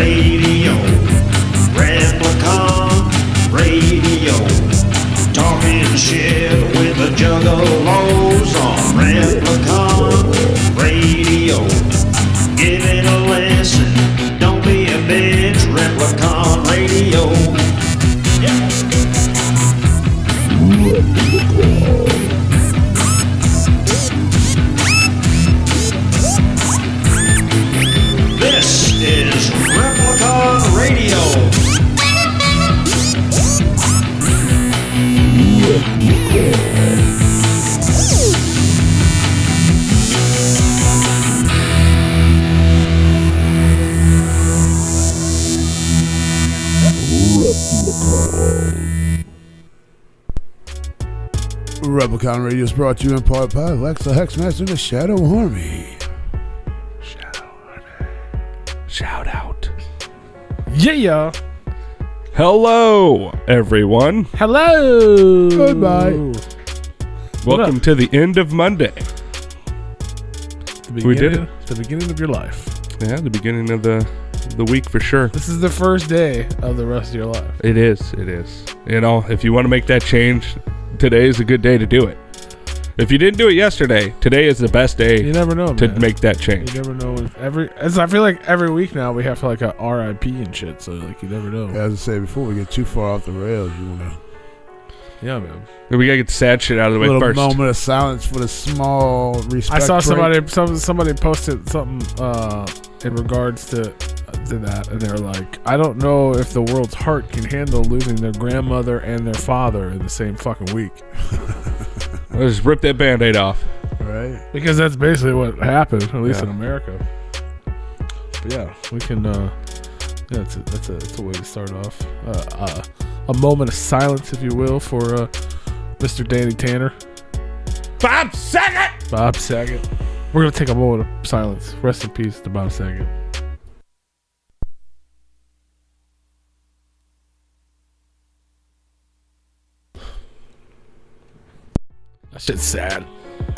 Radio. Replicon Radio. Talking shit with the juggalos on Replicon Radio. Give it a listen. Don't be a bitch. Replicon Radio. Yeah. This is Replicon Radio. Replicon Radio is brought to you in part by Lex the Hexmaster and the Shadow Army. Shadow Army. Shout out. Yeah. Hello, everyone. Hello. Goodbye. Welcome to the end of Monday. We did it. The beginning of your life. Yeah, the beginning of the week for sure. This is the first day of the rest of your life. It is. It is. You know, if you want to make that change, today is a good day to do it. If you didn't do it yesterday, today is the best day. You never know, to man. make that change. You never know. I feel like every week now we have like a RIP and shit. So like you never know. As I said before, we get too far off the rails. You want to. Yeah, man. We gotta get the sad shit out of the way Little first. moment of silence for the small respect. I saw break. somebody posted something in regards to that, and they're like, I don't know if the world's heart can handle losing their grandmother and their father in the same fucking week. Let's just rip that Band-Aid off. Right. Because that's basically what happened, at least in America. But yeah, we can. That's a way to start off. A moment of silence, if you will, for Mr. Danny Tanner. Bob Saget. Bob Saget. We're gonna take a moment of silence. Rest in peace to Bob Saget. That shit's sad.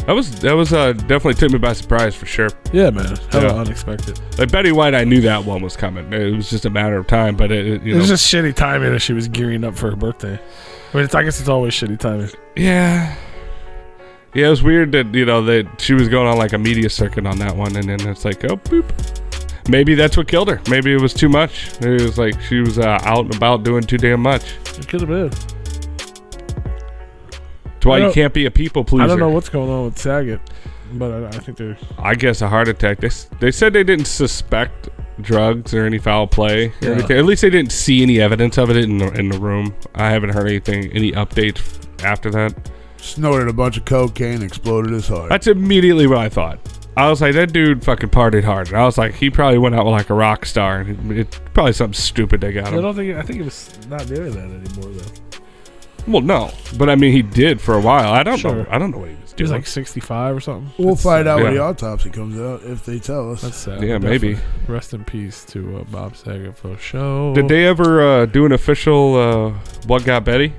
That was definitely took me by surprise for sure. Yeah, man. Hella Yeah. unexpected. Like Betty White, I knew that one was coming. It was just a matter of time, but it was just shitty timing as she was gearing up for her birthday. I mean, I guess it's always shitty timing. Yeah, it was weird that that she was going on like a media circuit on that one, and then it's like, oh, boop. Maybe that's what killed her. Maybe it was too much. Maybe it was like she was out and about doing too damn much. It could have been. That's why you can't be a people pleaser. I don't know what's going on with Saget, but I think they're... I guess a heart attack. They said they didn't suspect drugs or any foul play or anything. At least they didn't see any evidence of it in the room. I haven't heard any updates after that. Snorted a bunch of cocaine, exploded his heart. That's immediately what I thought. I was like, that dude fucking partied hard. And I was like, he probably went out with like a rock star. And it's probably something stupid they got him. I think it was not doing that anymore, though. Well, no. But I mean, he did for a while. I don't know. Sure. I don't know what he was He doing. was like 65 or something. We'll find out when the Yeah. autopsy comes out if they tell us. That's sad. Yeah, maybe. Definitely. Rest in peace to Bob Saget for the show. Did they ever do an official What Got Betty?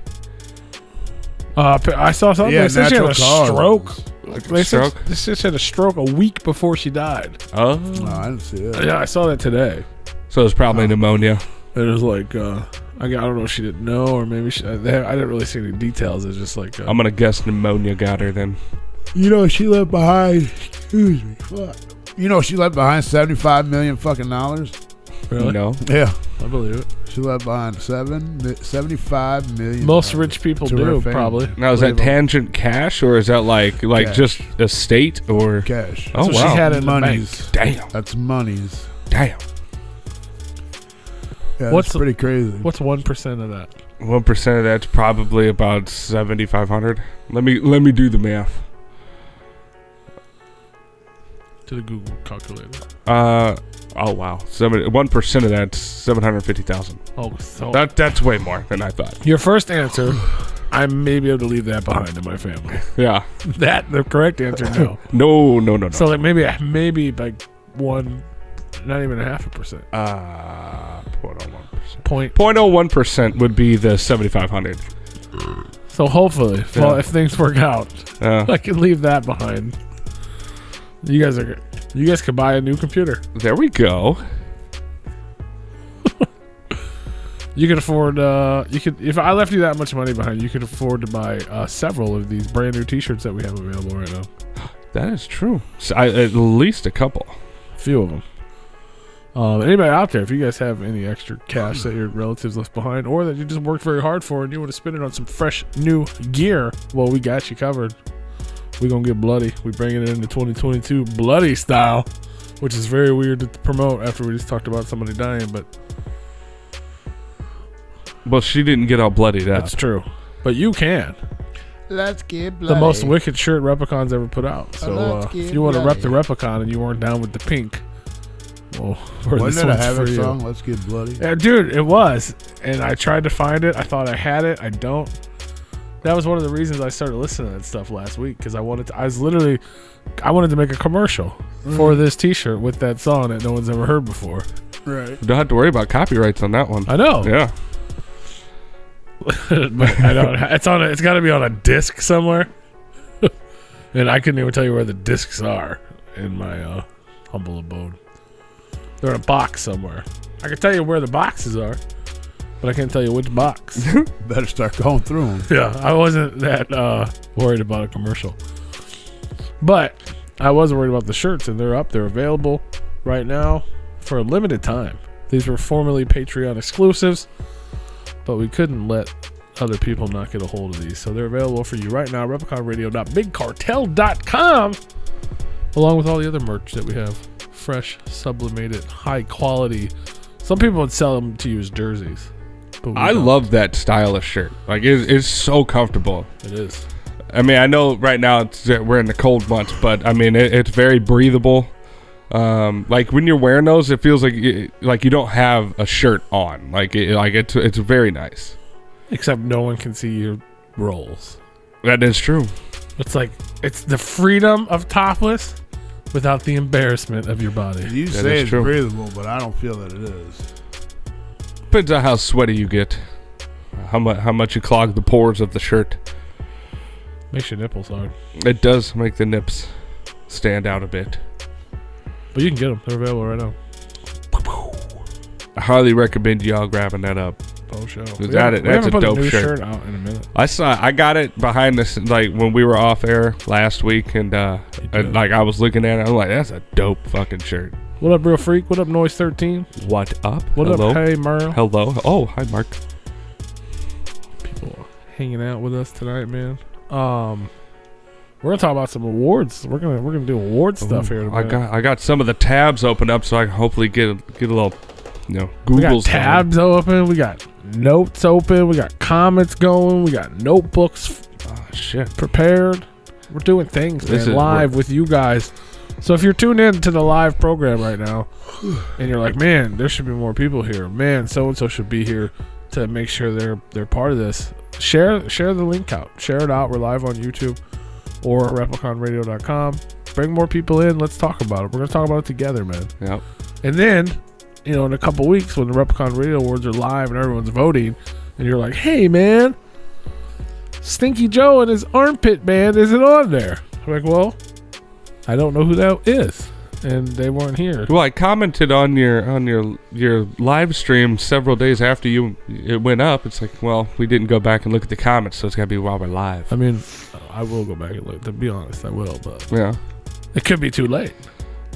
I saw something. Yeah, They said she had a natural stroke. causes. They said Stroke? she had a stroke a week before she died. Oh. No, I didn't see that. Yeah, I saw that today. So it was probably pneumonia. It was like, I don't know if she didn't know or maybe I didn't really see any details. It's just like... I'm going to guess pneumonia got her then. She left behind... Excuse me. Fuck. She left behind $75 million fucking dollars? Really? No. Yeah. I believe it. She left behind $75 million. Most rich people to do, her family. probably. Now, is that tangent cash or is that like Cash. just estate or... Cash. Oh, So wow. she had it in the bank. Monies. Damn. That's monies. Damn. Yeah, What's that's pretty crazy. What's 1% of that? 1% of that's probably about 7,500. Let me do the math. To the Google calculator. Oh wow. 1% of that's 750,000. Oh, so That's way more than I thought. your first answer, I may be able to leave that behind in my family. Yeah. The correct answer, no. No. So like maybe like one, not even 0.5%. 0.01%. 0.01% would be the 7,500. So hopefully, if things work out, Yeah. I can leave that behind. You guys could buy a new computer. There we go. You could afford. You could if I left you that much money behind, you could afford to buy several of these brand new T-shirts that we have available right now. That is true. So at least a couple. A few of them. Anybody out there, if you guys have any extra cash that your relatives left behind, or that you just worked very hard for, and you want to spend it on some fresh new gear, well, we got you covered. We're gonna get bloody. We bringing it into 2022 bloody style, which is very weird to promote after we just talked about somebody dying, but. Well, she didn't get all bloodied up. That's true. But you can. Let's get bloody. The most wicked shirt Replicon's ever put out. So if you want to rep the Replicon and you weren't down with the pink, well, wasn't it a Havoc song? Let's get bloody. Yeah, dude, it was. And I tried to find it. I thought I had it. I don't. That was one of the reasons I started listening to that stuff last week, because I wanted to make a commercial for this T-shirt with that song that no one's ever heard before. Right. You don't have to worry about copyrights on that one. I know. Yeah. But I don't. It's got to be on a disc somewhere, and I couldn't even tell you where the discs are in my humble abode. They're in a box somewhere. I can tell you where the boxes are, but I can't tell you which box. Better start going through them. Yeah, I wasn't that worried about a commercial, but I was worried about the shirts, and they're up. They're available right now for a limited time. These were formerly Patreon exclusives, but we couldn't let other people not get a hold of these. So they're available for you right now. RepliconRadio.BigCartel.com, along with all the other merch that we have. Fresh, sublimated, high quality. Some people would sell them to you as jerseys. But I love that style of shirt. Like, it's so comfortable. It is. I mean, I know right now we're in the cold months, but I mean, it's very breathable. Like when you're wearing those, it feels like you don't have a shirt on. It's very nice. Except no one can see your rolls. That is true. It's the freedom of topless without the embarrassment of your body. You That say is it's true. breathable, but I don't feel that it is. Depends on how sweaty you get, how much you clog the pores of the shirt. Makes your nipples hard. It does make the nips stand out a bit. But you can get them. They're available right now. I highly recommend y'all grabbing that up. Oh, show. That's a dope shirt. Out in a minute. I got it behind this, like when we were off air last week, and I was looking at it, I'm like, that's a dope fucking shirt. What up, Real Freak? What up, Noise 13? What up? What Hello? up, Hey Merle? Hello. Oh, hi, Mark. People hanging out with us tonight, man. We're gonna talk about some awards. We're gonna do award stuff here. I got some of the tabs open up so I can hopefully get a little, Google's. We got tabs open. We got notes open. We got comments going. We got notebooks. Shit. Prepared. We're doing things, man, live with you guys. So if you're tuned in to the live program right now, and you're like, man, there should be more people here. Man, so and so should be here to make sure they're part of this. Share the link out. Share it out. We're live on YouTube or RepliconRadio.com. Bring more people in. Let's talk about it. We're gonna talk about it together, man. Yep. And then, in a couple weeks when the Replicon Radio Awards are live and everyone's voting, and you're like, hey, man, Stinky Joe and his armpit band isn't on there. I'm like, well, I don't know who that is, and they weren't here. Well, I commented on your live stream several days after it went up. It's like, well, we didn't go back and look at the comments, so it's gotta be while we're live. I mean, I will go back and look. To be honest, I will, but yeah, it could be too late.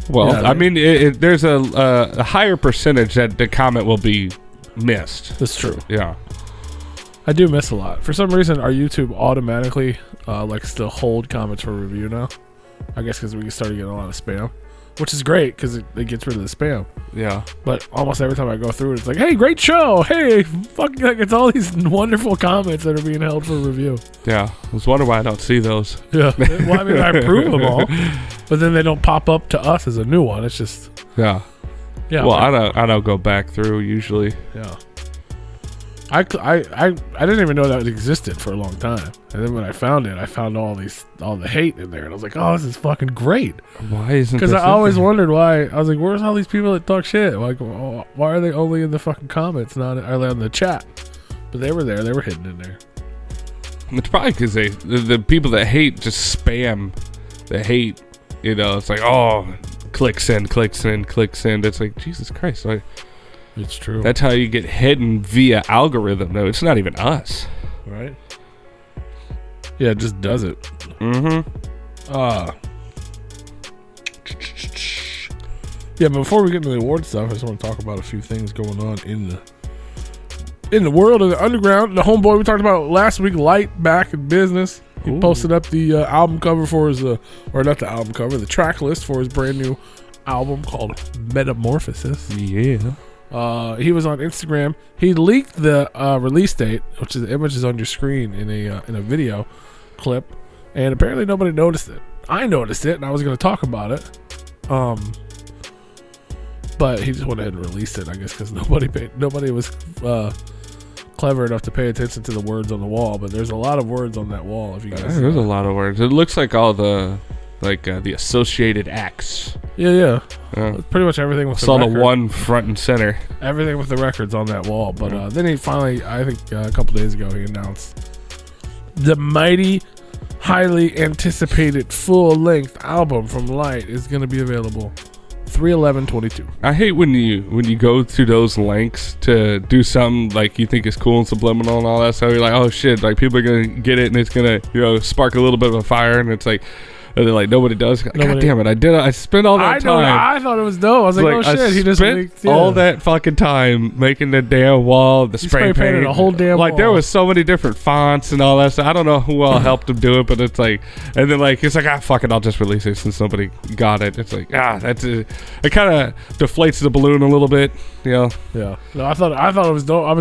Well, I mean, there's a higher percentage that the comment will be missed. That's true. Yeah. I do miss a lot. For some reason, our YouTube automatically likes to hold comments for review now. I guess because we started getting a lot of spam, which is great because it gets rid of the spam. Yeah. But almost every time I go through it, it's like, hey, great show. Hey, fuck, like, it's all these wonderful comments that are being held for review. Yeah. I was wondering why I don't see those. Yeah. Well, I mean, I approve them all, but then they don't pop up to us as a new one. It's just. Yeah. Yeah. Well, I don't go back through usually. Yeah. I didn't even know that existed for a long time, and then when I found it, I found all the hate in there, and I was like, "Oh, this is fucking great." Why isn't? Because I always wondered why. I was like, "Where's all these people that talk shit? Like, why are they only in the fucking comments, not in the chat?" But they were there. They were hidden in there. It's probably because the people that hate just spam the hate. It's like, oh, click send, click send, click send. It's like, Jesus Christ! It's true. That's how you get hidden via algorithm. No, it's not even us. Right? Yeah, it just does it. Mm-hmm. Yeah, but before we get into the award stuff, I just want to talk about a few things going on in the world of the underground. The homeboy we talked about last week, Light, back in business. He posted up the album cover for his, or not the album cover, the track list for his brand new album called Metamorphosis. Yeah. He was on Instagram. He leaked the release date, which is the images on your screen in a video clip, and apparently nobody noticed it. I noticed it, and I was going to talk about it. But he just went ahead and released it, I guess, because nobody was clever enough to pay attention to the words on the wall. But there's a lot of words on that wall. If you guys, there's a lot of words. It looks like all the the associated acts. Yeah. Pretty much everything with it's the all record. the one front and center. Everything with the records on that wall. But then he finally, I think a couple days ago, he announced the mighty, highly anticipated full-length album from Light is going to be available 3/11/22. I hate when you go through those lengths to do something like you think is cool and subliminal and all that stuff. You're like, oh shit, like people are gonna get it and it's gonna spark a little bit of a fire, and it's like. And then, like, nobody does. God damn it! I spent all that time. I thought it was dope. I was like, oh shit, he just spent all that fucking time making the damn wall, the spray painted paint, a whole damn like wall. There was so many different fonts and all that stuff. I don't know who all helped him do it, but it's like, and then like it's like, fuck it, I'll just release it since somebody got it. It's like, that's it. It kind of deflates the balloon a little bit, Yeah. No, I thought it was dope.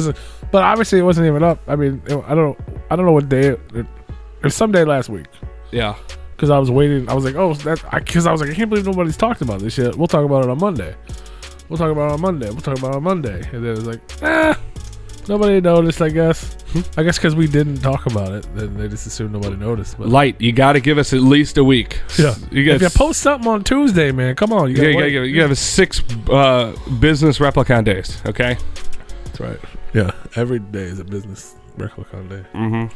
But obviously it wasn't even up. I mean, I don't know what day it was. Some day last week. Yeah. Because I was waiting. I was like, I can't believe nobody's talked about this shit. We'll talk about it on Monday. And then it was like, nobody noticed, I guess. I guess because we didn't talk about it, then they just assumed nobody noticed. But Light, you got to give us at least a week. Yeah. If you post something on Tuesday, man, come on. You have 6 business Replicon days, okay? That's right. Yeah. Every day is a business Replicon day. Mm-hmm.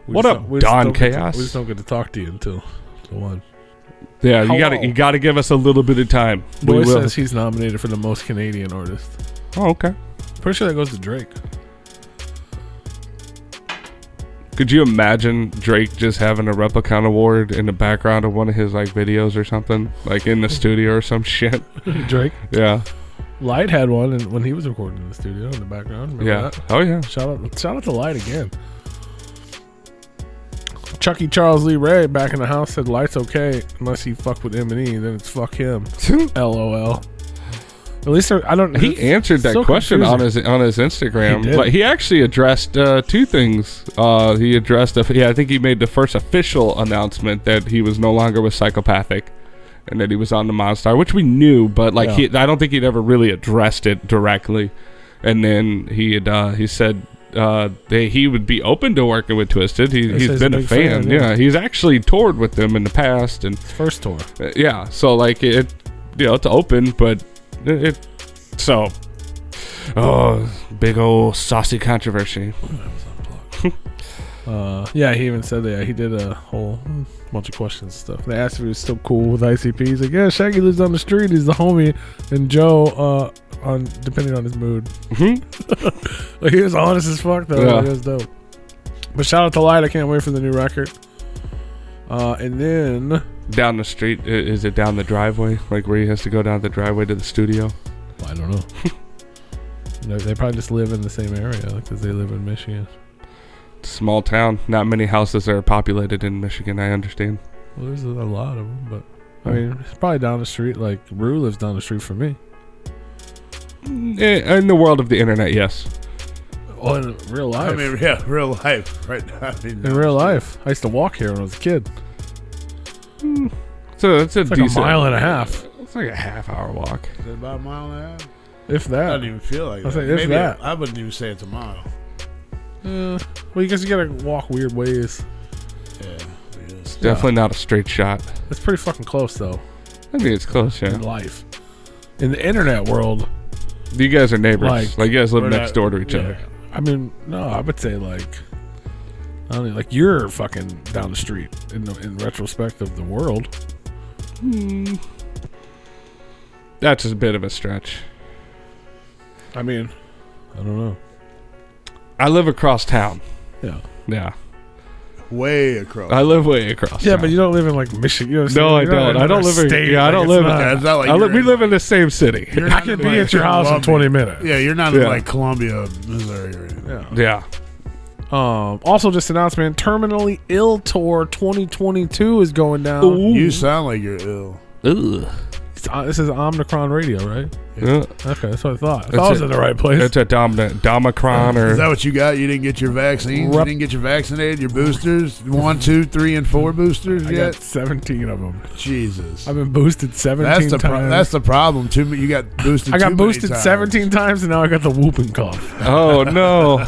What up, Don Chaos? We just don't get to talk to you until 1. Yeah, you gotta give us a little bit of time. Boy says he's nominated for the most Canadian artist. Oh, okay. Pretty sure that goes to Drake. Could you imagine Drake just having a Replicon Award in the background of one of his like videos or something, like in the studio or some shit? Drake. Yeah. Light had one, and when he was recording in the studio in the background. Remember that? Oh yeah. Shout out to Light again. Chucky Charles Lee Ray back in the house said Light's okay unless he fuck with M&E, then it's fuck him. LOL. At least I don't. He answered that question on his Instagram. But he actually addressed 2 things. He addressed I think he made the first official announcement that he was no longer with Psychopathic, and that he was on the Monstar, which we knew, but like I don't think he'd ever really addressed it directly. And then he said. He would be open to working with Twisted. He's been a fan. Yeah, he's actually toured with them in the past and first tour. Yeah, so like it's open, but big old saucy controversy. Yeah, he even said that he did a whole bunch of questions and stuff. They asked if he was still cool with ICP. He's like, yeah, Shaggy lives on the street. He's the homie, and Joe depending on his mood. Like, he was honest as fuck though. Yeah. It was dope. But shout out to Light. I can't wait for the new record. And then down the street, is it down the driveway, like where he has to go down the driveway to the studio? I don't know. They probably just live in the same area because they live in Michigan. Small town, not many houses are populated in Michigan. I understand. Well, there's a lot of them, but I mean, it's probably down the street. Like Rue lives down the street from me. In the world of the internet, yes. Oh, in real life. I mean, yeah, real life. Right now. In real life. I used to walk here when I was a kid. So it's like decent, a mile and a half. It's like a half-hour walk. Is it about a mile and a half? If that. I don't even feel like that. If that. I wouldn't even say it's a mile. Well, you guess you gotta walk weird ways. Yeah. It's definitely not a straight shot. It's pretty fucking close, though. I mean, it's close, yeah. In life. In the internet world. You guys are neighbors. Like you guys live next door to each other. I mean, no, I would say like, I don't know, like you're fucking down the street in retrospect of the world. That's a bit of a stretch. I mean, I don't know. I live across town. Yeah. Yeah. Way across. I live way across Yeah, town. but you don't live in like Michigan. You know, No, I don't. I don't live in. Yeah, I don't live. It's not like We live in the same city. You're I not can in, be like, at your house in Columbia. 20 minutes. Yeah, you're not in Yeah. like Columbia, Missouri or anything. Yeah. Yeah. Also, just announced, man, Terminally Ill Tour 2022 is going down. Ooh. You sound like you're ill. Ugh. This is Omnicron Radio, right? Yeah. Okay, that's what I thought. I That's thought I was it. in the right place. It's a Domicron or Is that what you got? You didn't get your vaccines? You didn't get your vaccinated? Your boosters? 1, 2, 3, and 4 boosters I yet? got 17 of them. Jesus. I've been boosted 17 times. That's the problem. You got boosted. I got too many boosted times. 17 times, and now I got the whooping cough. Oh no!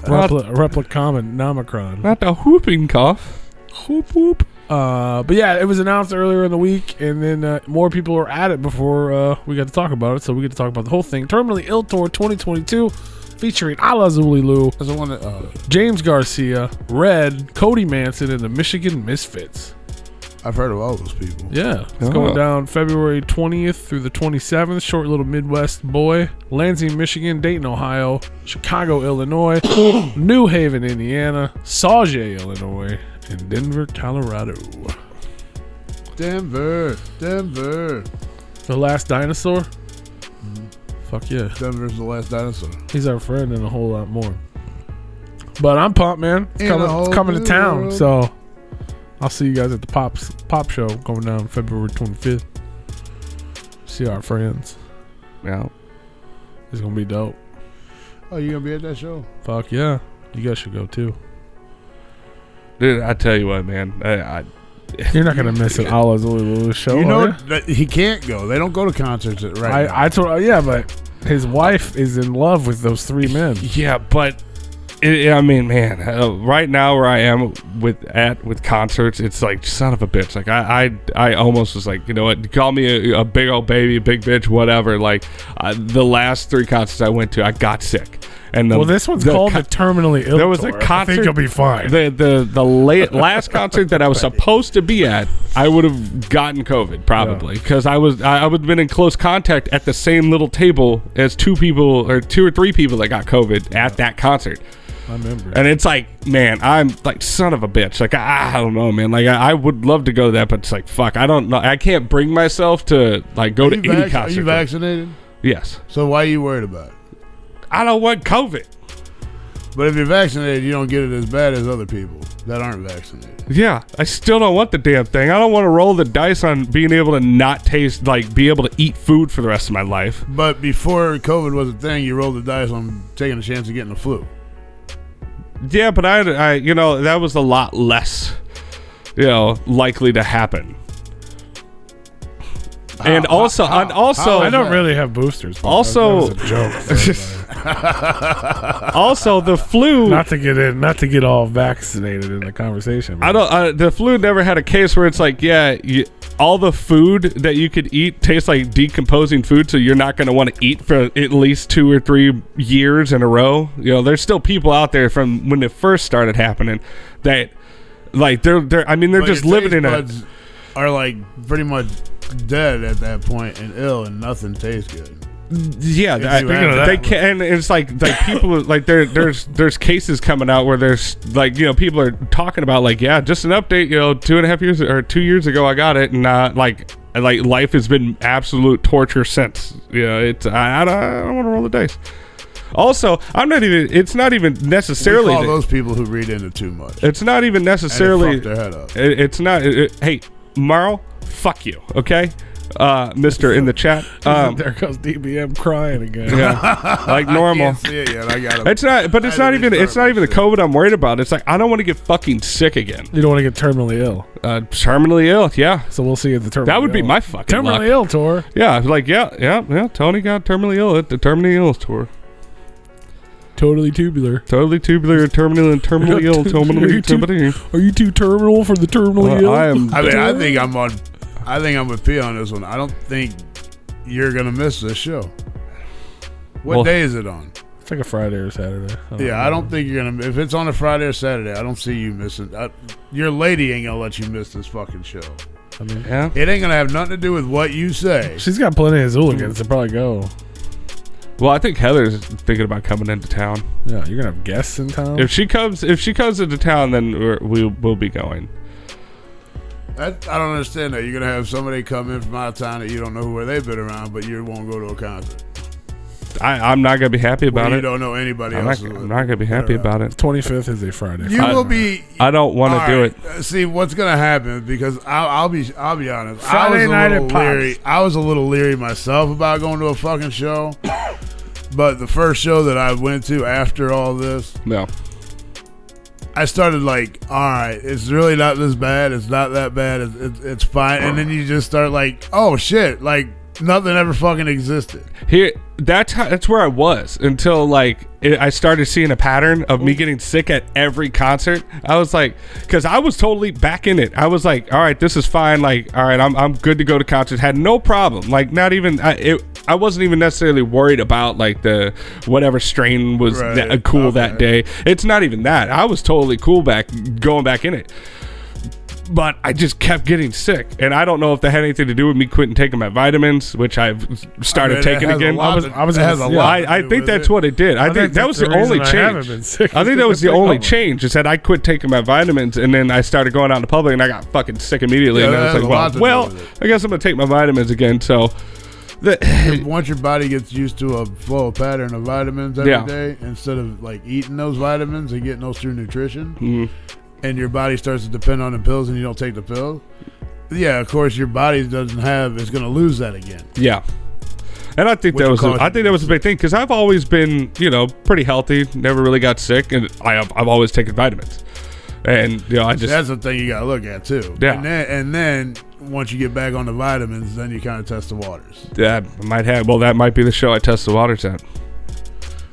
Replicon Omicron. Not the whooping cough. Whoop whoop. But yeah, it was announced earlier in the week, and then more people were at it before we got to talk about it. So we get to talk about the whole thing. Terminally Ill Tour 2022, featuring Ala Zuliloo, That's the one that James Garcia, Red, Cody Manson, and the Michigan Misfits. I've heard of all those people. Yeah, it's going down February 20th through the 27th. Short little Midwest boy. Lansing, Michigan, Dayton, Ohio, Chicago, Illinois, New Haven, Indiana, Sauget, Illinois, and Denver, Colorado. Denver. The Last Dinosaur? Fuck yeah. Denver's the last dinosaur. He's our friend and a whole lot more. But I'm pumped, man. It's In a whole coming to new town. world. So I'll see you guys at the Pop Show going down February 25th. See our friends. Yeah. It's going to be dope. Oh, you gonna be at that show? Fuck yeah. You guys should go too. Dude, I tell you what, man. You're not going to miss an Ala Zuliloo show, You know are you? that he can't go. They don't go to concerts right now. I told yeah, but his wife is in love with those 3 men. Yeah, but I mean, man, right now where I am with concerts, it's like son of a bitch. Like I almost was like, you know what? Call me a big old baby, big bitch, whatever. Like the last 3 concerts I went to, I got sick. And This one's called the Terminally Ill There was Tour. a concert. I think you'll be fine. The last concert that I was supposed to be at, I would have gotten COVID probably because I would have been in close contact at the same little table as 2 or 3 people that got COVID at that concert. I remember. And it's like, man, I'm like son of a bitch. Like I don't know, man. Like I would love to go to that, but it's like fuck. I don't know. I can't bring myself to like go to any concert. Are you vaccinated? Yes. So why are you worried about it? I don't want COVID. But if you're vaccinated, you don't get it as bad as other people that aren't vaccinated. Yeah, I still don't want the damn thing. I don't want to roll the dice on being able to not taste, like, be able to eat food for the rest of my life. But before COVID was a thing, you rolled the dice on taking a chance of getting the flu. Yeah, but I you know, that was a lot less, you know, likely to happen. And also, I don't really have boosters. But Also- that was a joke. For everybody. Also, the flu. not to get all vaccinated in the conversation. I don't. The flu never had a case where it's like, yeah, all the food that you could eat tastes like decomposing food, so you're not going to want to eat for at least 2 or 3 years in a row. You know, there's still people out there from when it first started happening that, like, they're. I mean, they're But just your living taste in a. buds are like pretty much dead at that point and ill, and nothing tastes good. Yeah, Speaking of that, they can, and it's like people like there's cases coming out where there's like, you know, people are talking about like, yeah, just an update, you know, 2.5 years or 2 years ago I got it, and like life has been absolute torture since. You know, it's I don't want to roll the dice. Also, it's not even necessarily. We call those people who read into too much. It's not even necessarily. And fuck their head up. It's not. Hey, Marl, fuck you, okay? Mister in the chat. there goes DBM crying again. Yeah, like normal. I can't see it yet. I got It's not, but it's not even the COVID I'm worried about. It's like I don't want to get fucking sick again. You don't want to get terminally ill. Terminally ill, yeah. So we'll see you at the terminally That would be ill. my fucking terminally luck. ill tour. Yeah, like yeah. Tony got terminally ill at the terminally ill tour. Totally tubular. Totally tubular, terminal and terminally ill. Are you too terminal for the terminally ill? I am. I mean, I think I'm with P on this one. I don't think you're gonna miss this show. What day is it on? It's like a Friday or Saturday. I don't think you're gonna. If it's on a Friday or Saturday, I don't see you missing. Your lady ain't gonna let you miss this fucking show. I mean, Yeah. It ain't gonna have nothing to do with what you say. she's got plenty of Zooligans to probably go. Well, I think Heather's thinking about coming into town. Yeah, you're gonna have guests in town. If she comes into town, then we'll be going. I don't understand that. You're gonna have somebody come in from out of town that you don't know where they've been around, but you won't go to a concert. I'm not gonna be happy about it. You don't know anybody else. I'm not gonna be happy about it. 25th is a Friday. You will be. I don't want to do it. See what's gonna happen, because I'll be honest. Friday night at leery. I was a little leery myself about going to a fucking show, but the first show that I went to after all this, No. I started like, all right, it's really not this bad. It's not that bad. It's fine. And then you just start like, oh shit, like nothing ever fucking existed. Here, that's where I was until like I started seeing a pattern of me getting sick at every concert. I was like, because I was totally back in it. I was like, all right, this is fine. Like, all right, I'm good to go to concerts. Had no problem. Like, not even I wasn't even necessarily worried about like the whatever strain was cool that day. It's not even that. I was totally cool going back in it. But I just kept getting sick, and I don't know if that had anything to do with me quitting taking my vitamins, which I've started taking again. I think that's what it did. I think that was the only change. I think that was the only change, is that I quit taking my vitamins, and then I started going out in public, and I got fucking sick immediately. And I was like, well, I guess I'm gonna take my vitamins again. So once your body gets used to a flow of pattern of vitamins every day, instead of like eating those vitamins and getting those through nutrition, and your body starts to depend on the pills and you don't take the pill, of course your body is going to lose that again. Yeah. And I think that was a big thing, because I've always been, pretty healthy, never really got sick, and I've always taken vitamins. And that's the thing you got to look at too. Yeah. And then once you get back on the vitamins, then you kind of test the waters. Yeah, that might be the show I test the waters at.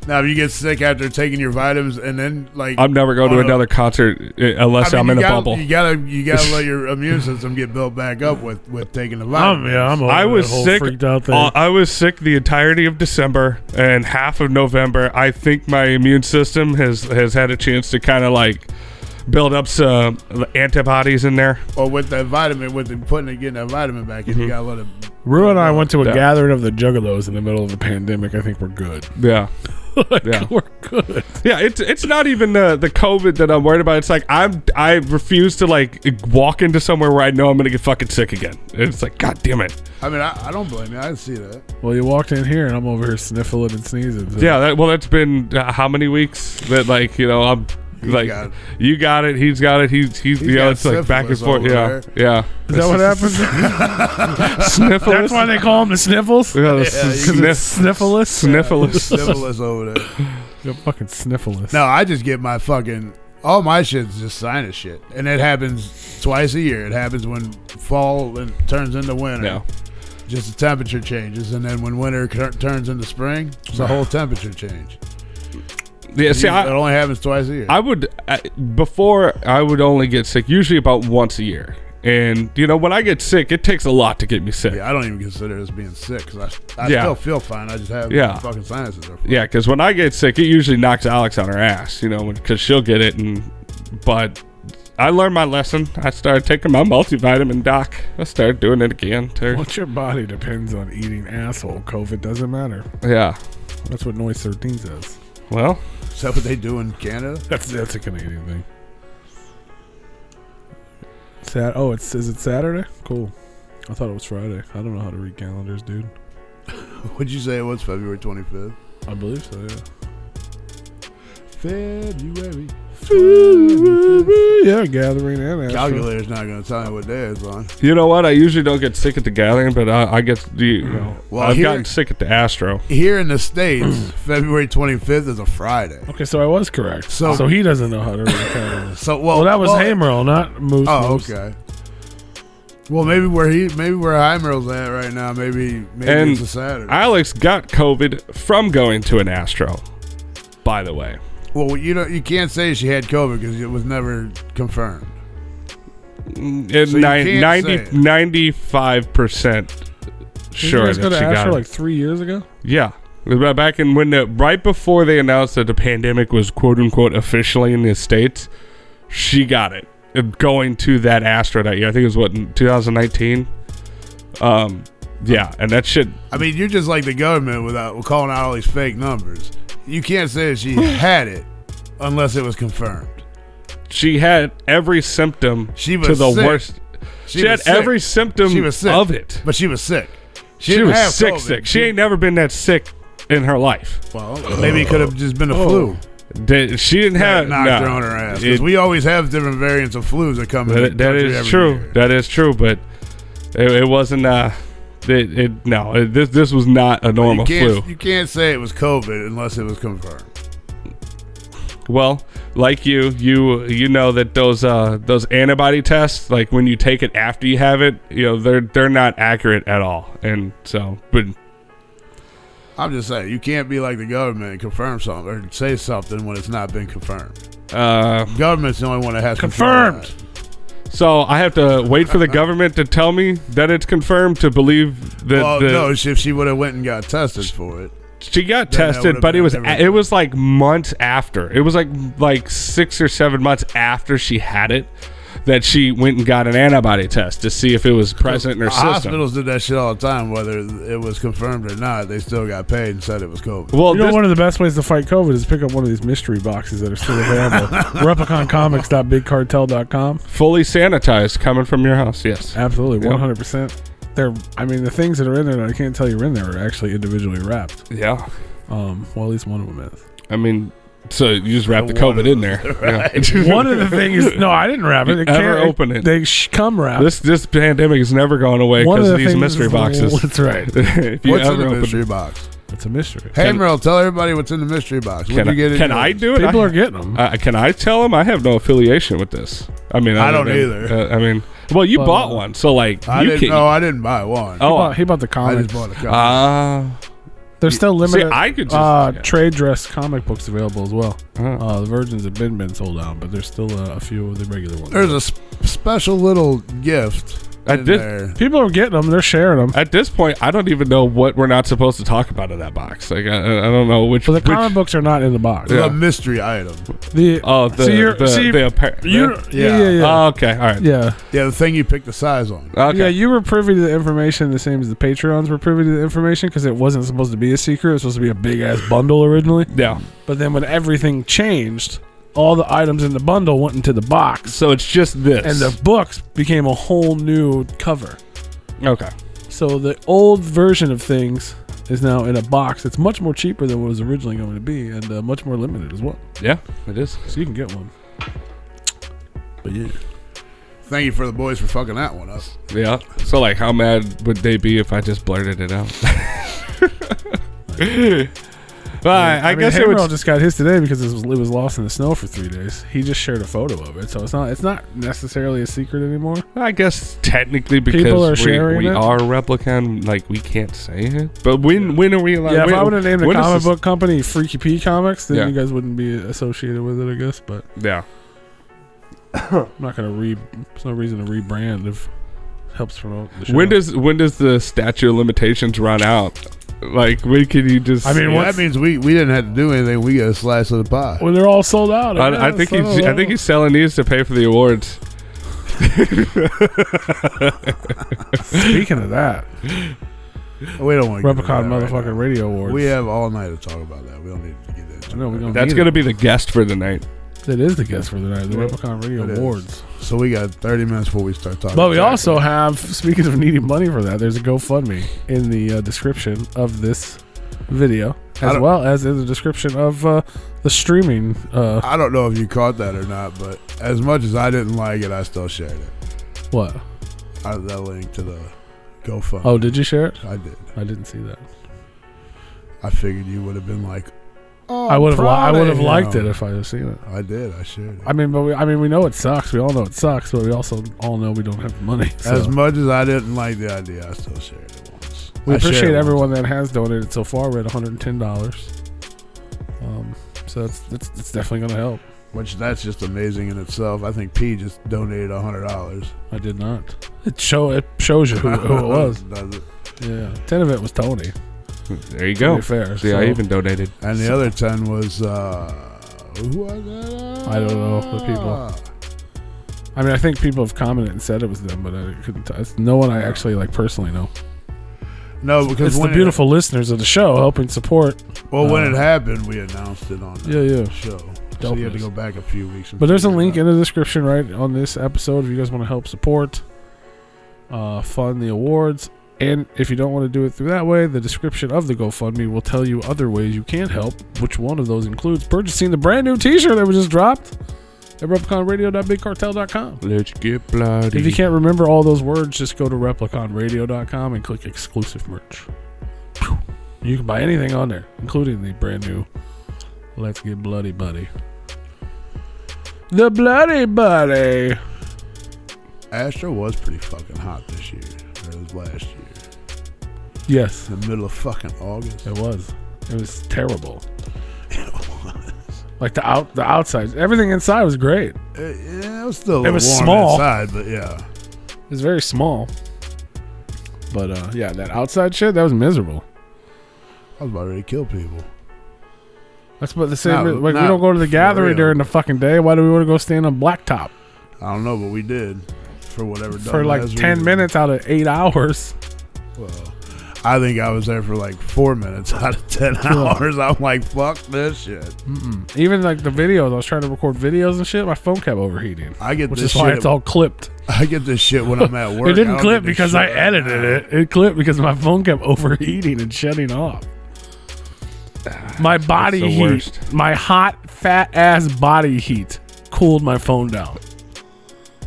Now, if you get sick after taking your vitamins, and then like I'm never going to another concert unless I'm in a bubble. You gotta let your immune system get built back up with taking the vitamins. I was sick. Freaked out thing. I was sick the entirety of December and half of November. I think my immune system has had a chance to kind of like build up some antibodies in there. Or with that vitamin, getting that vitamin back in, you gotta let it. Rue and I went to a gathering of the Juggalos in the middle of the pandemic. I think we're good. Yeah. We're good. Yeah, it's not even the COVID that I'm worried about. It's like I refuse to like walk into somewhere where I know I'm gonna get fucking sick again. It's like, god damn it. I mean, I don't blame you. I see that. Well, you walked in here and I'm over here sniffling and sneezing. So. Yeah, that's been how many weeks that like I'm. You got it. He's got it. He's it's like back and forth. Yeah. Is that what happens? Sniffles. That's why they call him the sniffles. Yeah, sniffles. Sniffles over there. You're fucking sniffles. No, I just get my fucking all my shit's just sinus shit, and it happens twice a year. It happens when fall and turns into winter. Yeah. Just the temperature changes, and then when winter turns into spring, it's a whole temperature change. Yeah, see, it only happens twice a year. Before I would only get sick usually about once a year, and when I get sick, it takes a lot to get me sick. Yeah, I don't even consider this being sick, because I still feel fine. I just have fucking sinuses. Yeah, because when I get sick, it usually knocks Alex on her ass, because she'll get it, but I learned my lesson. I started taking my multivitamin, doc. I started doing it again too. Once your body depends on eating asshole, COVID doesn't matter. Yeah, that's what Noise 13 says. Well, is that what they do in Canada? That's a Canadian thing. Is it Saturday? Cool. I thought it was Friday. I don't know how to read calendars, dude. What'd you say it was? February 25th? I believe so, yeah. February. Yeah, gathering and Astro. Calculator's not going to tell me what day it's on. You know what? I usually don't get sick at the gathering, but I get I've gotten sick at the Astro. Here in the States, February 25th is a Friday. Okay, so I was correct. So he doesn't know how to read calendars. Well, that was Hamerl, not Moose. Oh, okay. Well, maybe where Heimerl's at right now, maybe it's a Saturday. Alex got COVID from going to an Astro, by the way. Well, you can't say she had COVID because it was never confirmed. 95% sure that she got it. Like 3 years ago? Yeah. Back in right before they announced that the pandemic was quote unquote officially in the States, she got it. Going to that Astro that year. I think it was in 2019. Yeah, and that shit. I mean, you're just like the government without calling out all these fake numbers. You can't say that she had it unless it was confirmed. She had every symptom She was to the sick. worst. She was had sick. every symptom She was sick. of it. But she was sick. She didn't was have sick, COVID. sick. She ain't never been that sick in her life. Well, maybe it could have just been a flu. She didn't have Knocked her on her ass. Because we always have different variants of flus that come in. That country is every true. year. That is true. But it wasn't. This was not a normal flu. You can't say it was COVID unless it was confirmed. Well, like you know that those antibody tests, like when you take it after you have it, they're not accurate at all. And so, but I'm just saying, you can't be like the government and confirm something or say something when it's not been confirmed. Government's the only one that has confirmed. So I have to wait for the government to tell me that it's confirmed to believe that. Well, no, if she would have went and got tested for it. She got Then tested, but it was like months after. It was like 6 or 7 months after she had it that she went and got an antibody test to see if it was present in her system. Hospitals did that shit all the time, whether it was confirmed or not. They still got paid and said it was COVID. Well, one of the best ways to fight COVID is pick up one of these mystery boxes that are still available. RepliconComics.bigcartel.com. Fully sanitized, coming from your house. Yes, absolutely, 100%. The things that are in there that I can't tell you're in there are actually individually wrapped. Yeah. Well, at least one of them is. I mean, so you just wrap the COVID in there. Right. One of the things, no, I didn't wrap it. You never open it. They come wrapped. This pandemic has never gone away because of these mystery boxes. That's right. What's in the mystery box? It's a mystery. Hey, Emerald, tell everybody what's in the mystery box. Can I do it? People are getting them. Can I tell them? I have no affiliation with this. I mean, I don't either. Well, you bought one, so like I didn't buy one. He bought the comics. I just bought a comic. There's still limited I could just, trade dress comic books available as well. The virgins have been sold out, but there's still a few of the regular ones. There's a special little gift there. People are getting them. They're sharing them. At this point, I don't even know what we're not supposed to talk about in that box. Like I don't know which. Well, the comic books are not in the box. The mystery item. Yeah. Oh, okay, all right. Yeah, the thing you pick the size on. Okay. Yeah, you were privy to the information the same as the Patreons were privy to the information because it wasn't supposed to be a secret. It was supposed to be a big ass bundle originally. Yeah. But then when everything changed, all the items in the bundle went into the box. So it's just this. And the books became a whole new cover. Okay. So the old version of things is now in a box. It's much more cheaper than what it was originally going to be and much more limited as well. Yeah, it is. So you can get one. But yeah. Thank you for the boys for fucking that one up. Yeah. So like how mad would they be if I just blurted it out? Well, I guess it was just got his today because it was lost in the snow for 3 days. He just shared a photo of it, so it's not necessarily a secret anymore. I guess technically because we are Replicon, like we can't say it. But when are we allowed? Yeah, if I would have named a comic book company Freaky P Comics, then you guys wouldn't be associated with it, I guess. But yeah, I'm not gonna there's no reason to rebrand if it helps promote the show. When does the statute of limitations run out? Like, when can you just? I mean, that means we didn't have to do anything. We got a slice of the pie. Well, they're all sold out. I think he's selling these to pay for the awards. Speaking of that, we don't want to Replicon motherfucking Radio Awards. We have all night to talk about that. We don't need to get into no, it. That's going to be the guest for the night. It is the guest for the night. The Replicon Radio Awards. So we got 30 minutes before we start talking. But we also have, speaking of needing money for that, there's a GoFundMe in the description of this video, as well as in the description of the streaming. I don't know if you caught that or not, but as much as I didn't like it, I still shared it. What? That link to the GoFundMe. Oh, did you share it? I did. I didn't see that. I figured you would have been like, "Oh, I would have liked it if I had seen it." I did. I shared it. I mean, we know it sucks. We all know it sucks, but we also all know we don't have the money. So. As much as I didn't like the idea, I still shared it once. We appreciate everyone that has donated so far. We're at $110. So it's definitely going to help. Which that's just amazing in itself. I think P just donated $100. I did not. It shows you who it was. Does it? Yeah, 10 of it was Tony. There you go. Fair. See, I even donated. And the other 10 was who was that? I don't know the people. I mean, I think people have commented and said it was them, but I couldn't. No one I actually like personally know. No, because it's the beautiful listeners of the show helping support. Well, when it happened, we announced it on the show. So you had to Dopeness. go back a few weeks. But there's a link in the description right on this episode if you guys want to help support, fund the awards. And if you don't want to do it through that way, the description of the GoFundMe will tell you other ways you can help, which one of those includes purchasing the brand new t-shirt that we just dropped at repliconradio.bigcartel.com. Let's get bloody. If you can't remember all those words, just go to repliconradio.com and click exclusive merch. You can buy anything on there, including the brand new Let's Get Bloody Buddy. The Bloody Buddy. Astro was pretty fucking hot this year. It was last year. Yes. In the middle of fucking August. It was. It was terrible. It was. Like the outside, everything inside was great. Yeah, it was still. It was warm small inside, but yeah, it was very small. But yeah, that outside shit that was miserable. I was about ready to kill people. That's about the same. We don't go to the gathering during the fucking day. Why do we want to go stand on blacktop? I don't know, but we did for whatever. For like 10 minutes out of 8 hours. Well, I think I was there for like 4 minutes out of 10 hours. I'm like, fuck this shit. Mm-mm. Even like the videos, I was trying to record videos and shit. My phone kept overheating. Which is why it's all clipped. I get this shit when I'm at work. It didn't clip because I edited it. It clipped because my phone kept overheating and shutting off. My body heat, worst. my hot, fat ass body heat cooled my phone down.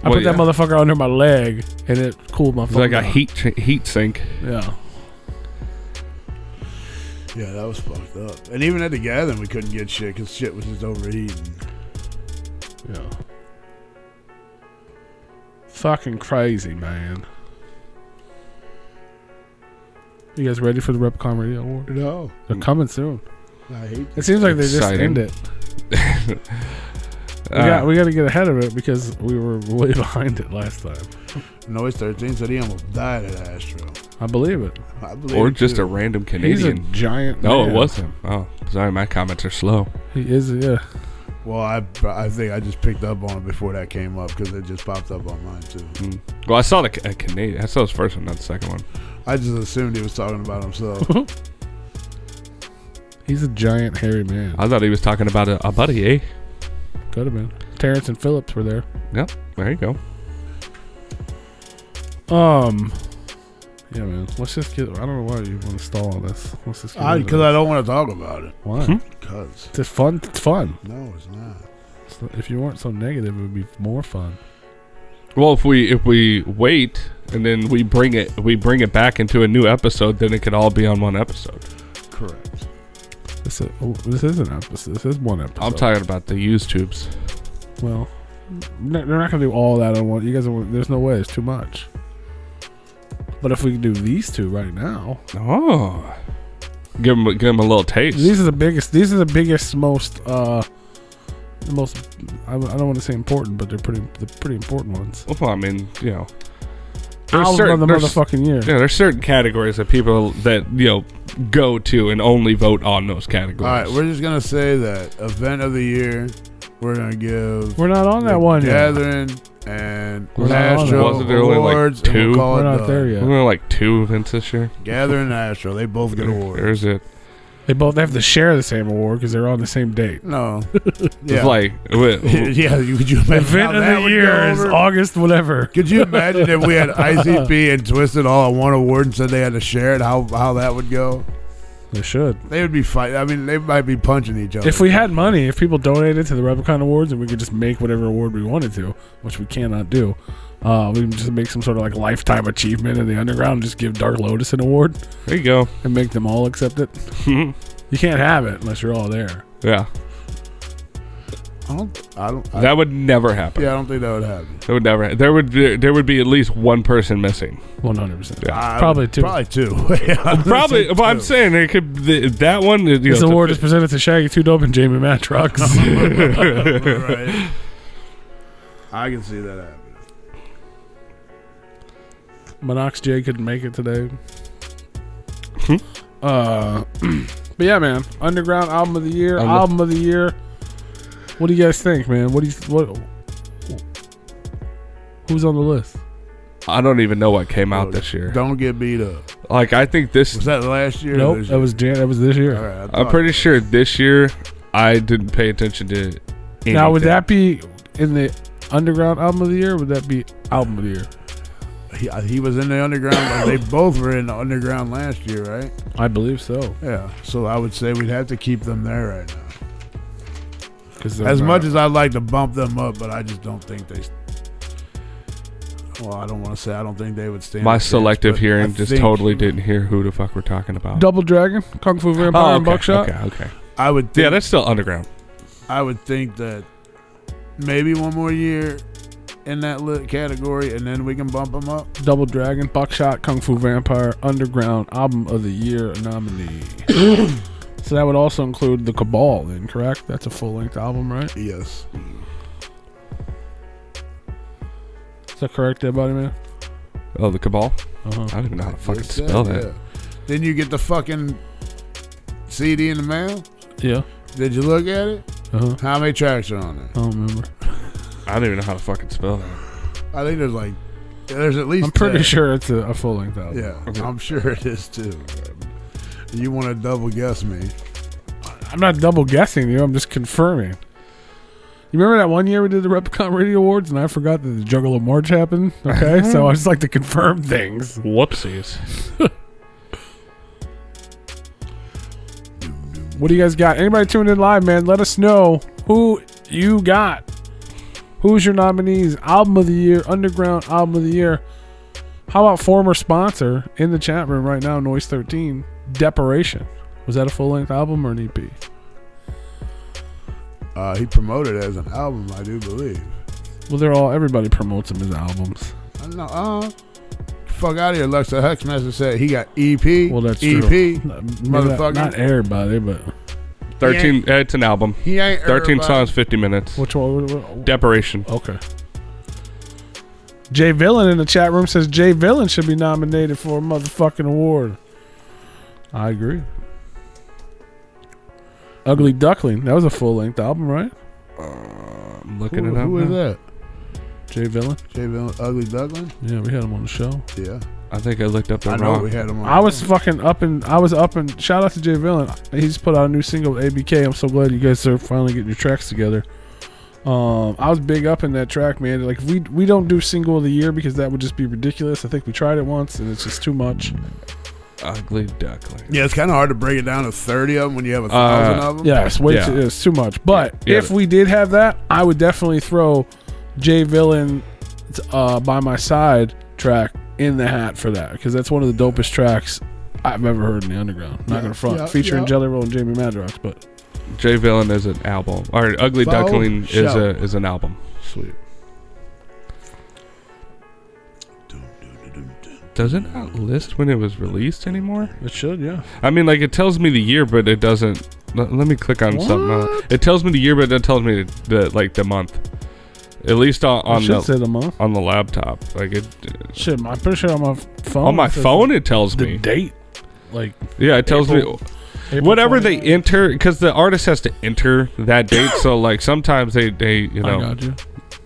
I put that motherfucker under my leg and it cooled my phone like down. a heat sink. Yeah. Yeah, that was fucked up. And even at the gathering, we couldn't get shit because shit was just overheating. Yeah. Fucking crazy, man. You guys ready for the Replicon Radio Award? No. They're coming soon. I hate It seems like they just Exciting. end it. We got to get ahead of it because we were way behind it last time. Noise 13 said he almost died at Astro. I believe it. I believe Or it just too. a random He's a Canadian. giant No, man. it was him. Oh, sorry, my comments are slow. He is, yeah. Well, I think I just picked up on it before that came up because it just popped up on mine too. Well, I saw the Canadian. I saw his first one, not the second one. I just assumed he was talking about himself. He's a giant hairy man. I thought he was talking about a buddy, eh? Could have been. Terrence and Phillips were there. Yep, there you go. Yeah, man. Let's just get. I don't know why you want to stall on this. Let's just. Because I don't want to talk about it. Why? Because It's just fun. It's fun. no, it's not. So if you weren't so negative, it would be more fun. Well, if we wait and then we bring it back into a new episode, then it could all be on one episode. Correct. This is an episode. This is one episode. I'm talking about the YouTubes. Well, they're not gonna do all that on one. You guys, there's no way. It's too much. But if we can do these two right now, give them a little taste. these are the biggest. These are the biggest, most. The most. I don't want to say important, but they're pretty important ones. Well, I mean, you know, Album of the motherfucking year. Yeah, there's certain categories that people that go to and only vote on those categories. All right, we're just gonna say that event of the year. We're gonna give. We're not on that one yet. Gathering and We're not on Astro that. Wasn't there only, like, Awards. and two? We'll call We're it not done. there yet. We're like 2 events this year. Gathering and Astro, they both get awards. There's it. They both have to share the same award because they're on the same date. No. It's Yeah. like Yeah, could you imagine how Event of that the would year go is over? August whatever. Could you imagine if we had ICP and Twisted all on one award and said they had to share it? How that would go? They should. They would be fighting. I mean, they might be punching each other. If we had money, if people donated to the Replicon Awards and we could just make whatever award we wanted to, which we cannot do, we can just make some sort of like lifetime achievement in the underground and just give Dark Lotus an award there you go. and make them all accept it. You can't have it unless you're all there. Yeah, I don't. that would never happen. Yeah, I don't think that would happen. That would never. There would be at least one person missing. 100%. Yeah. Probably two. Probably two. Yeah, I would Probably. say But I'm two. saying it could. That one. This award is presented to Shaggy 2 Dope and Jamie Matrox. Right. I can see that happening. Monox J couldn't make it today. But yeah, man. Underground album of the year. Album of the year. What do you guys think, man? Who's on the list? I don't even know what came out this year. Don't get beat up. Like, I think this... Was that last year? Nope, that was this year. All right, I'm pretty sure this year I didn't pay attention to anything. Now, would that be in the underground album of the year, or would that be album of the year? He was in the underground. They both were in the underground last year, right? I believe so. Yeah. So I would say we'd have to keep them there right now. As much as I'd like to bump them up, but I just don't think they... Well, I don't want to say I don't think they would stand. My selective hearing just totally didn't hear who the fuck we're talking about. Double Dragon, Kung Fu Vampire, and Buckshot. Okay. I would think, yeah, that's still underground. I would think that maybe one more year in that category, and then we can bump them up. Double Dragon, Buckshot, Kung Fu Vampire, Underground Album of the Year nominee. So that would also include the Cabal, then, correct? That's a full-length album, right? Yes. Is that correct, everybody, man? Oh, the Cabal? Uh-huh. I don't even know how to fucking spell that. Yeah. Then you get the fucking CD in the mail? Yeah. Did you look at it? Uh-huh. How many tracks are on there? I don't remember. I don't even know how to fucking spell that. I think there's at least I'm pretty 10. sure it's a full-length album. Yeah, I'm sure it is too. You want to double guess me? I'm not double guessing you. I'm just confirming. You remember that one year we did the Replicon Radio Awards and I forgot that the Juggalo March happened? Okay, so I just like to confirm things. Whoopsies. What do you guys got? Anybody tuned in live, man, let us know who you got. Who's your nominees? Album of the Year, Underground Album of the Year. How about former sponsor in the chat room right now, Noise 13, Deparation. Was that a full-length album or an EP? He promoted it as an album, I do believe. Well, everybody promotes them as albums. No, fuck out of here. Lexa Hexmaster said he got EP. Well, that's EP. true. Motherfucker. Not everybody, but 13. It's an album. He ain't 13 everybody. songs, 50 minutes. which one? Deparation. Okay. Jay Villain in the chat room says Jay Villain should be nominated for a motherfucking award. I agree. Ugly Duckling. That was a full-length album, right? I'm looking it up. Who is now. that? Jay Villain. Jay Villain, Ugly Duckling? Yeah, we had him on the show. Yeah. I think I looked up the I know wrong. we had him on. I was up and shout out to Jay Villain. He just put out a new single with ABK. I'm so glad you guys are finally getting your tracks together. I was big up in that track, man. Like we don't do single of the year because that would just be ridiculous. I think we tried it once and it's just too much. Ugly Duckling. Yeah, it's kind of hard to break it down to 30 of them when you have 1,000 of them. Yeah, it's too much. But if we did have that, I would definitely throw Jay Villain By My Side track in the hat for that because that's one of the dopest tracks I've ever heard in the underground. Not gonna front, featuring Jelly Roll and Jamie Madrox, but Jay Villain is an album, or Ugly Duckling is an album. Sweet. Does it not list when it was released anymore? it should, yeah. I mean, like, it tells me the year, but it doesn't. Let me click on something else. It tells me the year, but it tells me the month. At least on the month on the laptop. Like it. Shit, I'm pretty sure on my phone. On my phone, it tells the me date. Like yeah, it tells me whatever 29th. they enter because the artist has to enter that date. So like sometimes they you know. I got you.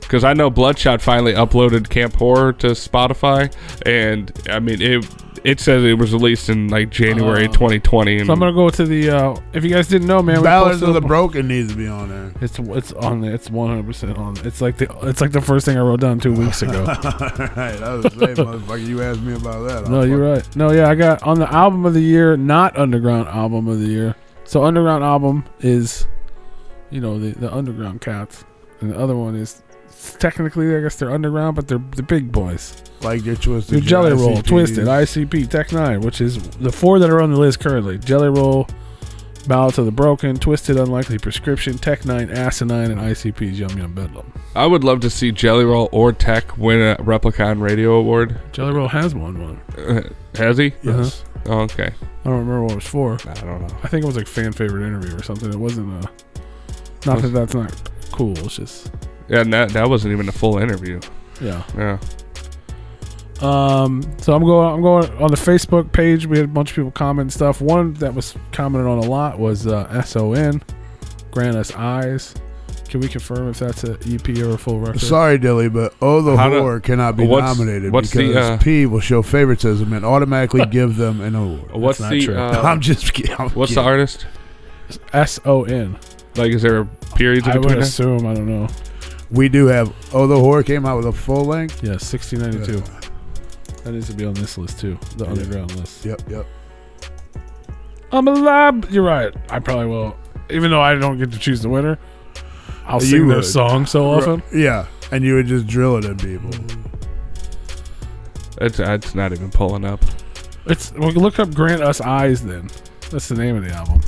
Because I know Bloodshot finally uploaded Camp Horror to Spotify, and I mean it says it was released in like January 2020. And so I'm gonna go to the. If you guys didn't know, man, Ballads of the Broken needs to be on there. It's on there. It's 100% on. It's like the first thing I wrote down 2 weeks ago. Right, I was saying, motherfucker, you asked me about that. No, you're right. No, yeah, I got on the album of the year, not underground album of the year. So underground album is, the underground cats, and the other one is. Technically, I guess they're underground, but they're the big boys. Like your Twisted, your Jelly Roll, ICPs. Twisted, ICP, Tech 9, which is the 4 that are on the list currently. Jelly Roll, Ballads of the Broken, Twisted, Unlikely Prescription, Tech 9, Asinine, and ICP's Yum Yum Bedlam. I would love to see Jelly Roll or Tech win a Replicon Radio Award. Jelly Roll has won one. Has he? Yes. Oh, okay. I don't remember what it was for. I don't know. I think it was like fan favorite interview or something. It wasn't not that that's not cool. It's just. Yeah, and that wasn't even a full interview. Yeah. Yeah. So I'm going on the Facebook page. We had a bunch of people comment stuff. One that was commented on a lot was SON, Grant Us Eyes. Can we confirm if that's an EP or a full record? Sorry, Dilly, but Oh the Whore cannot be nominated because P will show favoritism and automatically give them an award. What's not the? true. I'm just kidding. What's the artist? SON. Like, is there periods in I between? would assume. I don't know. We do have Oh the Whore came out with a full length. Yeah, 1692. That needs to be on this list too, the underground list. Yep. I'm alive. You're right. I probably will, even though I don't get to choose the winner. I'll sing their song so often. Yeah, and you would just drill it in people. It's not even pulling up. Well, look up Grant Us Eyes then. That's the name of the album.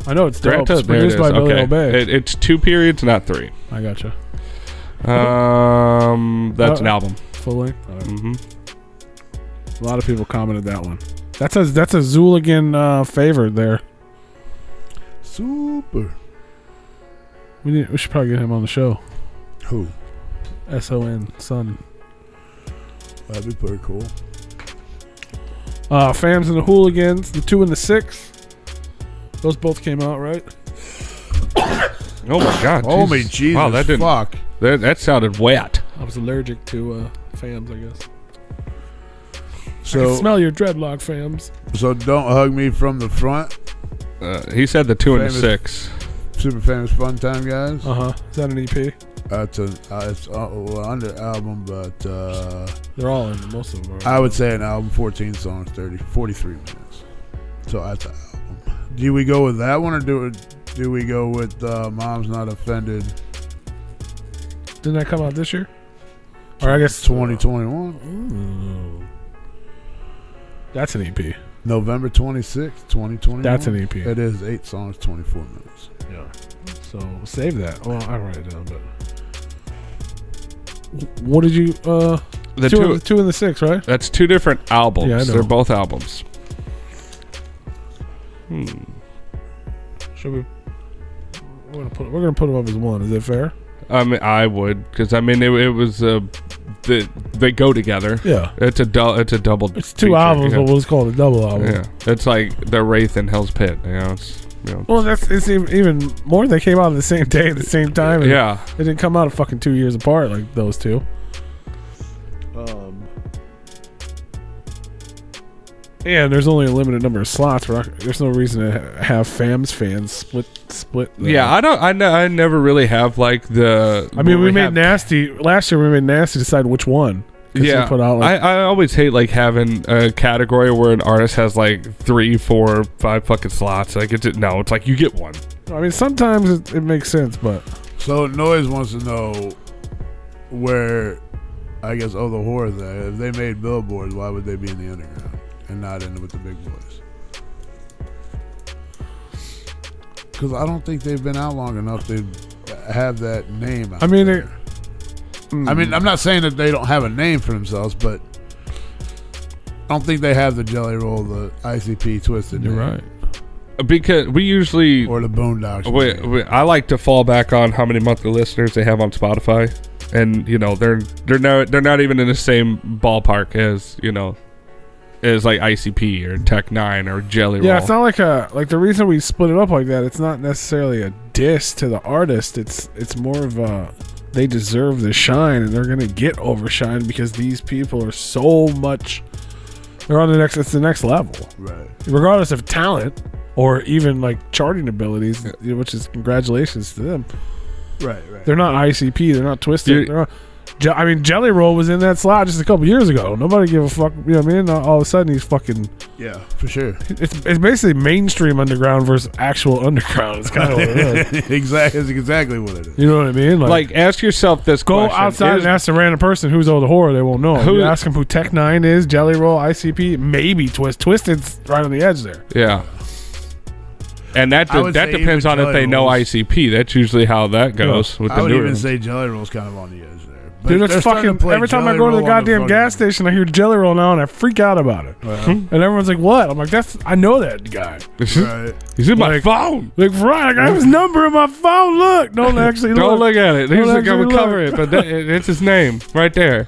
I know it's dope. It's produced by Billy Obey. It's 2 periods, not 3. I gotcha. That's an album. Full length. Right. Mm-hmm. A lot of people commented that one. That's a Zooligan favorite there. Super. We should probably get him on the show. Who? SON Son. That'd be pretty cool. Fams and the Hooligans, the 2 and the 6. Those both came out, right? Oh my God! Oh my Jesus! Wow, that didn't. Fuck. That sounded wet. I was allergic to Fams, I guess. So I can smell your dreadlock, Fams. So don't hug me from the front. He said the 2 and the 6. Super famous fun time guys. Is that an EP? It's under album, but they're all in. Most of them are. I would say an album, 14 songs, 43 minutes. So that's an album. Do we go with that one, or do we go with Mom's Not Offended? Didn't that come out this year? Or I guess 2021. Ooh. That's an EP. November 26th, 2021. That's an EP. It is 8 songs, 24 minutes. Yeah. So save that. Well, I write it down, but what did you? The 2 and the 6, right? That's 2 different albums. Yeah, I know. They're both albums. Should we? We're gonna put them up as one. Is that fair? I mean, I would, because it was they go together. Yeah. It's a double. It's 2 albums, but we'll just call it a double album. Yeah. It's like the Wraith and Hell's Pit. Well, it's even more. They came out on the same day at the same time. And yeah. They didn't come out fucking 2 years apart like those 2. And there's only a limited number of slots. There's no reason to have Fams fans split. Yeah, I never really have like the. I mean, we made Nasty last year. We made Nasty decide which one. Yeah, put out I always hate like having a category where an artist has like 3, 4, 5 fucking slots. Like it's like you get one. I mean, sometimes it makes sense, but so Noise wants to know where, I guess, Oh the Whore is at. If they made billboards, why would they be in the underground and not in with the big boys? Because I don't think they've been out long enough to have that name out there. I mean, I'm not saying that they don't have a name for themselves, but I don't think they have the Jelly Roll, the ICP Twisted. You're right. Because we usually or the Boondocks. I like to fall back on how many monthly listeners they have on Spotify, and they're not even in the same ballpark as as like ICP or Tech 9 or Jelly Roll. Yeah, it's not like the reason we split it up like that. It's not necessarily a diss to the artist. It's more of a they deserve the shine, and they're gonna get overshine because these people are so much. They're on the next. It's the next level, right? Regardless of talent or even like charting abilities, which is congratulations to them. Right. They're not ICP. They're not Twisted. They're not, I mean, Jelly Roll was in that slot just a couple years ago. Nobody give a fuck. You know what I mean? All of a sudden, he's fucking. Yeah, for sure. It's basically mainstream underground versus actual underground. It's kind of what it is. Exactly. It's exactly what it is. You know what I mean? Like ask yourself this go question. Outside and ask a random person who's Oh the Whore. They won't know. You ask them who Tech 9 is, Jelly Roll, ICP, maybe Twisted's right on the edge there. Yeah. And that depends on if they know ICP. That's usually how that goes. With I the would even ones. Say Jelly Roll's kind of on the edge there. But dude, it's fucking. Every time I go to the goddamn gas station, I hear Jelly Roll now, and I freak out about it. And everyone's like, "What?" I'm like, "I know that guy. Right. He's in my phone. Like, right? I have his number in my phone. Look, don't actually don't look at it. He's like, I'm gonna cover look. it, but it's his name right there.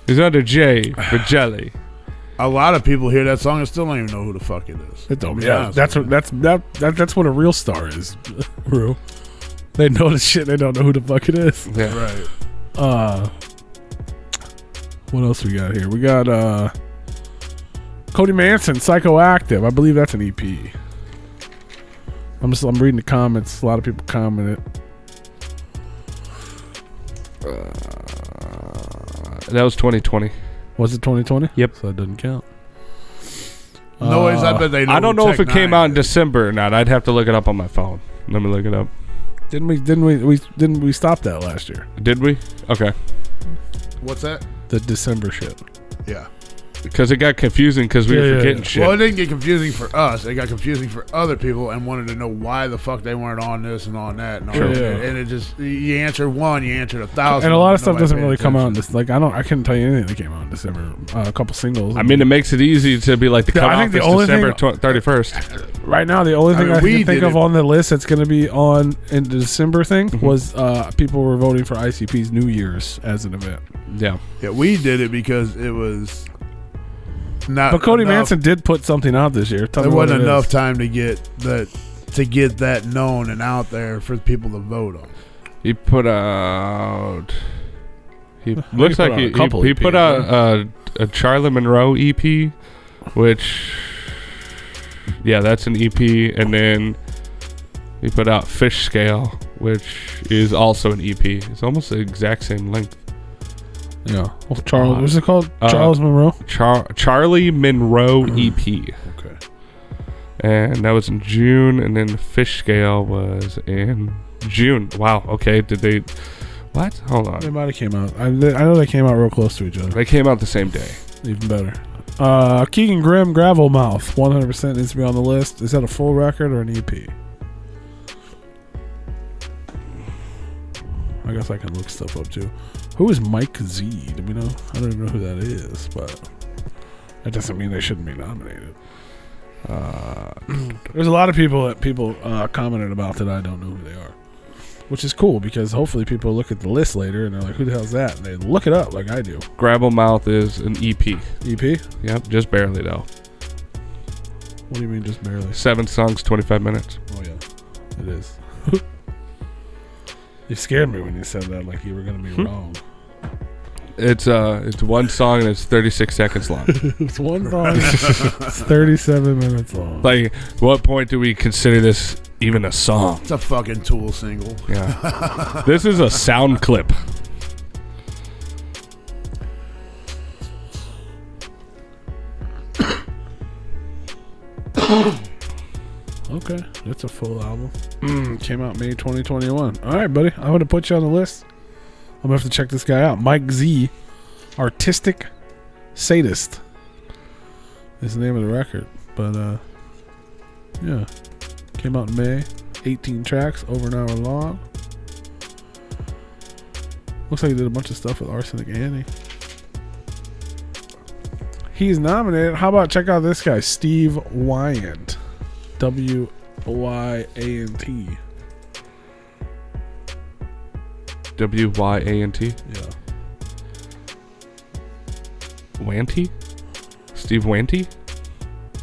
He's under J for Jelly. A lot of people hear that song and still don't even know who the fuck it is. It don't. Yeah, that's what a real star is, bro. They know the shit. They don't know who the fuck it is. Yeah. Right. What else we got here? We got Cody Manson, Psychoactive. I believe that's an EP. I'm reading the comments. A lot of people commented. That was 2020. Was it 2020? Yep. So it doesn't count. Noise, I bet they know. I don't know if it came out in is. December or not. I'd have to look it up on my phone. Let me look it up. Didn't we stop that last year? Did we? Okay. What's that? The December shit. Yeah. Because it got confusing because we were forgetting shit. Well, it didn't get confusing for us. It got confusing for other people and wanted to know why the fuck they weren't on this and on that. And, all that. And it just, you answer one, you answered 1,000. And a lot of stuff doesn't really come out in this. Like, I couldn't tell you anything that came out in December. A couple singles. I mean, it makes it easy to be like the cutoff is December 31st. Right now, the only thing I can think of on the list that's going to be on in the December thing was people were voting for ICP's New Year's as an event. Yeah. Yeah, we did it because it was not. But Cody enough, Manson did put something out this year. There wasn't enough time to get that known and out there for people to vote on. He put out. He looks like he put out a Charlie Monroe EP, which. Yeah, that's an EP, and then he put out Fish Scale, which is also an EP. It's almost the exact same length. Yeah. Well, Charles, what's it called? Charles Monroe? Charlie Monroe EP. Okay. And that was in June, and then Fish Scale was in June. Wow, okay. Did they... What? Hold on. They might have came out. I know they came out real close to each other. They came out the same day. Even better. Keegan Grimm, Gravel Mouth, 100% needs to be on the list. Is that a full record or an EP? I guess I can look stuff up too. Who is Mike Z? Do we know? I don't even know who that is, but that doesn't mean they shouldn't be nominated. There's a lot of people that commented about that I don't know who they are, which is cool because hopefully people look at the list later and they're like, who the hell's that? And they look it up like I do. Gravel Mouth is an EP. EP? Yep, just barely though. What do you mean just barely? 7 songs, 25 minutes. Oh yeah, it is. You scared me when you said that, like you were gonna be wrong. It's one song and it's 36 seconds long. It's one song. It's 37 minutes long. Like, what point do we consider this even a song? It's a fucking Tool single. Yeah. This is a sound clip. Okay, that's a full album. Came out May 2021. All right, buddy. I'm going to put you on the list. I'm going to have to check this guy out. Mike Z, Artistic Sadist is the name of the record. But, yeah. Came out in May. 18 tracks, over an hour long. Looks like he did a bunch of stuff with Arsenic Annie. He's nominated. How about check out this guy, Steve Wyant. Wyant. Wyant? Yeah. Wanty? Steve Wanty?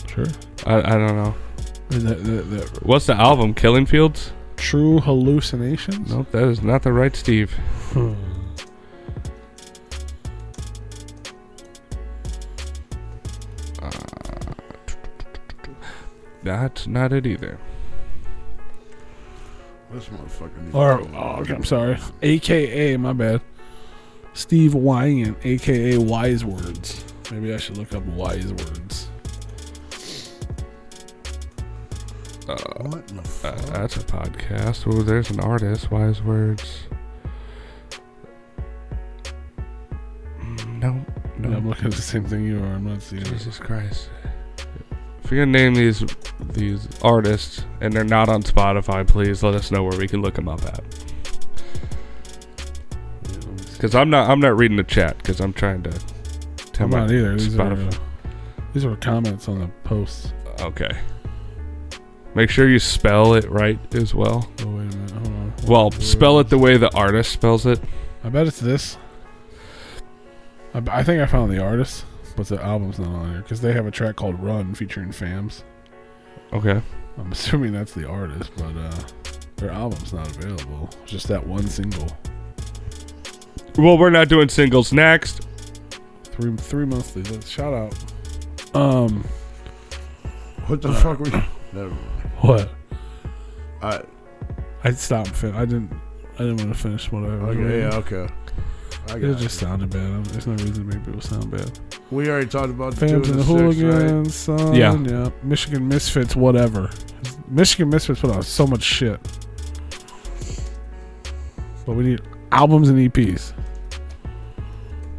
Sure. I don't know. What's the album? Killing Fields? True Hallucinations? Nope, that is not the right Steve. That's not it either. This motherfucker. Okay, I'm sorry. AKA, my bad. Steve Wyant, AKA Wise Words. Maybe I should look up Wise Words. What the fuck? That's a podcast. Oh, there's an artist. Wise Words. No. Yeah, I'm looking at the same thing you are. I'm not seeing Jesus Christ. If you're gonna name these artists and they're not on Spotify, please let us know where we can look them up at. Because I'm not reading the chat because I'm trying to tell I'm not either. Spotify. These are comments on the posts. Okay. Make sure you spell it right as well. Oh, wait a minute. Hold on. Well, spell it the way the artist spells it. I bet it's this. I think I found the artist. but the album's not on here because they have a track called "Run" featuring Fams. Okay. I'm assuming that's the artist, but their album's not available. Just that one single. Well, we're not doing singles. Next. Three monthly. Shout out. What the fuck were you? Never mind. What? I stopped. I didn't want to finish what I was reading. okay. It just sounded bad. There's no reason to make people sound bad. We already talked about Fans and the Hooligans, son. Yeah. Michigan Misfits, whatever. Michigan Misfits put out so much shit. But we need albums and EPs.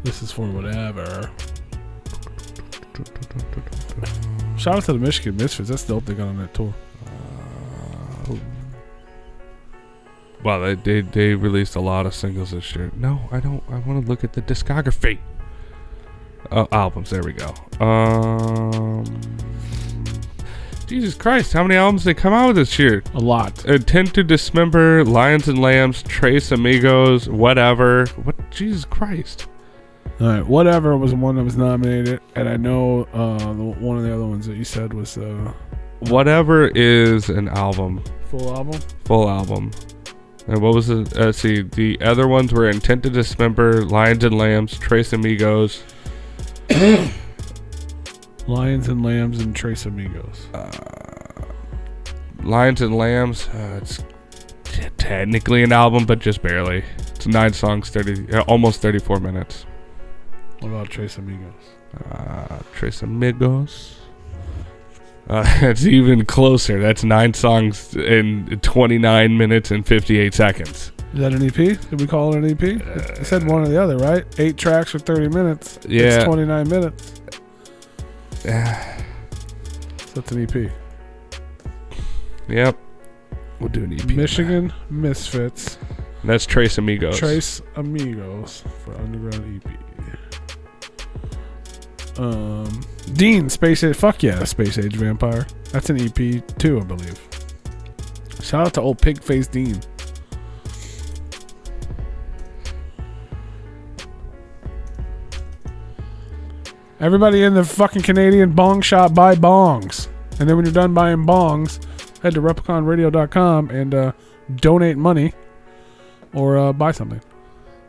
This is for whatever. Shout out to the Michigan Misfits. That's dope they got on that tour. Wow, they released a lot of singles this year. No, I don't. I want to look at the discography. Albums. There we go. Jesus Christ, how many albums they come out with this year? A lot. 10 to Dismember, Lions and Lambs, Tres Amigos, whatever. What? Jesus Christ. All right, whatever was the one that was nominated, and I know one of the other ones that you said was whatever is an album. Full album. Full album. And what was it? See, the other ones were Intent to Dismember, Lions and Lambs, Tres Amigos. Lions and Lambs and Tres Amigos. Lions and Lambs. It's technically an album, but just barely. It's 9 songs, almost 34 minutes. What about Tres Amigos? Tres Amigos. It's even closer. That's 9 songs in 29 minutes and 58 seconds. Is that an EP? Did we call it an EP? It said one or the other, right? 8 tracks for 30 minutes. Yeah. It's 29 minutes. So that's an EP. Yep. We'll do an EP. Michigan Misfits. And that's Tres Amigos. Tres Amigos for Underground EP. Dean, Space Age. Fuck yeah, Space Age Vampire. That's an EP too, I believe. Shout out to old pig face Dean. Everybody in the fucking Canadian bong shop buy bongs. And then when you're done buying bongs, head to repliconradio.com and donate money or buy something.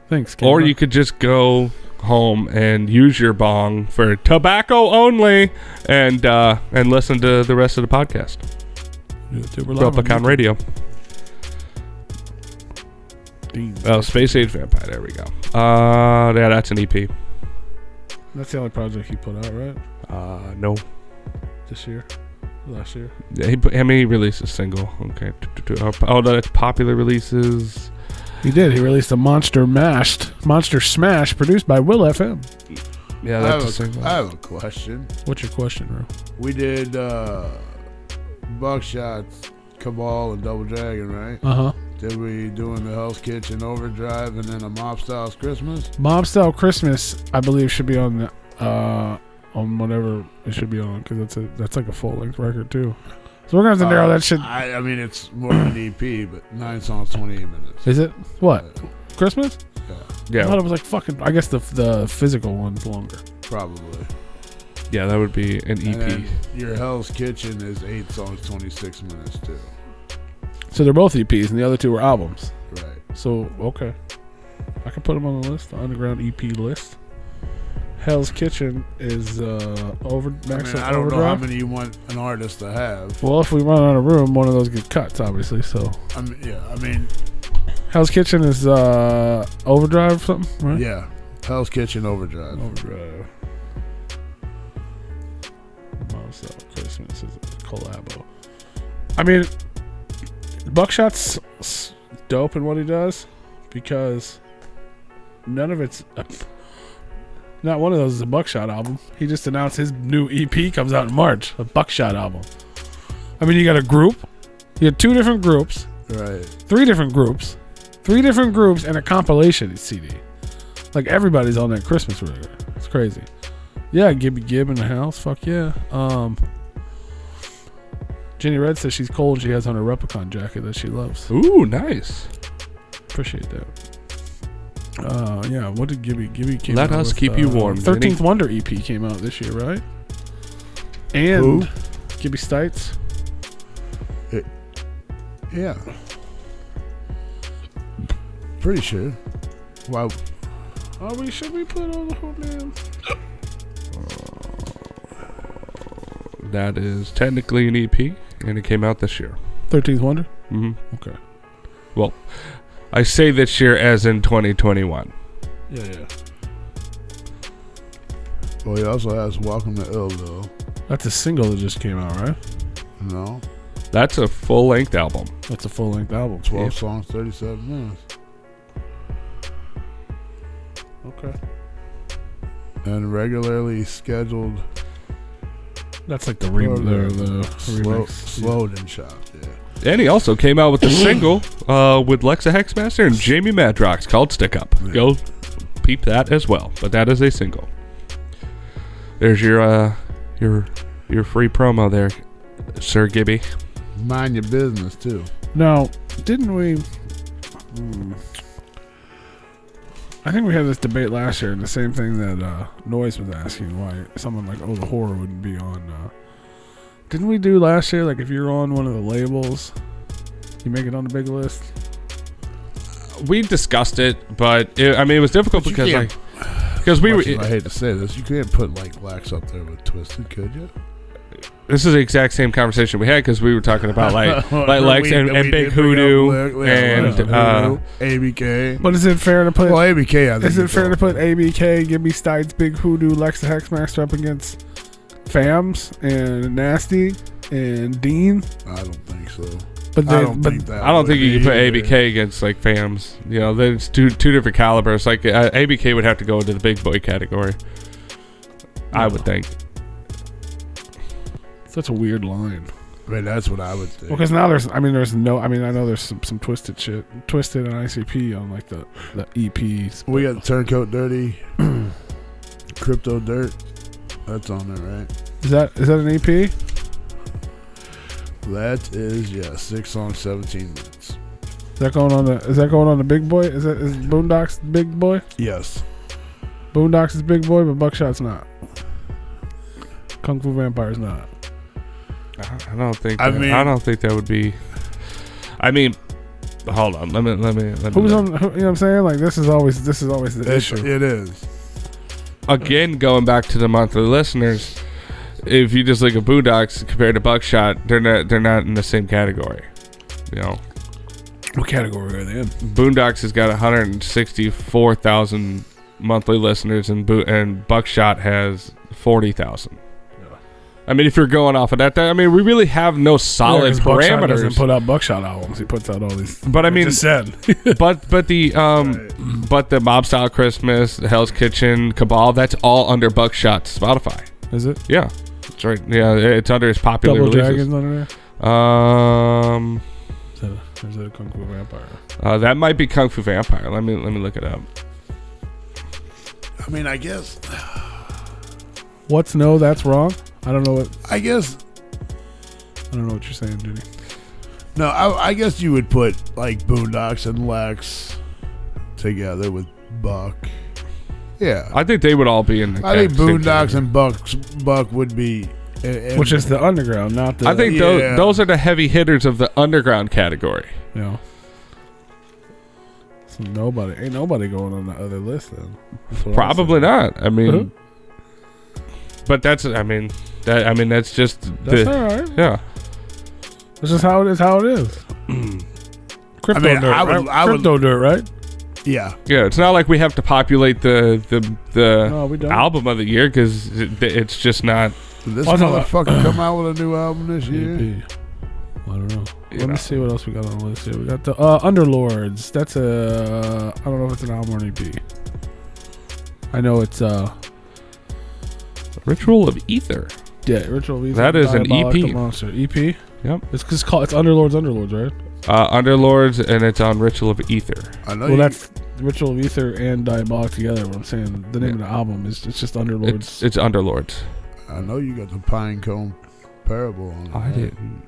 Thanks, Canada. Or you could just go home and use your bong for tobacco only and listen to the rest of the podcast. Replicon Radio. Space Age Vampire. There we go. Yeah, that's an EP. That's the only project he put out, right? No. This year? Last year? Yeah, he released a single. Okay. Oh, that's popular releases. He did. He released a Monster Smash produced by Will FM. Yeah, that's a single. I have a question. What's your question, bro? We did Buckshots, Cabal, and Double Dragon, right? Uh-huh. Did we doing the Hell's Kitchen Overdrive and then a Mob Styles Christmas? Mob Style Christmas, I believe, should be on whatever it should be on, because that's like a full length record too. So we're gonna have to narrow that shit. I mean, it's more of an EP, but 9 songs, 28 minutes. Is it what? Christmas? Yeah. I thought it was like fucking. I guess the physical one's longer. Probably. Yeah, that would be an EP. And then your Hell's Kitchen is 8 songs, 26 minutes too. So they're both EPs, and the other 2 were albums. Right. So okay, I can put them on the list, the underground EP list. Hell's Kitchen is I don't Overdrive. know how many you want an artist to have. Well, if we run out of room, one of those gets cut, obviously. So I mean, Hell's Kitchen is Overdrive or something, right? Yeah, Hell's Kitchen Overdrive. Overdrive. Mom's Christmas is a collabo. I mean, Buckshot's dope in what he does because none of it's. Not one of those is a Buckshot album. He just announced his new EP comes out in March, a Buckshot album. I mean, you got a group. You had 2 different groups. Right. 3 different groups. 3 different groups and a compilation CD. Like, everybody's on that Christmas record. It's crazy. Yeah, Gibby Gibb in the house. Fuck yeah. Jenny Red says she's cold. She has on her Replicon jacket that she loves. Ooh, nice. Appreciate that. Yeah. What did Gibby came Let out us with, keep you warm. 13th Wonder EP came out this year, right? And Who? Gibby Stites. Yeah. Pretty sure. Wow. Should we put on the whole name? That is technically an EP, and it came out this year. 13th Wonder? Mm-hmm. Okay. Well, I say this year as in 2021. Yeah. Well, he also has Welcome to Illville. That's a single that just came out, right? No. That's a full-length album. That's a full-length album. 12 songs, 37 minutes. Okay. And regularly scheduled That's like the slow, remix. slowed and chopped, yeah. And he also came out with a single with Lexa Hexmaster and Jamie Madrox called Stick Up. Yeah. Go peep that as well. But that is a single. There's your free promo there, Sir Gibby. Mind your business, too. Now, didn't we... I think we had this debate last year, and the same thing that Noise was asking, why someone like the Horror wouldn't be on. Didn't we do last year, like if you're on one of the labels, you make it on the big list? We discussed it, but it was difficult because we were. I hate to say this, you can't put like Lex up there with Twisted, could you? This is the exact same conversation we had because we were talking about like Lex and Big Hoodoo and ABK. But is it fair to put? Well, ABK. I think is it fair to put ABK, Gibby Stites, Big Hoodoo, Lex the Hexmaster up against Fams and Nasty and Dean? I don't think so. But I don't think you can put ABK against like Fams. You know, there's two different calibers. Like ABK would have to go into the big boy category. I would think. Such a weird line. I mean, that's what I would think. Well, because now I know there's some Twisted shit, Twisted and ICP on like the EPs. We got Turncoat Dirty, Crypto Dirt. That's on there, right? Is that an EP? That is 6 songs, 17 minutes. Is that going on the big boy? Is Boondocks big boy? Yes. Boondocks is big boy, but Buckshot's not. Kung Fu Vampire's not. I don't think that would be. I mean, hold on. Let me. Who's on? You know what I'm saying? Like this is always the issue. It is. Again, going back to the monthly listeners, if you just look at Boondocks compared to Buckshot, they're not in the same category. You know. What category are they in? Boondocks has got 164,000 monthly listeners, and Buckshot has 40,000. I mean, if you're going off of that, I mean, we really have no solid parameters. Buckshot doesn't put out Buckshot albums. He puts out all these. But I mean, just said. but the Mob Style Christmas, Hell's Kitchen, Cabal, that's all under Buckshot's Spotify. Is it? Yeah, that's right. Yeah, it's under his popular Double releases. Dragons under there. Is that a Kung Fu Vampire? That might be Kung Fu Vampire. Let me look it up. I mean, I guess. What's no? That's wrong. I don't know what. I guess. I don't know what you're saying, Judy. No, I guess you would put like Boondocks and Lex together with Buck. Yeah, I think they would all be in the. I think Boondocks and Buck would be. Which is the underground, not the. I think those are the heavy hitters of the underground category. Yeah. So ain't nobody going on the other list then. Probably not. I mean, but that's just that's the. All right. Yeah. This is how it is. Crypto dirt, right? Crypto dirt, right? Yeah. Yeah, it's not like we have to populate the No, we don't. album of the year because it's just not. Did this motherfucker come out with a new album this year? I don't know. Let me see what else we got on the list here. We got the Underlords. That's I don't know if it's an album or an EP. I know it's Ritual of Ether. Yeah, Ritual of Ether. That is an Diabolic EP. the Monster. EP? Yep. It's Underlords, right? Underlords, and it's on Ritual of Ether. I know. Well, that's Ritual of Ether and Diabolic together. What I'm saying, the name of the album is just Underlords. It's Underlords. I know you got the Pinecone Parable on it. I didn't.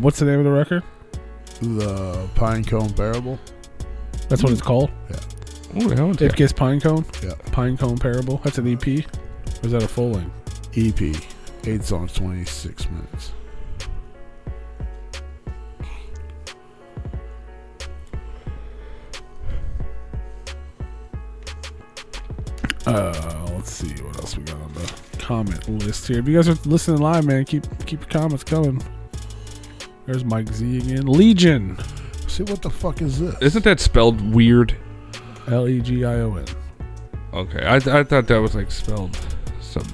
What's the name of the record? The Pinecone Parable. That's what it's called? Yeah. Ooh, that one's It Gets Pinecone? Yeah. Pinecone Parable? That's an EP? Or is that a full length? EP. 8 songs, 26 minutes. Let's see what else we got on the comment list here. If you guys are listening live, man, keep your comments coming. There's Mike Z again. Legion. See, what the fuck is this? Isn't that spelled weird? Legion. Okay, I thought that was like spelled some.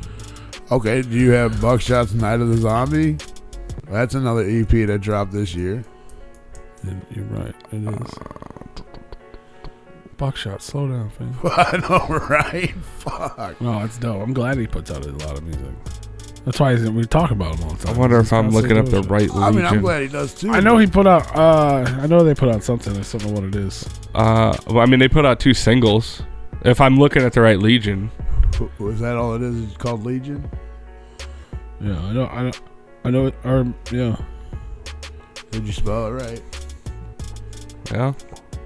Okay, do you have Buckshot's Night of the Zombie? That's another EP that dropped this year. You're right. It is. Buckshot, slow down, fam. I know, right? Fuck. No, it's dope. I'm glad he puts out a lot of music. That's why we talk about him all the I time. wonder if I'm looking up the right Legion. I mean, I'm glad he does too. I know he put out. I know they put out something. I just don't know what it is. Well, I mean, they put out 2 singles. If I'm looking at the right Legion. Was that all it is? It's called Legion? Yeah, I know it. Or yeah. Did you spell it right? Yeah.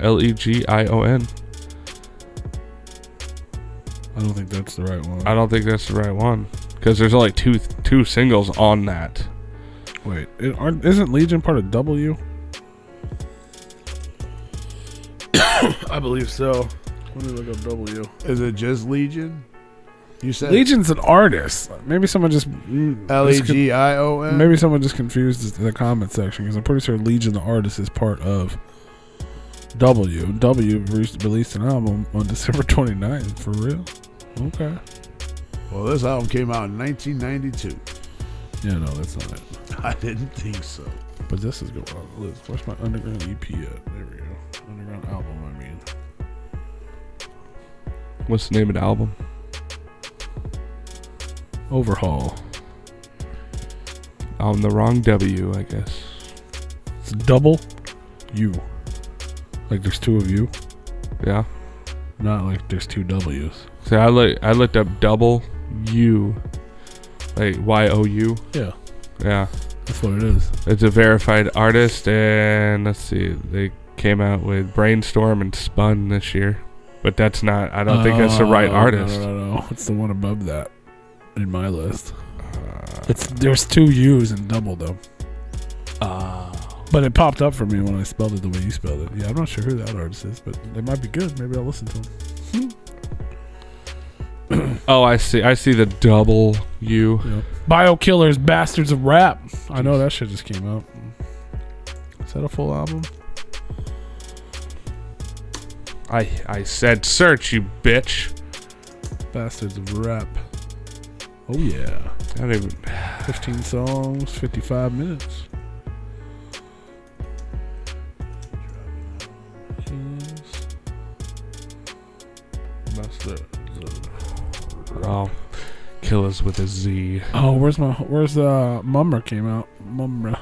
Legion. I don't think that's the right one. I don't think that's the right one. Because there's only two singles on that. Wait, isn't Legion part of W? I believe so. Let me look up W. Is it just Legion? You said Legion's an artist. Maybe someone just Legion. Maybe someone just confused the comment section because I'm pretty sure Legion the artist is part of W. W released an album on December 29th. For real? Okay. Well, this album came out in 1992. Yeah, no, that's not it. I didn't think so. But this is good. Liz, where's my Underground EP at? There we go. Underground album, I mean. What's the name of the album? Overhaul. On the wrong W, I guess. It's double U. Like there's 2 of you. Yeah. Not like there's 2 W's. So I looked up double U, like YOU. Yeah. Yeah. That's what it is. It's a verified artist, and let's see, they came out with Brainstorm and Spun this year, but that's not. I don't think that's the right artist. No. It's the one above that in my list. There's 2 U's and double though. But it popped up for me when I spelled it the way you spelled it. Yeah, I'm not sure who that artist is, but they might be good. Maybe I'll listen to them. Oh, I see the double U. Yep. Biokillers, Bastards of Rap. I know that shit just came out. Is that a full album? I said search, you bitch. Bastards of Rap. Oh yeah. I don't even. 15 songs, 55 minutes. Oh, Killers with a Z. Oh, where's Mumra came out? Mumra.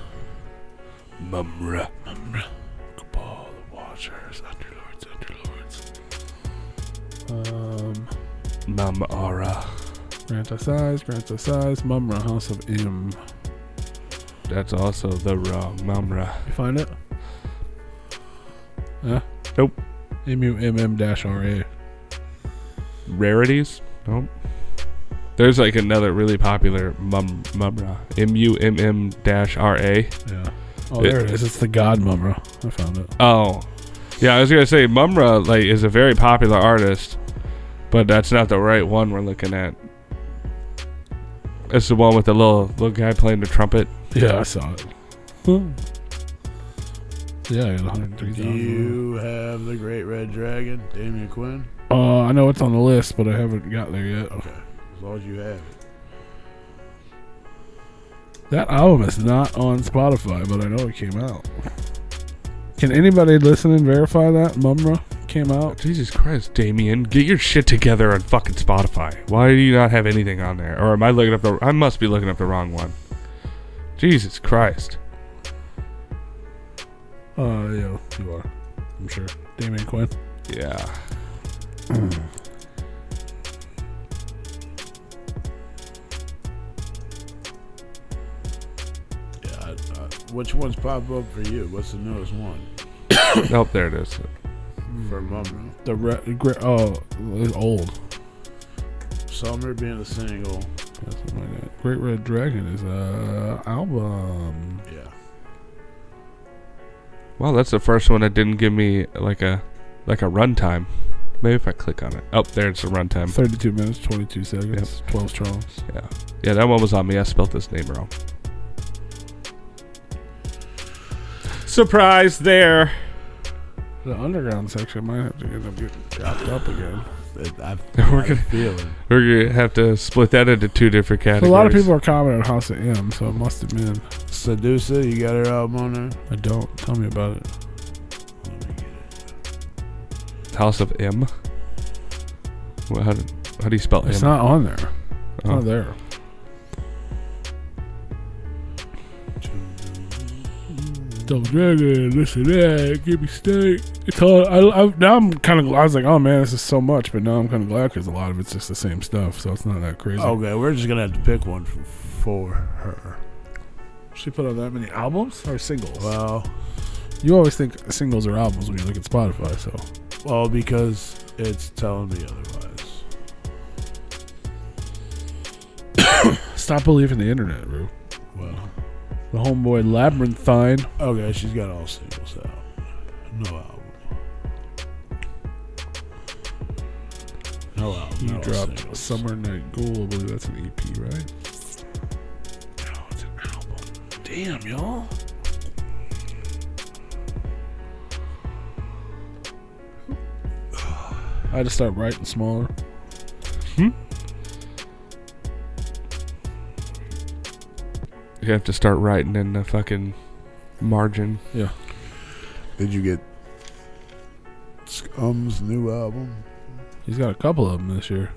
Cabal, the Watchers, Underlords. Mumra. Grant us eyes, Mumra, House of M. That's also the wrong Mumra. You find it? Yeah? Nope. MUMM-RA. Rarities? Nope. There's like another really popular Mumra. MUMM-RA. Yeah. Oh, there it is. It's the God Mumra. I found it. Oh. Yeah, I was gonna say Mumra like is a very popular artist, but that's not the right one we're looking at. It's the one with the little guy playing the trumpet. Yeah, I saw it. Yeah, I got 103,000. Do you have the Great Red Dragon, Damian Quinn? I know it's on the list, but I haven't got there yet. Okay, as long as you have it. That album is not on Spotify, but I know it came out. Can anybody listening verify that Mumra came out? Jesus Christ, Damien, get your shit together on fucking Spotify. Why do you not have anything on there? Or am I looking up I must be looking up the wrong one. Jesus Christ. Yeah, you are. I'm sure. Damian Quinn. Yeah. Which ones pop up for you? What's the newest one? Nope, there it is. For Mumro. It's old. Summer being a single. Yeah, something like that. Great Red Dragon is album. Yeah. Wow, that's the first one that didn't give me like a runtime. Maybe if I click on it. Oh, there's a runtime. 32 minutes, 22 seconds, 12 songs. Yeah, that one was on me. I spelled this name wrong. Surprise there. The underground section might have to end up getting chopped up again. We're gonna have to split that into two different categories. So a lot of people are commenting on House of M, so it must have been. Sedusa, you got her album on there? I don't. Tell me about it. Let me get it. House of M. Well, how do you spell M? It's not on there. It's not there. Double Dragon, this and that, give me steak. It's all, now I'm kind of, I was like, oh man, this is so much, but now I'm kind of glad because a lot of it's just the same stuff, so it's not that crazy. Okay, we're just going to have to pick one for her. She put on that many albums or singles? Well, you always think singles are albums when you look at Spotify, so. Well, because it's telling me otherwise. Stop believing the internet, bro. Well. The homeboy Labyrinthine. Okay, she's got all singles out. No album. No album. You no dropped singles. Summer Night Ghoul. I believe that's an EP, right? No, it's an album. Damn, y'all. I had to start writing smaller. You have to start writing in the fucking margin. Yeah. Did you get Scum's new album? He's got a couple of them this year.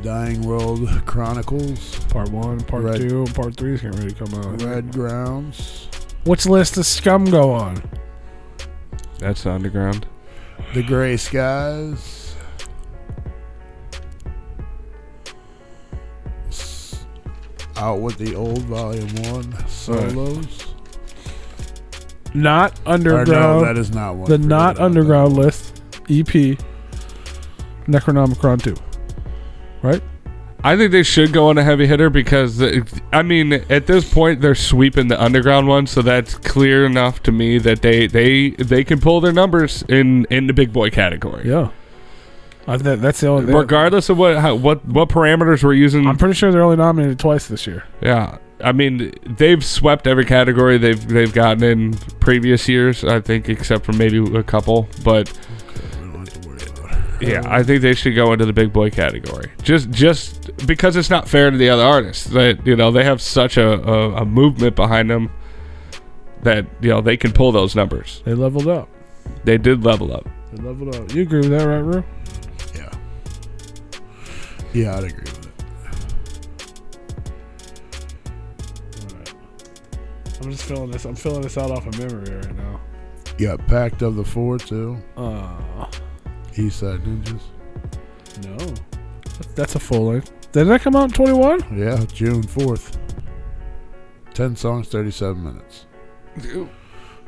Dying World Chronicles. Part 1, Part 2, and Part 3 is getting ready to come out. Red Grounds. Which list does Scum go on? That's underground. The Gray Skies. Out with the Old Volume 1 solos. Not underground. No, that is not one. The not underground list. EP. Necronomicon 2. Right? I think they should go on a heavy hitter because, I mean, at this point, they're sweeping the underground one, so that's clear enough to me that they can pull their numbers in the big boy category. Yeah. That's the only. Regardless of what parameters we're using. I'm pretty sure they're only nominated twice this year. Yeah. I mean, they've swept every category they've gotten in previous years, I think, except for maybe a couple. But we don't have to worry about it. Yeah, I think they should go into the big boy category. Just because it's not fair to the other artists. That, you know, they have such a movement behind them that, you know, they can pull those numbers. They leveled up. They did level up. They leveled up. You agree with that, right, Rue? Yeah. Yeah, I'd agree with it. I'm just feeling this. I'm filling this out off of memory right now. You got Pact of the Four, too. East Side Ninjas. No. That's a full length. Did that come out in 21? Yeah, June 4th. 10 songs, 37 minutes.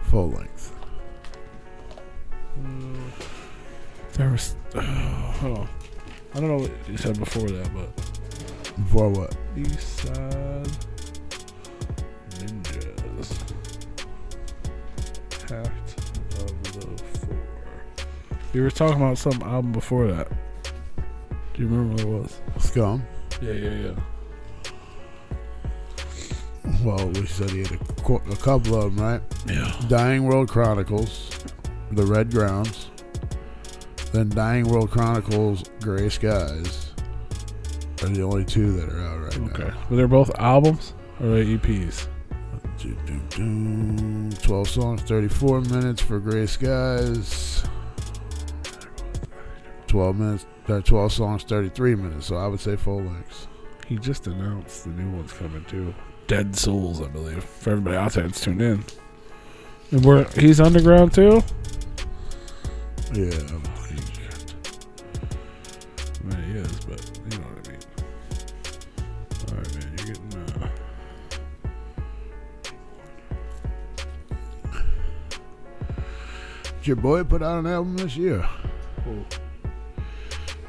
Full length. There was. Hold on. I don't know what you said before that, but. Before what? East Side Ninjas. Pact of the Four. You were talking about some album before that. Do you remember what it was? Scum. Yeah. Well, we said he had a couple of them, right? Yeah. Dying World Chronicles, The Red Grounds, then Dying World Chronicles, Gray Skies are the only two that are out right now. Okay. But they're both albums or are they EPs? 12 songs, 34 minutes for Gray Skies. 12 songs, 33 minutes. So I would say full lengths. He just announced the new one's coming too. Dead Souls, I believe. For everybody out there that's tuned in. And he's underground too? Yeah. I mean, he is, but you know what I mean. Alright, man, you're getting Your boy put out an album this year.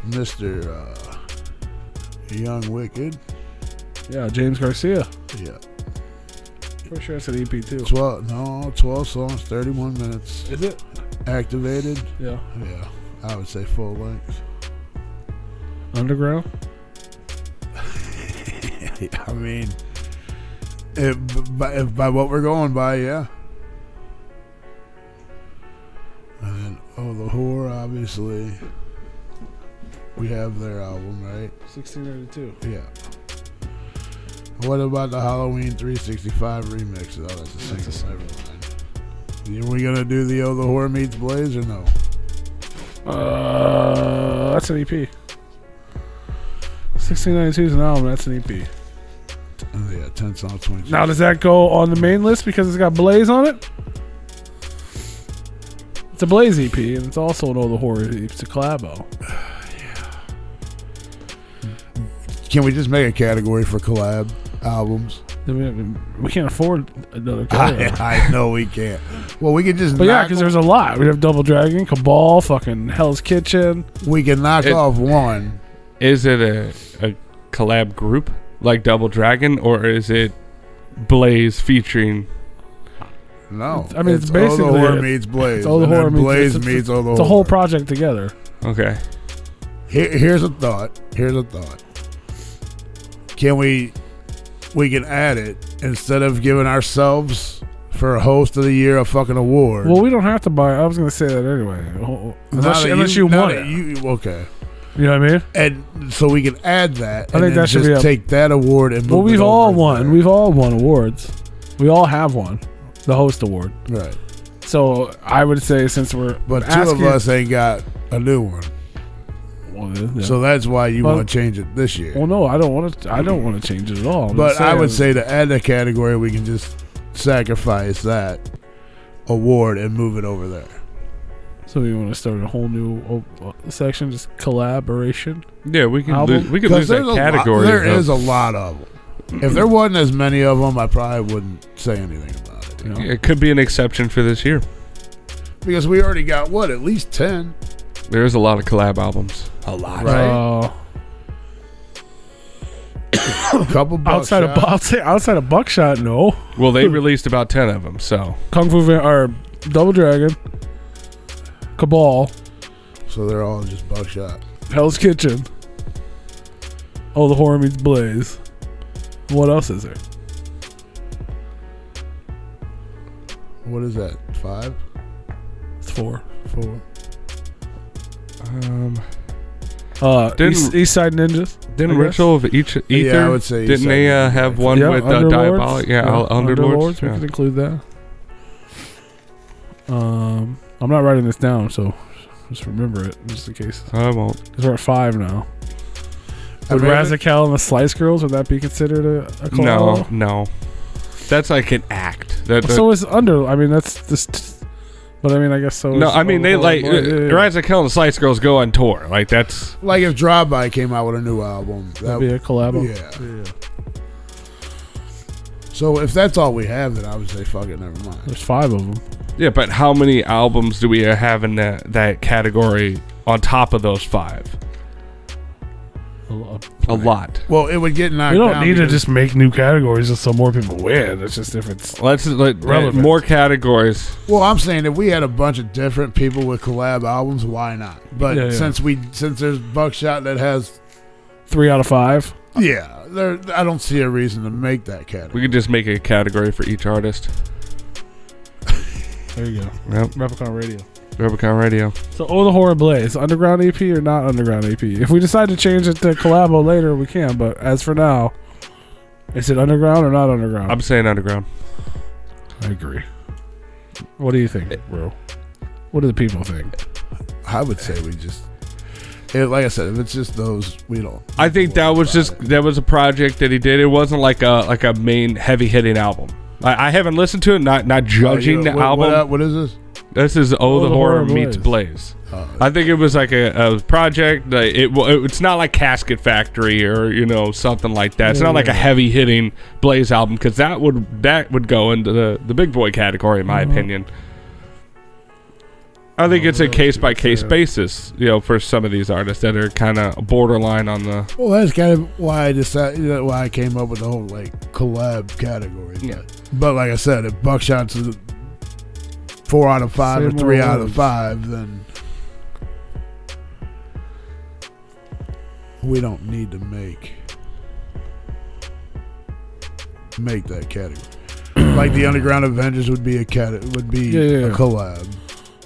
Mr. Young Wicked. Yeah, James Garcia. Yeah. Pretty sure it's an EP too. 12 songs, 31 minutes. Is it? Activated. Yeah. Yeah. I would say full length. Underground? I mean, if by what we're going by, yeah. And then, the Whore, obviously. We have their album, right? 1692. Yeah. What about the Halloween 365 remix? Oh, that's a single. Never mind. Are we gonna do the The Whore Meets Blaze or no? That's an EP. 1692 is an album. That's an EP. Yeah, 10 songs, 20. Now, does that go on the main list because it's got Blaze on it? It's a Blaze EP, and it's also an The Whore EP. It's a collabo. Can we just make a category for collab albums? We can't afford another category. I know we can't. Well, we can just. But yeah, because there's a lot. We have Double Dragon, Cabal, fucking Hell's Kitchen. We can knock off one. Is it a collab group like Double Dragon, or is it Blaze featuring? No, I mean it's basically The Whore meets Blaze. It's The Whore meets Blaze meets The Whore. It's a whole project together. Okay. Here's a thought. Can we can add it instead of giving ourselves for a host of the year a fucking award. Well, we don't have to buy. I was going to say that anyway. Unless you want it. Okay. You know what I mean? And so we can add that. I think that should just take that award and move we've it all over won. there. We've all won awards. We all have won the host award. Right. So I would say since we're but two of us ain't got a new one. Well, yeah. So that's why you want to change it this year. Well, no, I don't want to. I don't want to change it at all. But I would say to add a category, we can just sacrifice that award and move it over there. So we want to start a whole new section, just collaboration. Yeah, we can lose that category. There is a lot of them. If there wasn't as many of them, I probably wouldn't say anything about it. You know? It could be an exception for this year because we already got at least 10. There's a lot of collab albums. A lot, right? A couple outside of Buckshot, no. Well, they released about 10 of them, so Kung Fu or Double Dragon, Cabal. So they're all just Buckshot. Hell's Kitchen. Oh, The Whore Meets Blaze. What else is there? What is that? 5? It's 4. East Side Ninjas. Didn't Ritual of Ether? Yeah, I would say. Didn't they have one with Diabolic? Yeah, Underlords. We could include that. I'm not writing this down, so just remember it just in case. I won't. Because we're at 5 now. Would Razzakel and the Slice Girls, would that be considered a collab? No. That's like an act. So is I mean, that's just. But I mean, I guess so. No, I mean, they Razzakel and the Slice Girls go on tour. Like, that's. Like if Drive-By came out with a new album. That'd be a collab. Yeah. So if that's all we have, then I would say fuck it, never mind. There's 5 of them. Yeah, but how many albums do we have in that category on top of those 5? A lot. Well, it would get knocked down. We don't need to just make new categories just so more people win. It's just if it's more categories. Well, I'm saying if we had a bunch of different people with collab albums, why not? But since there's Buckshot that has 3 out of 5. Yeah, I don't see a reason to make that category. We could just make a category for each artist. There you go. Yep. Replicon Radio. So, The Whore Blaze, underground EP or not underground EP? If we decide to change it to collabo later, we can. But as for now, is it underground or not underground? I'm saying underground. I agree. What do you think, bro? What do the people think? I would say we just, like I said, if it's just those, we don't. I think that was a project that he did. It wasn't like a main heavy hitting album. I haven't listened to it. Not judging the album. What is this? This is The Whore Meets Blaze. I think it was like a project. It's not like Casket Factory or something like that. It's not like a heavy hitting Blaze album because that would go into the big boy category in my opinion. I think it's a case-by-case basis, for some of these artists that are kind of borderline on the... Well, that's kind of why I decided, why I came up with the whole, collab category. Yeah. But like I said, if Buckshot's 4 out of 5 or 3 out of 5, then we don't need to make that category. Like the Underground Avengers would be a collab.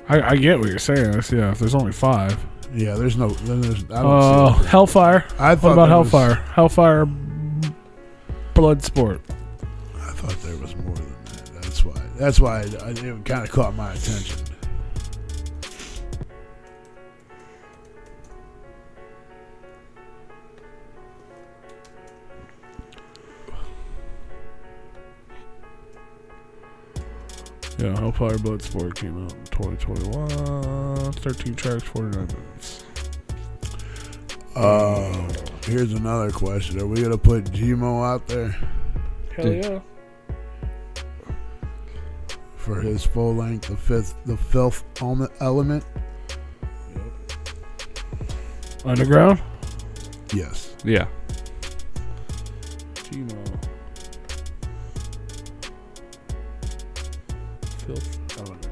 I get what you're saying. If there's only 5. Yeah, there's no. I don't see Hellfire. What about Hellfire? Hellfire Bloodsport. I thought there was more than that. That's why it kind of caught my attention. Yeah, Hellfire Bloodsport came out in 2021. 13 tracks, 49 minutes. Here's another question. Are we going to put Gmo out there? Hell yeah. For his full length, the Filth Element? Underground? Yes. Yeah. Gmo. Filth Element.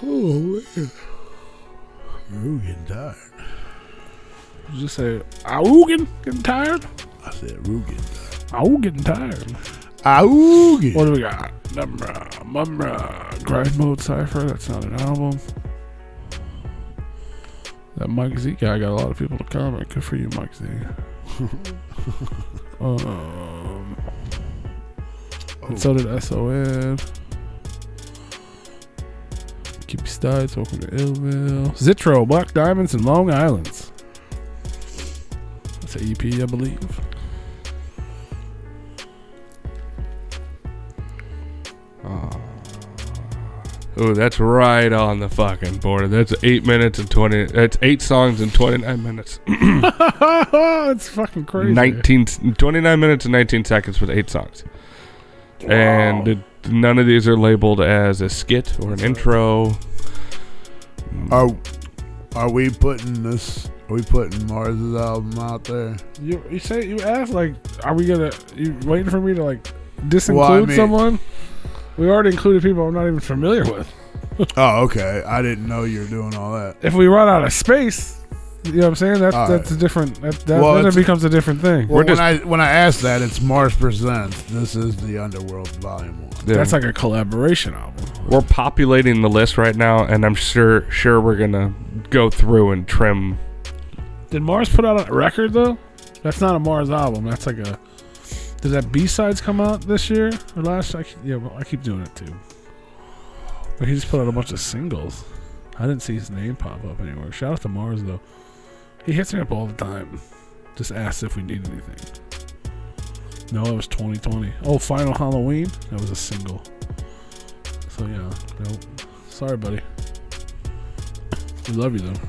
Oh, man. We're getting tired. Did you just say, Augen getting tired? I said, we're getting tired. Augen getting tired. Augen. What do we got? Mumra. Grind Mode Cypher. That's not an album. That Mike Z guy got a lot of people to comment. Good for you, Mike Z. And so did SON. Keep Stides, welcome to Illville. Zitro, Black Diamonds, and Long Islands. That's an EP, I believe. Oh, that's right on the fucking border. That's 8 minutes and 20. That's 8 songs and 29 minutes. It's fucking crazy. 29 minutes and 19 seconds with 8 songs. Wow. And none of these are labeled as a skit or an intro. Are we putting this? Are we putting Mars's album out there? You asked are we gonna? You waiting for me to disinclude someone? We already included people I'm not even familiar with. Oh, okay. I didn't know you were doing all that. If we run out of space, you know what I'm saying? That's a different. Then it becomes a different thing. Well, when I asked that, it's Mars Presents. This is the Underworld Volume 1. Yeah. That's like a collaboration album. We're populating the list right now, and I'm sure we're gonna go through and trim. Did Mars put out a record though? That's not a Mars album. That's like a. Did that B-sides come out this year or last? I keep doing it too. But he just put out a bunch of singles. I didn't see his name pop up anywhere. Shout out to Mars though. He hits me up all the time. Just asks if we need anything. No, it was 2020. Oh, Final Halloween? That was a single. So yeah, no. Sorry, buddy. We love you though.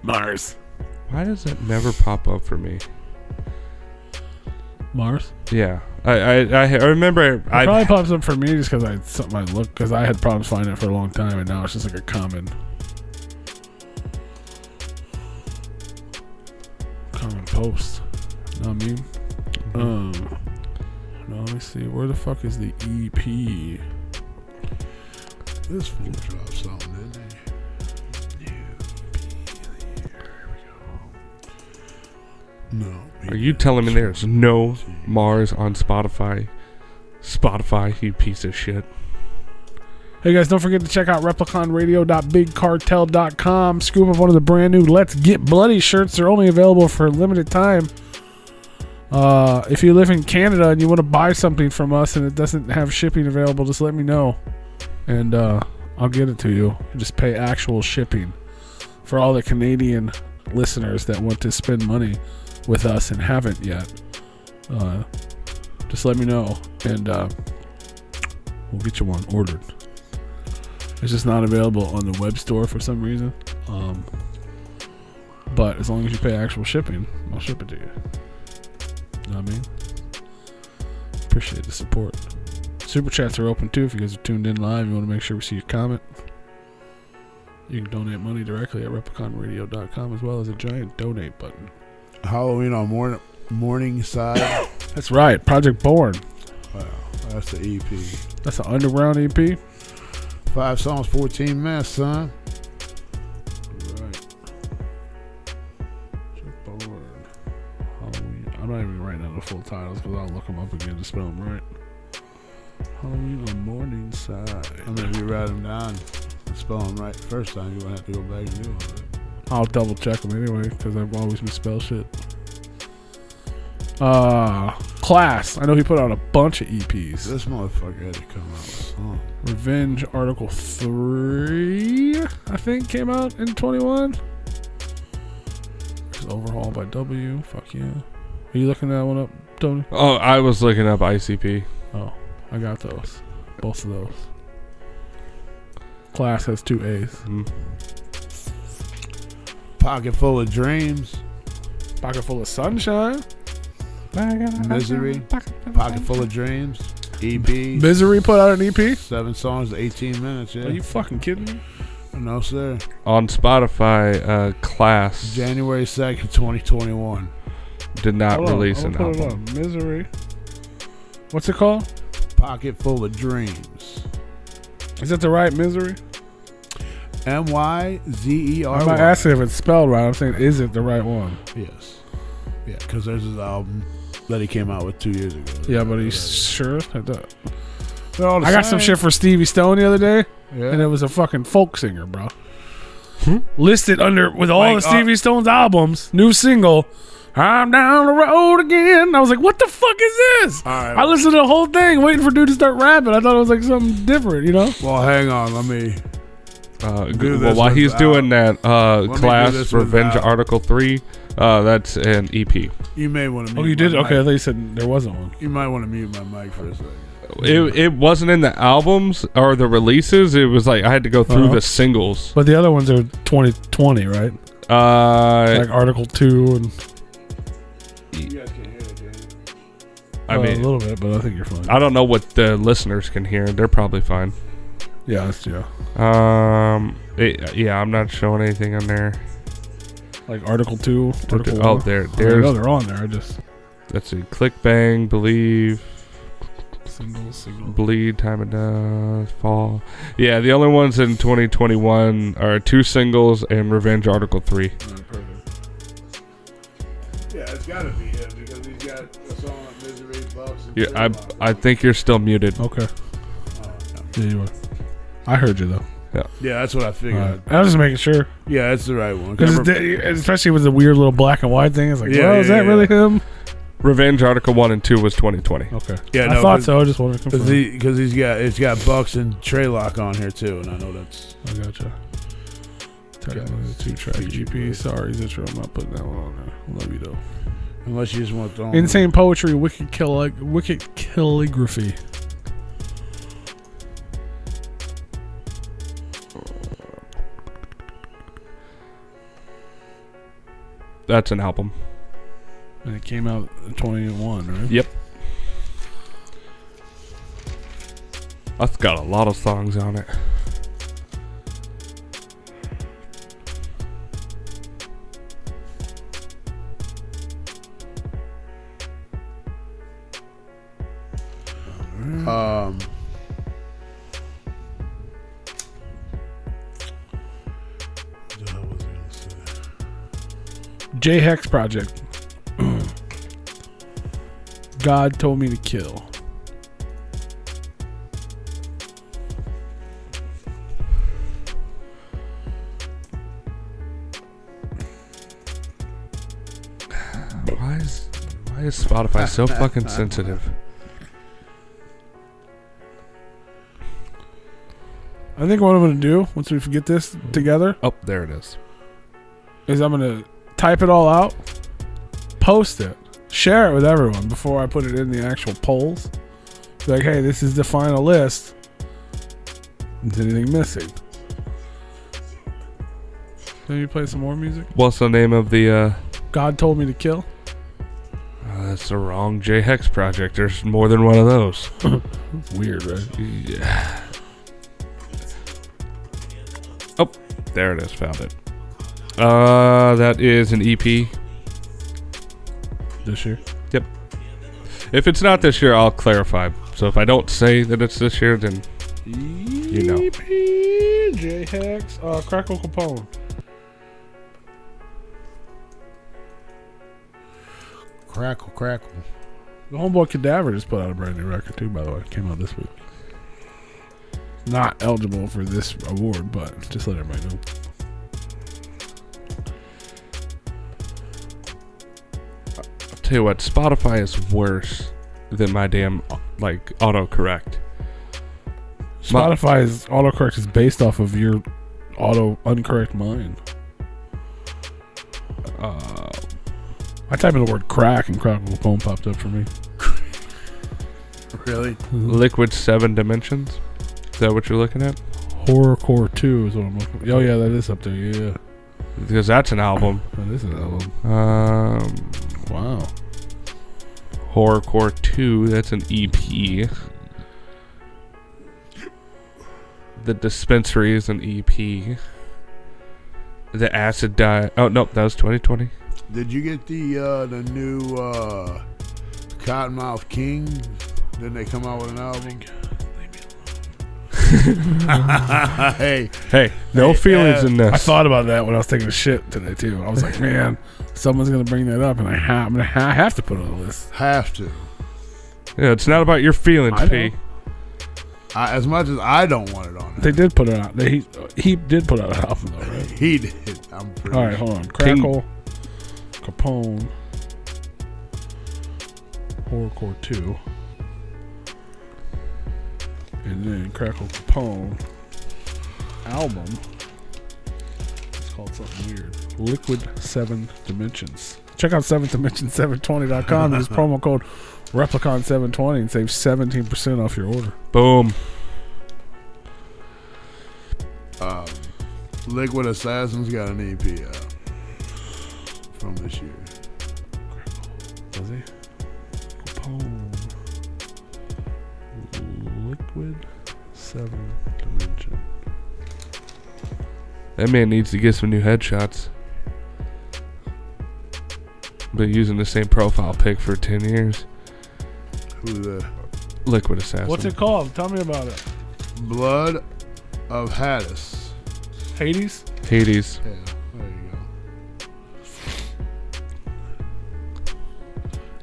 Mars. Why does it never pop up for me? Mars? Yeah. I remember. It probably pops up for me just because I had problems finding it for a long time, and now it's just like a common post. You know what I mean? Now let me see. Where the fuck is the EP? This fool dropped something, didn't he? No. Are you telling me there's no Mars on Spotify? Spotify, you piece of shit. Hey guys, don't forget to check out repliconradio.bigcartel.com. Scoop up one of the brand new Let's Get Bloody shirts. They're only available for a limited time. If you live in Canada and you want to buy something from us and it doesn't have shipping available, just let me know. And I'll get it to you. Just pay actual shipping. For all the Canadian listeners that want to spend money with us and haven't yet, just let me know and we'll get you one ordered. It's just not available on the web store for some reason. But as long as you pay actual shipping, I'll ship it to you. You know what I mean? Appreciate the support. Super chats are open too if you guys are tuned in live. You want to make sure we see your comment. You can donate money directly at repliconradio.com as well as a giant donate button. Halloween on Morningside. That's right. Project Born. Wow, that's the EP. That's an underground EP. 5 songs, 14 minutes, son. Right. Project Born. Halloween. I'm not even writing down the full titles because I'll look them up again to spell them right. Halloween on Morningside. I mean, if you write them down and spell them right the first time, you're going to have to go back and do all that. I'll double check them anyway because I've always misspelled shit. Class. I know he put out a bunch of EPs. This motherfucker had to come out with something. Revenge Article 3, I think, came out in 21. There's Overhaul by W. Fuck yeah. Are you looking that one up, Tony? Oh, I was looking up ICP. Oh, I got those. Both of those. Class has 2 A's. Pocket Full of Dreams. Pocket Full of Sunshine. Misery. Pocket Full of Dreams. EP. Misery put out an EP? 7 songs, 18 minutes, yeah. Are you fucking kidding me? No, sir. On Spotify, Class January 2nd, 2021. did not Hold on, release an I'll put it album. up. Misery. What's it called? Pocket Full of Dreams. Is that the right Misery? MYZERY. I'm not asking if it's spelled right. I'm saying, is it the right one? Yes. Yeah, because there's this album that he came out with 2 years ago. Yeah, but he's sure? I same. got some shit for Stevie Stone the other day, Yeah. and it was a fucking folk singer, bro. Listed under with all Like, the Stevie Stone's albums, new single, I'm down the road again. I was like, what the fuck is this? All right. I listened to the whole thing, waiting for dude to start rapping. I thought it was like something different, you know? Well, hang on. Let me. Do Well, this while he's without- doing that, me do Class this Revenge without- Article 3, that's an E EP. You may want to. Oh, you did? Okay, I thought you said there wasn't one. You might want to mute my mic for a second. It wasn't in the albums or the releases. It was like I had to go through Uh-huh. the singles. But the other ones are 2020, right? Like Article 2 and You guys can hear it, can you? I mean, a little bit, but I think you're fine. I don't know what the listeners can hear. They're probably fine. Yeah, that's yeah. Yeah, I'm not showing anything on there. Like Article 2. Article Oh, 1. there, I there's. know they're on there. I just Let's see. Click, bang, believe, signal. bleed, time of death, fall. Yeah, the only ones in 2021 are 2 singles and Revenge Article 3. Yeah, it's got to be him because he's got a song on Misery, Bucks. And Yeah, I think you're still muted. Okay. Yeah, you are. I heard you though. Yeah, that's what I figured. Right. I was just making sure, Yeah, that's the right one. because especially with the weird little black and white thing, it's like, Yeah, well, is that really him? Revenge Article 1 and 2 was 2020. Okay. Yeah, I no, thought so. I just wanted to confirm. Because it's got Bucks and Treylock on here too, and I know that's. I gotcha. Technically the 2-track GP. Sorry, Zitro, I'm not putting that one on there. Love you though. Unless you just want to. Insane Poetry, Wicked Calligraphy. That's an album. And it came out in 2021, right? Yep. That's got a lot of songs on it. What the hell was I gonna say? J Hex Project. God Told Me to Kill. Why is Spotify so fucking sensitive? I think what I'm going to do, once we get this together, Oh, there it is. is I'm going to type it all out, post it, share it with everyone before I put it in the actual polls. Be like, hey, this is the final list. Is anything missing? Can you play some more music? What's the name of the? God Told Me to Kill. That's the wrong J Hex project. There's more than one of those. It's weird, right? Yeah. Oh, there it is. Found it. That is an EP. This year? Yep. If it's not this year, I'll clarify. So if I don't say that it's this year, then you know. EP, J Hex, Crackle Capone. Crackle. The homeboy Cadaver just put out a brand new record too, by the way. It came out this week. Not eligible for this award, but just let everybody know. I'll tell you what, Spotify is worse than my damn autocorrect. Spotify's autocorrect is based off of your uncorrect mind. I typed in the word crack and Crackle Capone popped up for me. Really? Liquid 7 Dimensions. Is that what you're looking at? Horrorcore 2 is what I'm looking for. Oh yeah, that is up there. Yeah, Because that's an album. that is an album. Wow. Horrorcore 2, that's an EP. The Dispensary is an EP. The Acid Die. Oh, nope, that was 2020. Did you get the new Cottonmouth King? Didn't they come out with an album? Hey, no feelings in this. I thought about that when I was taking a shit today too. I was like, man, someone's gonna bring that up, and I have to put it on the list. Have to. Yeah, it's not about your feelings, P. As much as I don't want it on there. They did put it out. He did put out an album though, right? He did. I'm pretty All right, hold on. Crackle, Capone, Horrorcore 2, and then Crackle Capone album. It's called something weird. Liquid 7 Dimensions. Check out 7th Dimension 720.com. Use promo code Replicon 720 and save 17% off your order. Boom. Liquid Assassin's got an EP out from this year. Does he? Capone. Liquid 7 Dimension. That man needs to get some new headshots. Been using the same profile pic for 10 years. Who's that? Liquid Assassin. What's it called? Tell me about it. Blood of Hades. Hades? Hades. Yeah, there you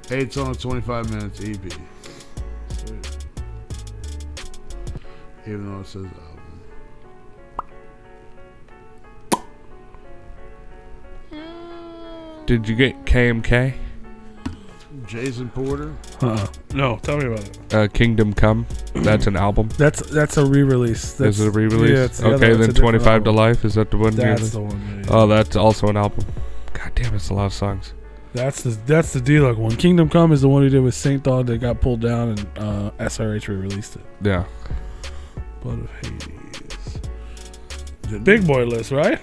go. 8 songs, 25 minutes EP. Sweet. Even though it says album. Did you get KMK? Jason Porter. No, tell me about it. Kingdom Come. That's an album. That's a re-release. Is it a re-release? Yeah, it's the okay, other, then 25 to Life. Is that the one? That's the one. Yeah. Oh, that's also an album. God damn, it's a lot of songs. That's the D-Lug one. Kingdom Come is the one he did with Saint Dog that got pulled down and SRH re-released it. Yeah. Blood of Hades. Big boy list, right?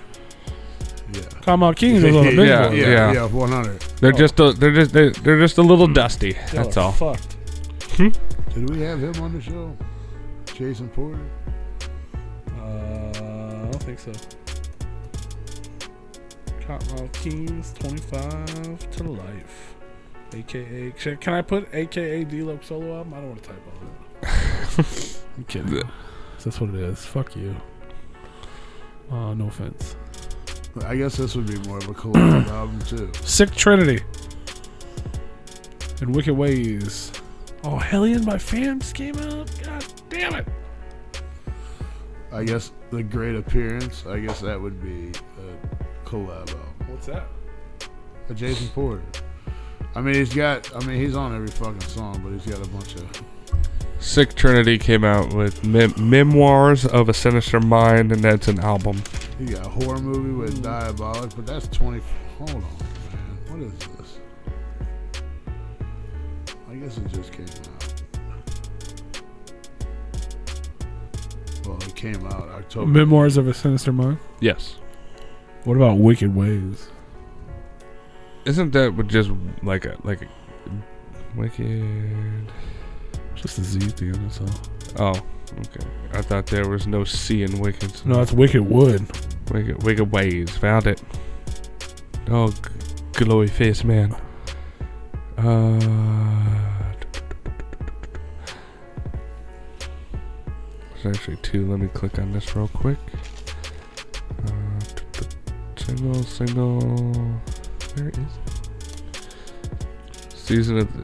Yeah. Cottonmouth Kings was on the big boy. Yeah, 100. They're just a little dusty. That's all. Fucked. Did we have him on the show? Jason Porter? I don't think so. Cottonmouth Kings 25 to Life. AKA. Can I put AKA D-Lug solo album? I don't want to type all that. I'm kidding. That's what it is. Fuck you. No offense. I guess this would be more of a collab album too. Sick Trinity. And Wicked Ways. Oh, Hellion by Fams came out. God damn it. I guess The Great Appearance. I guess that would be a collab album. What's that? A Jason Porter. He's on every fucking song, but he's got a bunch of. Sick Trinity came out with Memoirs of a Sinister Mind, and that's an album. He got a horror movie with Diabolic, but that's 20. Hold on, man. What is this? I guess it just came out. Well, it came out October. Memoirs of a Sinister Mind. Yes. What about Wicked Ways? Isn't that just like a Wicked? Just a Z at the end. That's all. Oh, okay. I thought there was no C in Wicked. No, it's Wicked Wood. Wicked Ways. Found it. Oh, glowy face man. There's actually 2. Let me click on this real quick. Single. Where is it? Season of the.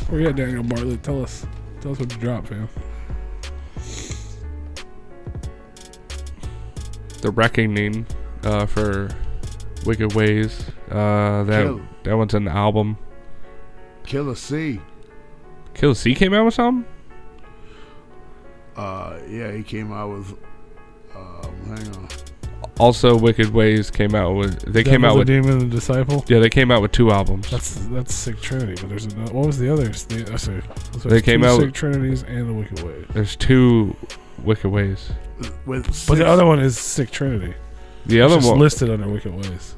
Where you at, Daniel Bartlett? Tell us what you dropped, fam. The Reckoning for Wicked Ways. That one's an album. Killer C. Killer C came out with something? Yeah, he came out with. Hang on. Also, Wicked Ways came out with. They Devil, came out the with Demon and the Disciple. Yeah, they came out with 2 albums. That's Sick Trinity. But there's another. What was the other? They came out Sick Trinities and the Wicked Ways. There's 2 Wicked Ways. But the other one is Sick Trinity. The other it's one listed under Wicked Ways.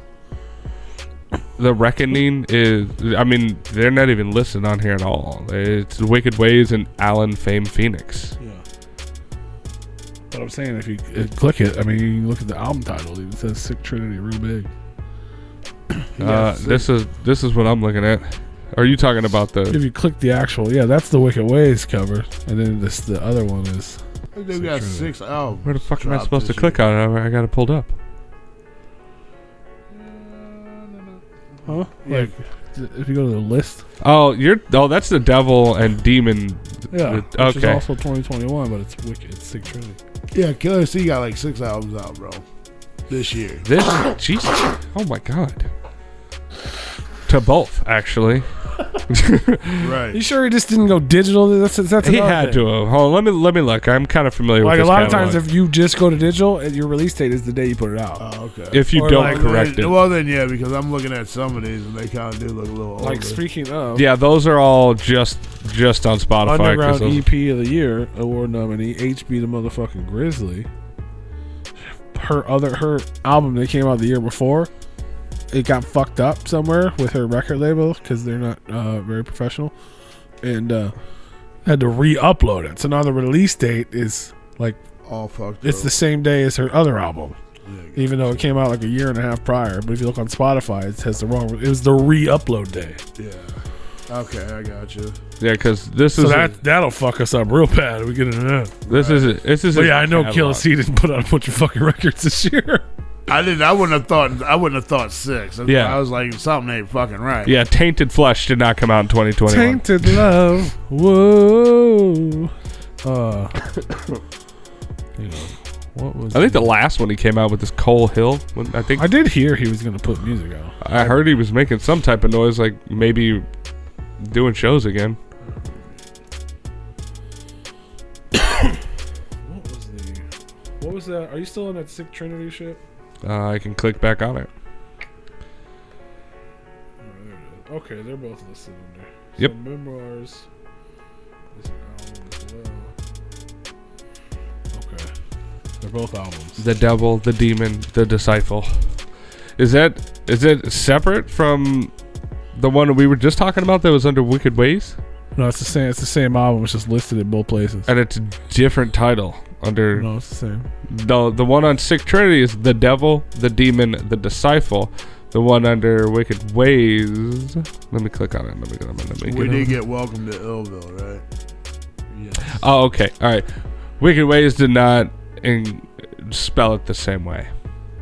The Reckoning is. I mean, they're not even listed on here at all. It's Wicked Ways and Alan Fame Phoenix. Yeah. But I'm saying if you click it, I mean, you can look at the album title. It says Sick Trinity real big. This is what I'm looking at. Are you talking about the? If you click the actual, that's the Wicked Ways cover, and then the other one is. They got 6 albums. Where the fuck am I supposed to click on it? I got it pulled up. Huh? Like, if you go to the list. Oh, that's the Devil and Demon. Yeah. Okay. Which is also 2021, but it's Wicked. It's Sick Trinity. Yeah, Killer C got like 6 albums out, bro. This year. Jesus. Oh my God. To both, actually. Right. You sure he just didn't go digital? That's he had to have. Hold on, let me look. I'm kind of familiar with like this a lot catalog. of times, if you just go to digital, your release date is the day you put it out. Oh, okay. If you Or don't like- correct it. Well, then, yeah, because I'm looking at some of these and they kind of do look a little older. Like speaking of, Yeah, those are all just on Spotify. 'cause Underground those- EP of the Year award nominee HB the motherfucking Grizzly. Her album that came out the year before, it got fucked up somewhere with her record label because they're not very professional, and had to re-upload it. So now the release date is like all fucked it's up. the same day as her other album, Yeah, even though it came out like a year and a half prior. But if you look on Spotify, it has the wrong. It was the re-upload day. yeah. Okay, I got you. Yeah, because this So is that'll fuck us up real bad if we get into that. this is. But yeah, I know catalog. Killer C didn't put out a bunch of fucking records this year. I wouldn't have thought 6. That's Yeah. why I was like, something ain't fucking right. Yeah, Tainted Flesh did not come out in 2021. Tainted Love. Whoa. What was I think the last one he came out with is Cole Hill. I did hear he was going to put music out. I heard he was making some type of noise, like maybe doing shows again. What was that? Are you still in that Sick Trinity shit? I can click back on it. Okay, they're both listed in there. Yep. So Memoirs is an album as well. Okay. They're both albums. The Devil, the Demon, the Disciple. Is it separate from the one we were just talking about that was under Wicked Ways? No, it's the same. It's the same album. It's just listed in both places. And it's a different title under No, it's the same. the one on Sick Trinity is the Devil, the Demon, the Disciple. The one under Wicked Ways. Let me click on it. We did get Welcome to Illville, right? Yes. Oh, okay. All right. Wicked Ways did not spell it the same way.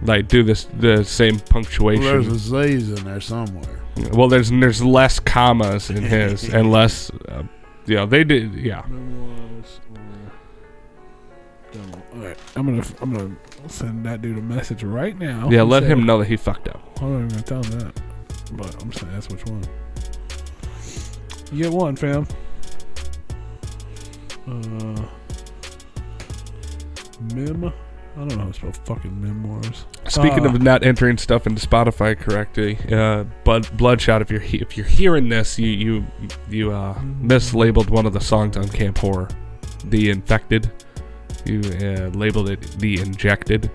Like do the same punctuation. Well, there's a Z's in there somewhere. Well, there's less commas in his and less. They did. Yeah. Memoirs or Demo. All right, I'm gonna send that dude a message right now. Yeah. and Let say- him know that he fucked up. I'm not even gonna tell him that, but I'm saying that's which one. You get one, fam. I don't know how to spell fucking Memoirs. Speaking of not entering stuff into Spotify correctly, Bloodshot. If you're hearing this, you mislabeled one of the songs on Camp Horror, The Infected. You labeled it The Injected.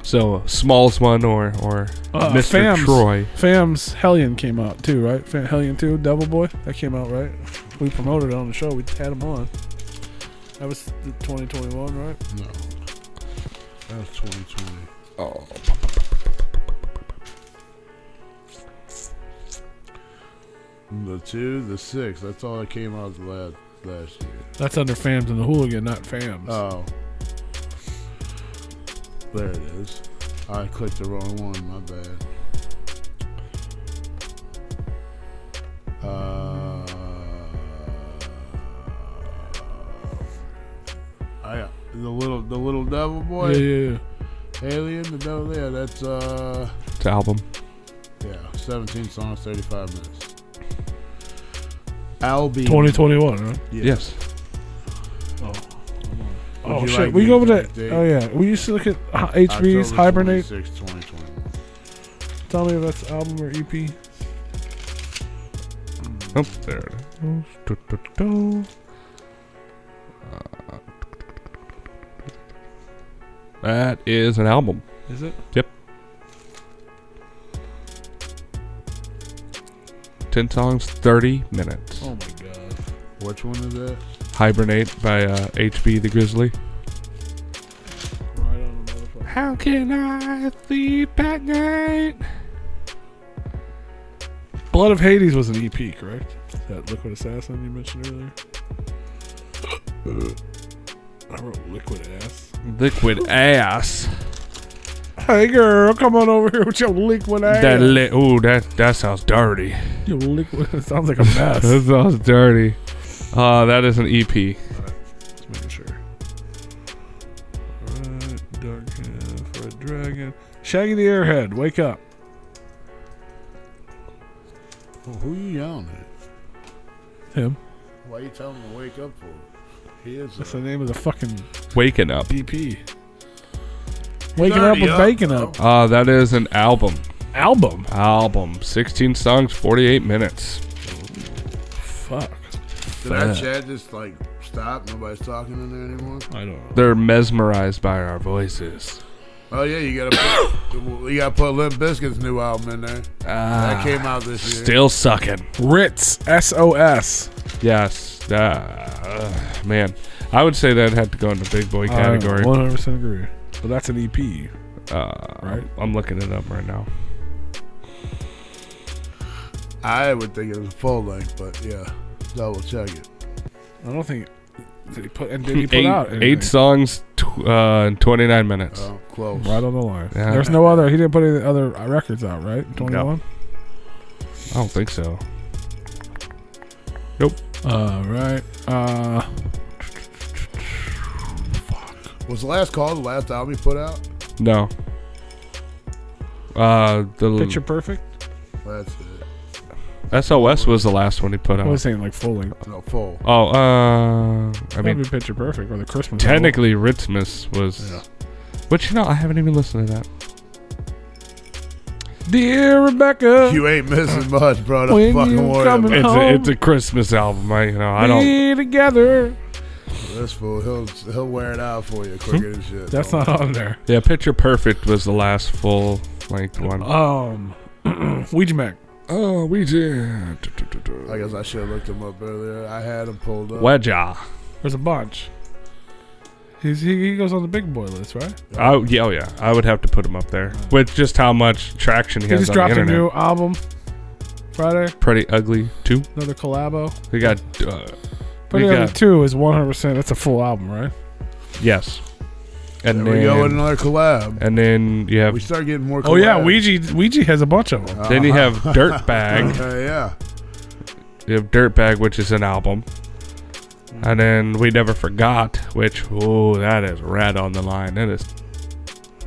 So Smalls one or Mr. Troy. Fam's Hellion came out too, right? Hellion 2, Devil Boy. That came out, right? We promoted it on the show. We had him on. That was 2021, right? No. That was 2020. Oh. The 2, the 6. That's all that came out last year. That's under Fams and the Hooligan, not Fams. Oh. There it is. I clicked the wrong one. My bad. The little devil boy. Yeah. Alien, the devil. Yeah, that's It's an album. Yeah, 17 songs, 35 minutes. Album. 2021, right? Yes. Oh shit, we go over that. Oh yeah, we used to look at HB's October Hibernate. 26, 2021. Tell me if that's album or EP. Oh, there it is. That is an album. Is it? Yep. 10 songs, 30 minutes. Oh my god. Which one is that? Hibernate by HB the Grizzly. Right on the motherfucker. How can I sleep at night? Blood of Hades was an EP, correct? That Liquid Assassin you mentioned earlier. I wrote Liquid Ass. Liquid Ass. Hey girl, come on over here with your liquid ass. That sounds dirty. Your liquid. It sounds like a mess. That sounds dirty. That is an EP. Alright, just making sure. Alright, Dark Half, Red Dragon. Shaggy the Airhead, wake up. Well, who you yelling at? Him. Why you telling him to wake up for? He is. That's the name of the fucking Waking Up. EP. Waking up with Baking Up. That is an album. Album. 16 songs, 48 minutes. Fuck. Did our chat just like stop? Nobody's talking in there anymore. I don't know. They're mesmerized by our voices. Oh yeah, you gotta put Limp Bizkit's new album in there. That came out this year. Still sucking. Ritz, SOS. Yes. Man, I would say that had to go in the big boy category. 100% agree. But that's an EP, right? I'm looking it up right now. I would think it was a full length, but yeah, double check it. I don't think. Did he put out anything? 8 songs, 29 minutes. Oh, close. Right on the line. Yeah. There's no other. He didn't put any other records out, right? 21. I don't think so. Nope. Right. Was the last call the last album he put out? No. The Picture Perfect. That's it. SOS was the last one he put I out. was saying like full length. No, full. Oh, I That'd mean, be Picture Perfect or the Christmas. technically, Ritzmas was. Yeah. But I haven't even listened to that. Dear Rebecca, You ain't missing much, bro. Don't When fucking you worry coming about it. home? It's a Christmas album. I don't. be together. This fool, he'll wear it out for you quicker than shit. That's not on there. Yeah, Picture Perfect was the last full length one. Ouija Mac. Oh, we did. I guess I should have looked him up earlier. I had him pulled up. Wedja. There's a bunch. He goes on the big boy list, right? Oh yeah. I would have to put him up there with just how much traction he He has just on dropped the a internet. new album Friday. Pretty Ugly 2. Another collabo. We got. Pretty Ugly 2 is 100%. That's a full album, right? Yes. And There we go with another collab. And then you have. We start getting more collabs. Oh yeah, Ouija has a bunch of them. Then you have Dirtbag. Yeah. You have Dirtbag, which is an album. And then We Never Forgot, which, that is red on the line. That is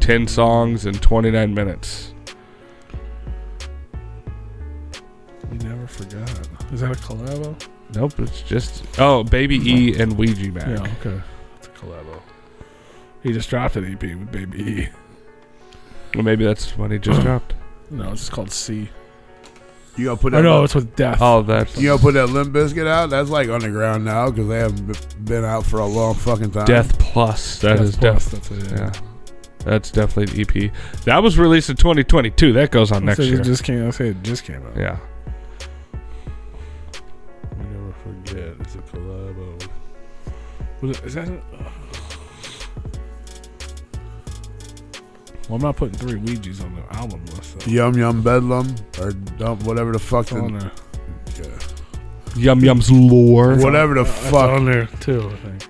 10 songs and 29 minutes. You Never Forgot. Is that a collabo? Nope, it's just... Oh, Baby E and Ouija Mac. Yeah, okay. It's a collabo. He just dropped an EP with Baby E. Well, maybe that's what he just dropped. No, it's called C. You gonna put that? Oh no, it's with Death. Oh, that's You gonna put that Limp Bizkit out? That's like underground now because they haven't been out for a long fucking time. Death Plus. That is Plus, Death. that's it. Yeah. That's definitely an EP. That was released in 2022. That goes on next year. It just came out. Yeah. We never forget. It's a collab. Is that it? Well, I'm not putting 3 Ouijas on the album list. So. Yum Yum Bedlam or whatever the fuck. On there. Yum Yum's Lore. Whatever the fuck. on there too, I think.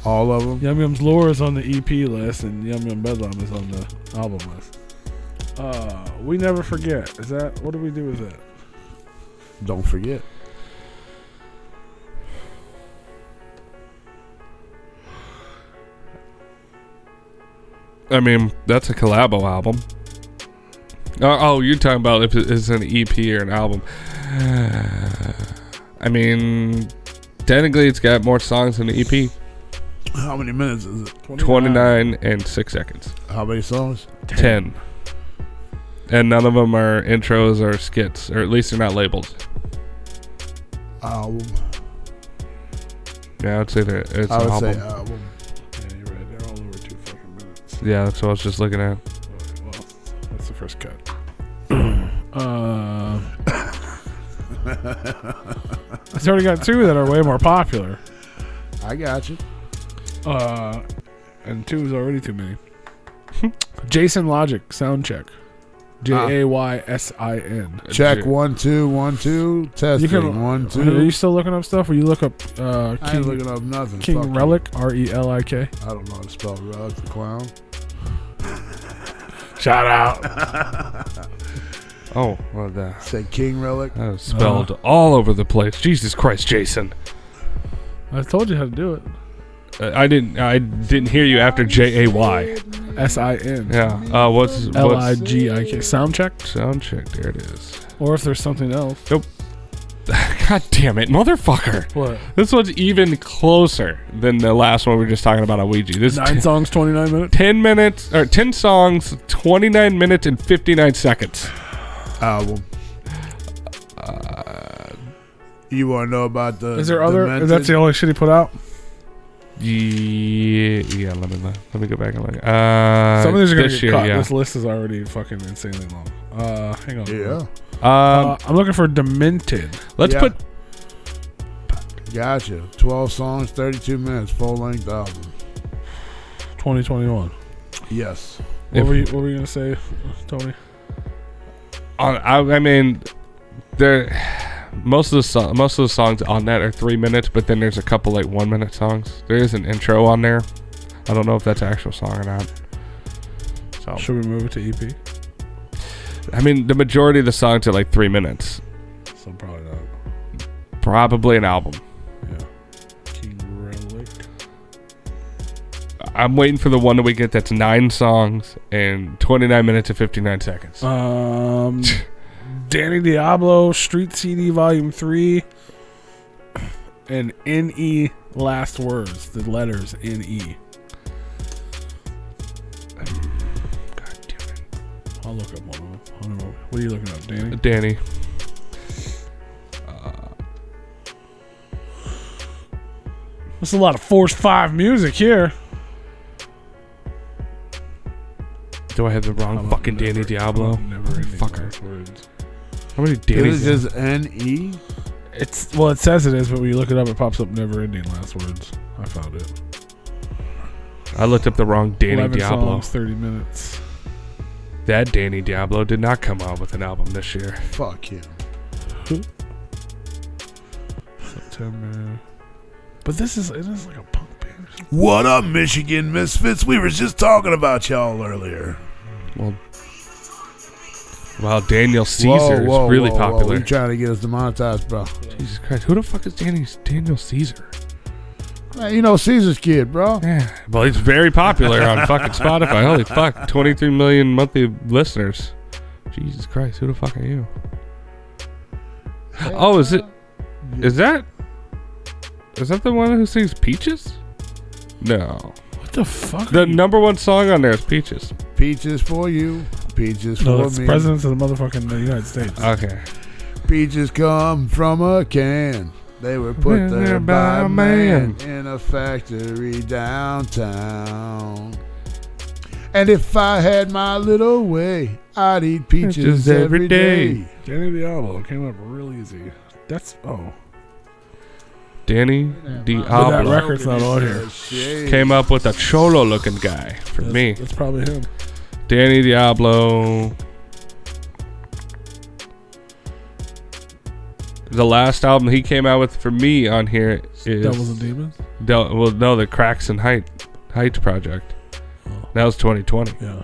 All of them. Yum Yum's Lore is on the EP list, and Yum Yum Bedlam is on the album list. We never forget. Is that what do we do with that? Don't forget. I mean, that's a collabo album. Oh, you're talking about if it's an EP or an album. I mean, technically it's got more songs than the EP. How many minutes is it? 29 and 6 seconds. How many songs? 10. And none of them are intros or skits, or at least they're not labeled. Album. Yeah, I'd say that it's I an would album. say album. Yeah, you're right. They're all over 2 fucking minutes. Yeah, that's what I was just looking at. Well, that's the first cut. It's already got 2 that are way more popular. I got you. And 2 is already too many. Jason Logic Soundcheck. JAYSIN. Check 1 2 1 2. Testing 1 2. Are you still looking up stuff? Or you look up I ain't looking up nothing. King Fuck Relic RELIK? I don't know how to spell Relic the clown. Shout out. Oh, what the? Say King Relic. That was spelled all over the place. Jesus Christ, Jason. I told you how to do it. I didn't hear you after JAY. SIN. Yeah. What's LIGIK. Soundcheck? Soundcheck? There it is. Or if there's something else. Nope. God damn it, motherfucker. What? This one's even closer than the last one we were just talking about on Ouija. This 9 songs, 29 minutes? 10 minutes, or 10 songs, 29 minutes and 59 seconds. Album. You want to know about the... Is there other... Is that the only shit he put out? Yeah. Let me go back and look. Some of these are gonna get cut. Yeah. This list is already fucking insanely long. Hang on. Yeah. I'm looking for Demented. Let's put... Gotcha. 12 songs, 32 minutes, full-length album. 2021. Yes. What were you gonna say, Tony? I mean, most of the songs on that are 3 minutes, but then there's a couple like 1 minute songs. There is an intro on there. I don't know if that's an actual song or not. So Should we move it to EP? I mean, the majority of the songs are like 3 minutes. So probably not. Probably an album. Yeah. King Relic. I'm waiting for the one that we get that's 9 songs and 29 minutes and 59 seconds. Danny Diablo, Street CD Volume 3, and NE Last Words. The letters NE. God damn it. I'll look up one of them. I don't know. What are you looking up, Danny? Danny. There's a lot of Force 5 music here. Do I have the wrong fucking Danny Diablo? Never ending Fucker. Last Words. How many Dannys? Is it just N-E? It says it is, but when you look it up, it pops up Never Ending Last Words. I found it. I looked up the wrong Danny 11 Diablo. songs, 30 minutes. That Danny Diablo did not come out with an album this year. Fuck him. September. But it is like a punk band or something. What up, Michigan Misfits? We were just talking about y'all earlier. Well, Daniel Caesar is really popular. You trying to get us demonetized, bro? Jesus Christ, who the fuck is Daniel Caesar? Man, you know Caesar's kid, bro. Yeah, well, he's very popular on fucking Spotify. Holy fuck, 23 million monthly listeners. Jesus Christ, who the fuck are you? Oh, is that the one who sings Peaches? No. What What the fuck? The number one song on there is Peaches. Peaches for you, peaches No, for that's me. presidents of the motherfucking United States. Okay. Peaches come from a can. They were put there by a man in a factory downtown. And if I had my little way, I'd eat peaches every day. Danny Diablo came up real easy. Danny But that Diablo record's not on here. came up with a cholo looking guy for me. That's probably him. Danny Diablo. The last album he came out with for me on here is Devils and Demons? the Cracks and Heights project. That was 2020. Yeah.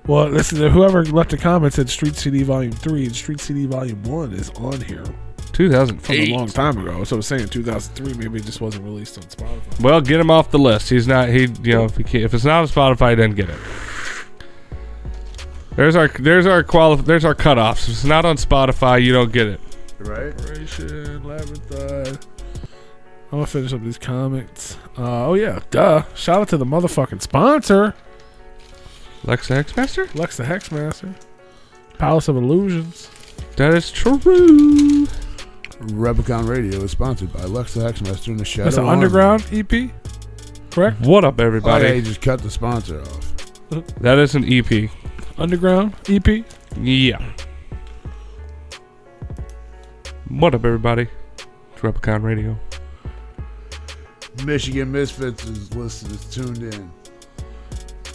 Well, listen, whoever left a comment said Street CD Volume 3 and Street CD Volume 1 is on here. 2008. From a long time ago. So I was saying 2003, maybe it just wasn't released on Spotify. Well, get him off the list. He's not. If it's not on Spotify, then get it. There's our cutoffs. If it's not on Spotify, you don't get it. Right? Operation Labyrinth. I'm gonna finish up these comics. Oh yeah, duh. Shout out to the motherfucking sponsor, Lex the Hexmaster? Lex the Hexmaster, Palace of Illusions. That is true. Replicon Radio is sponsored by Lux the Hexmaster and the Shadow That's an Army. underground EP, correct? What up, Oh, everybody? yeah, you just cut the sponsor off. That is an EP. Underground EP. Yeah. What up, everybody? It's Replicon Radio. Michigan Misfits is listed as tuned in.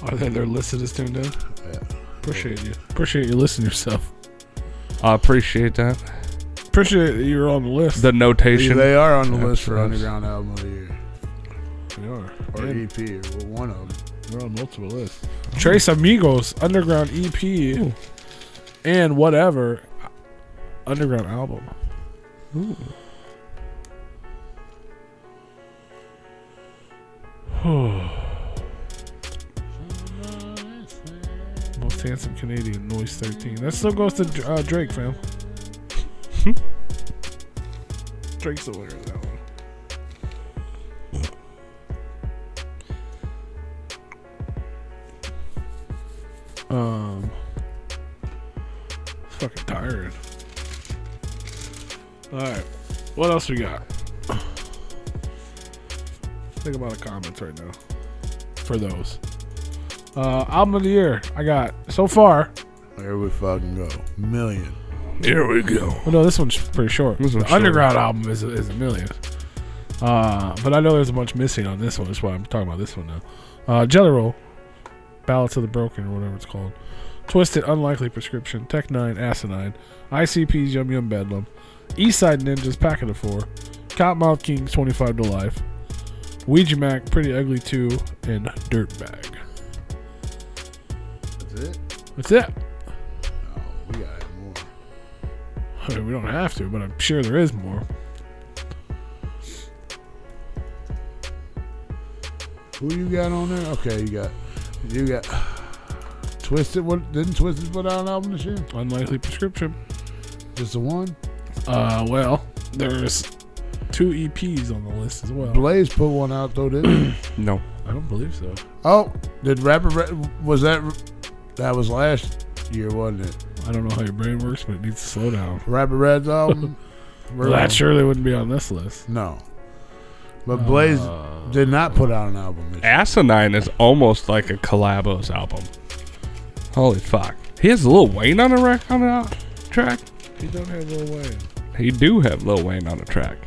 Are they their listed as tuned in? Yeah. Appreciate you. Appreciate you listening yourself. I appreciate that. Appreciate that you're on the list. The notation. They are on the list for Excellent. Underground Album of the Year. They are. Or And EP, or one of them. they're on multiple lists. Tres Amigos Underground EP and whatever Underground album. Ooh. Most handsome Canadian, Noise 13. That still goes to Drake, fam. Drake's the winner of that one. Fucking tired. Alright. What else we got? Think about the comments right now. For those. Album of the year. I got so far. There we fucking go. Million. Here we go. Well, no, this one's pretty short. This one's The short. Underground album is a million. But I know there's a bunch missing on this one. That's why I'm talking about this one now. Jelly Roll, Ballads of the Broken, or whatever it's called. Twisted, Unlikely Prescription, Tech 9, Asinine, ICP's Yum Yum Bedlam, Eastside Ninjas, Packet of 4, Cottonmouth Kings, 25 to Life, Ouija Mac, Pretty Ugly 2, and Dirtbag. That's it? That's it. Oh, we got more. I mean, we don't have to, but I'm sure there is more. Who you got on there? Okay, you got Twisted. What didn't Twisted put out an album this year? Unlikely Prescription. Just the one? Well, there's 2 EPs on the list as well. Blaze put one out though, didn't he? No. I don't believe so. Oh, did Rapper Red, was that was last year, wasn't it? I don't know how your brain works, but it needs to slow down. Rapper Red's album? Well, that surely wouldn't be on this list. No. But Blaze did not put out an album this year. Asinine is almost like a Collabos album. Holy fuck. He has Lil Wayne on a track? He don't have Lil Wayne. He do have Lil Wayne on a track.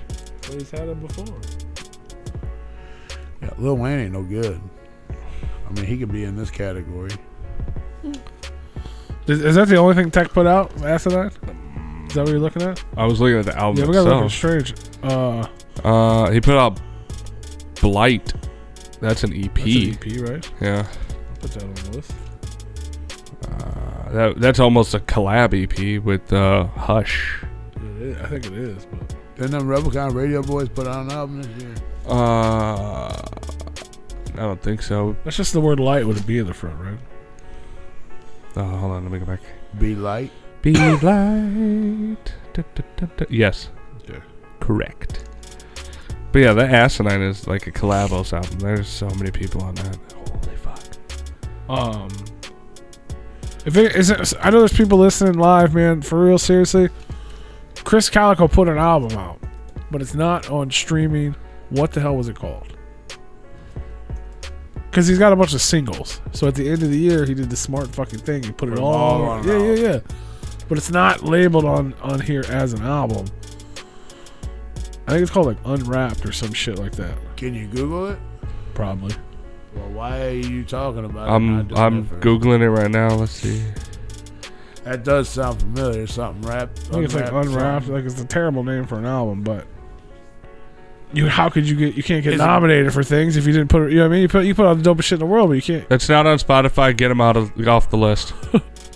Well, he's had him before. Yeah, Lil Wayne ain't no good. I mean, he could be in this category. Is that the only thing Tech put out? Asinine? Is that what you're looking at? I was looking at the album Yeah, we got looking itself. strange. He put out Blight. That's an EP. That's an EP, right? Yeah. I'll put that on the list. That's almost a collab EP with Hush. I think it is, but Didn't them Replicon Radio Boys put out an album this year? I don't think so. that's just the word light with a B in the front, right? Oh, hold on, let me go back. Be Light. Be light. Da, da, da, da. Yes. Okay. Correct. But yeah, the Asinine is like a collabos album. There's so many people on that. Holy fuck. If it isn't, I know there's people listening live, man. For real, seriously. Chris Calico put an album out, but it's not on streaming. What the hell was it called? Because he's got a bunch of singles. So at the end of the year, he did the smart fucking thing. He put it all on. Yeah. But it's not labeled on here as an album. I think it's called like Unwrapped or some shit like that. Can you Google it? Probably. Well, why are you talking about it? I'm Googling it right now. Let's see. That does sound familiar. Something wrapped. I think it's like Unwrapped. Like it's a terrible name for an album, but how could you can't get nominated for things if you didn't put it, you know what I mean? You put all the dopest shit in the world, but you can't. It's not on Spotify. Get him off the list.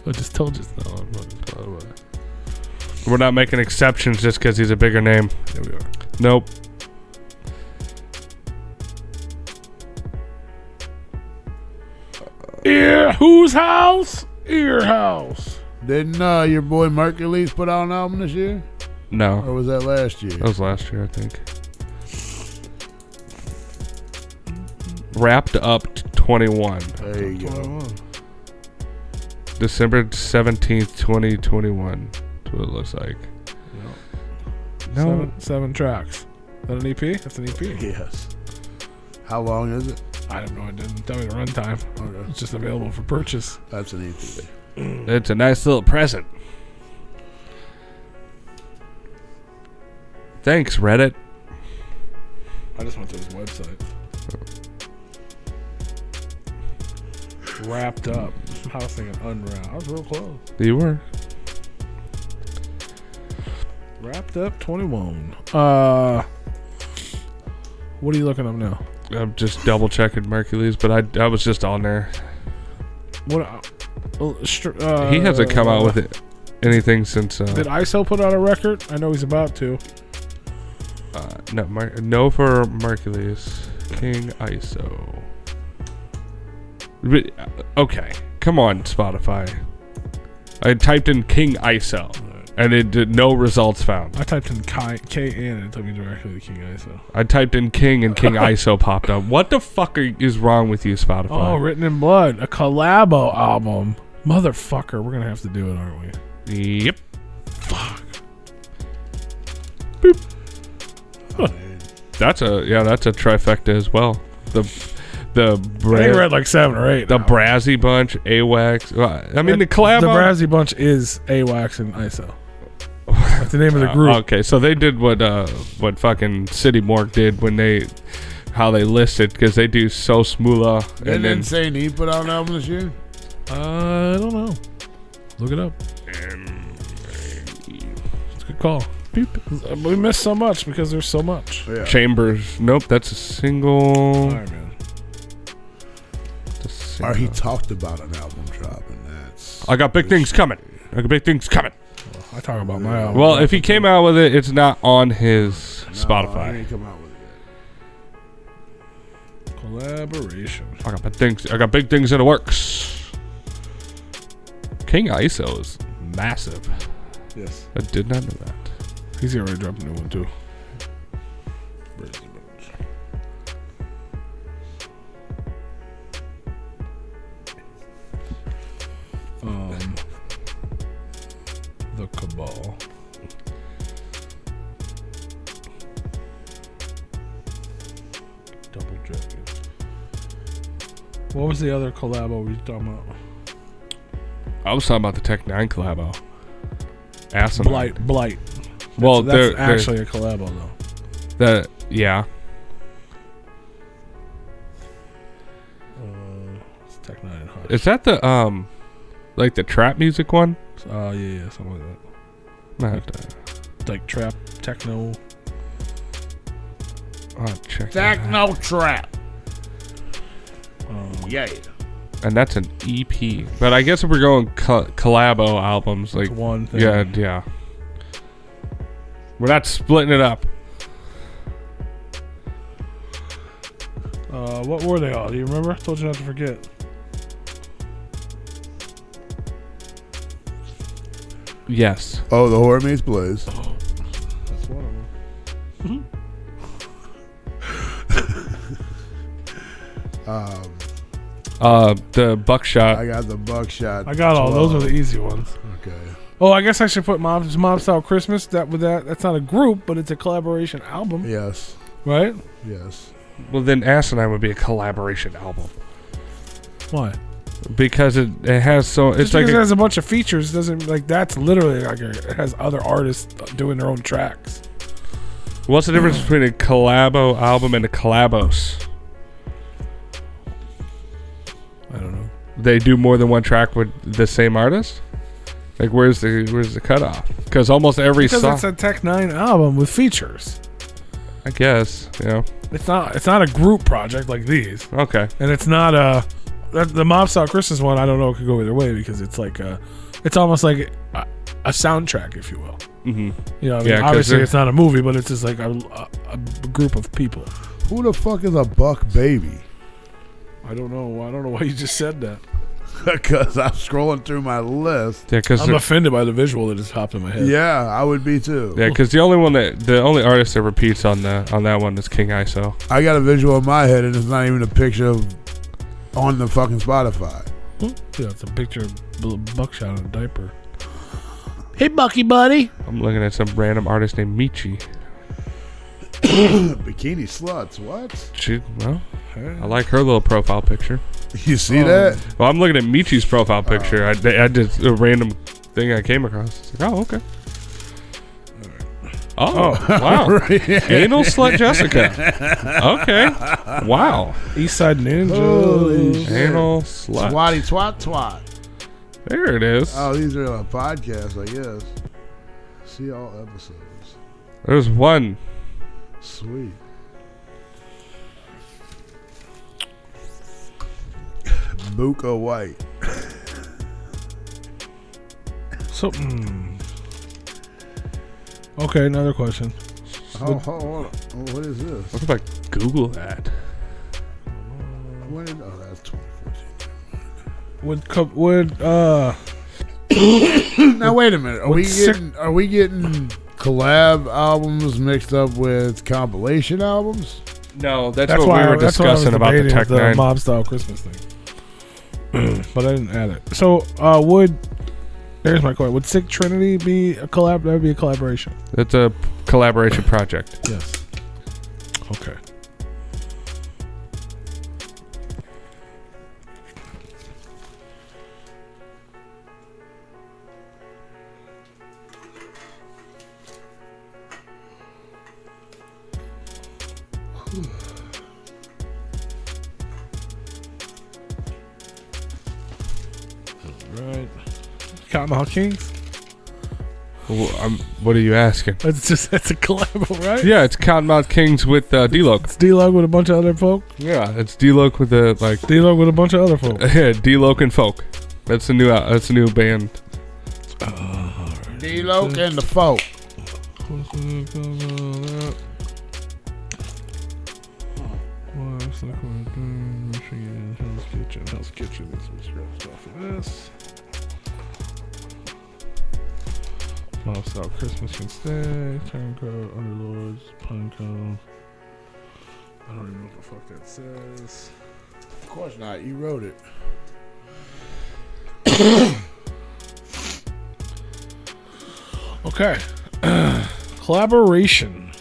I just told you. No, We're not making exceptions just because he's a bigger name. There we are. Nope. Whose house? Ear house. Didn't your boy Mercules put out an album this year? No. Or was that last year? That was last year, I think. Wrapped Up 21. There you go. December 17th, 2021. That's what it looks like. No. Seven tracks. Is that an EP? That's an EP. Yes. How long is it? I don't know. It didn't tell me the runtime. Okay. It's just available for purchase. That's an EP. It's a nice little present. Thanks, Reddit. I just went to his website. Wrapped Up. I was thinking Unwrapped. I was real close. You were. Wrapped Up 21. What are you looking up now? I'm just double checking Mercules, but I was just on there. What? He hasn't come out with anything since. Did ISO put out a record? I know he's about to. No for Mercules. King ISO. Okay, come on, Spotify. I typed in King ISO, and it did no results found. I typed in K-N and it took me directly to King ISO. I typed in King and King ISO popped up. What the fuck is wrong with you, Spotify? Oh, Written in Blood, a collabo album. Motherfucker, we're gonna have to do it, aren't we? Yep. Fuck. Boop. Huh. That's a trifecta as well. I think we're at like 7 or 8. The Brazzy Bunch, AWACS. I mean, the collab. The Brazzy Bunch is AWACS and ISO. That's the name of the group. Okay, so they did what fucking City Morgue did when how they listed, because they do So Smoola. Didn't Insane E put out an album this year? I don't know. Look it up. It's a good call. Beep. We missed so much because there's so much. Yeah. Chambers. Nope, that's a single. All right, man. Or he talked about an album drop, and that's. I got big things coming. I talk about my album. Well, if he came out with it, it's not on his Spotify. He didn't come out with it yet. Collaboration. I got big things in the works. King ISO is massive. Yes. I did not know that. He's already dropped a new one too. The Cabal. Double Dragon. What was the other collabo we were talking about? I was talking about the Tech 9 collabo. Asinine. Blight. Well, that's actually a collabo though. Yeah. It's Tech 9 and Hush. Is that the like the trap music one? Yeah, something like that. Like trap, techno. Oh, check. Techno trap. Yeah. And that's an EP. But I guess if we're going collabo albums, like it's one thing. Yeah. We're not splitting it up. What were they all? Do you remember? I told you not to forget. Yes. Oh, The Horror Meets Blaze. Oh, that's one of them. The Buckshot. I got the Buckshot. I got all 12. those are the easy ones. Okay. Oh, I guess I should put Mob Style Christmas. That's not a group, but it's a collaboration album. Yes. Right? Yes. Well, then Asinine would be a collaboration album Why? because it has so it's Just like because it has a bunch of features doesn't like that's literally like it has other artists doing their own tracks. what's the difference between a collabo album and a collabos? I don't know. They do more than one track with the same artist. Like where's the cutoff? Because almost every Because song, it's a Tech 9 album with features. I guess, It's not a group project like these, Okay. and it's not the Mob Style Christmas one. I don't know. It could go either way because it's like it's almost like a soundtrack, if you will. Mm-hmm. You know, I mean, Yeah, 'cause obviously they're- it's not a movie, but it's just like a group of people. Who the fuck is a Buck Baby? I don't know why you just said that. Because I'm scrolling through my list. Yeah, because I'm offended by the visual that just popped in my head. Yeah, I would be too. the only artist that repeats on that one is King ISO. I got a visual in my head, and it's not even a picture of on the fucking Spotify. Yeah, it's a picture of Buckshot in a diaper. Hey, Bucky, buddy. I'm looking at some random artist named Michi. Bikini sluts. What? I like her little profile picture. You see that? Well, I'm looking at Michi's profile picture. I did a random thing I came across. It's like, oh, okay. Oh, wow. Anal Slut Jessica. Okay. Wow. Eastside Ninja. Holy shit. Anal Slut. Swatty twat. There it is. Oh, these are a podcast, I guess. See all episodes. There's one. Sweet. Buka White. So, okay, another question. Oh, hold on. Oh, what is this? What if I Google that? When did, that's 2014. Would Now wait a minute. Are we getting collab albums mixed up with compilation albums? No, that's what we were discussing about the Tech 9. Mob Style Christmas thing. But I didn't add it. So, here's my question. Would Sick Trinity be a collab? That would be a collaboration. It's a collaboration project. Yes. Okay. Right. Cottonmouth Kings? What are you asking? That's a collab, right? Yeah, it's Cottonmouth Kings with D-Loc. It's D-Log with a bunch of other folk. Yeah, it's D-Loc with the D-Log with a bunch of other folk. Yeah, D-Loc and Folk. That's a new band. D-Loc and the Folk. Hell's Kitchen. Stuff of this. Mob Style Christmas Can Stay. Turncoat, Underlords, Pinecone. I don't even know what the fuck that says. Of course not. You wrote it. Okay. Collaboration.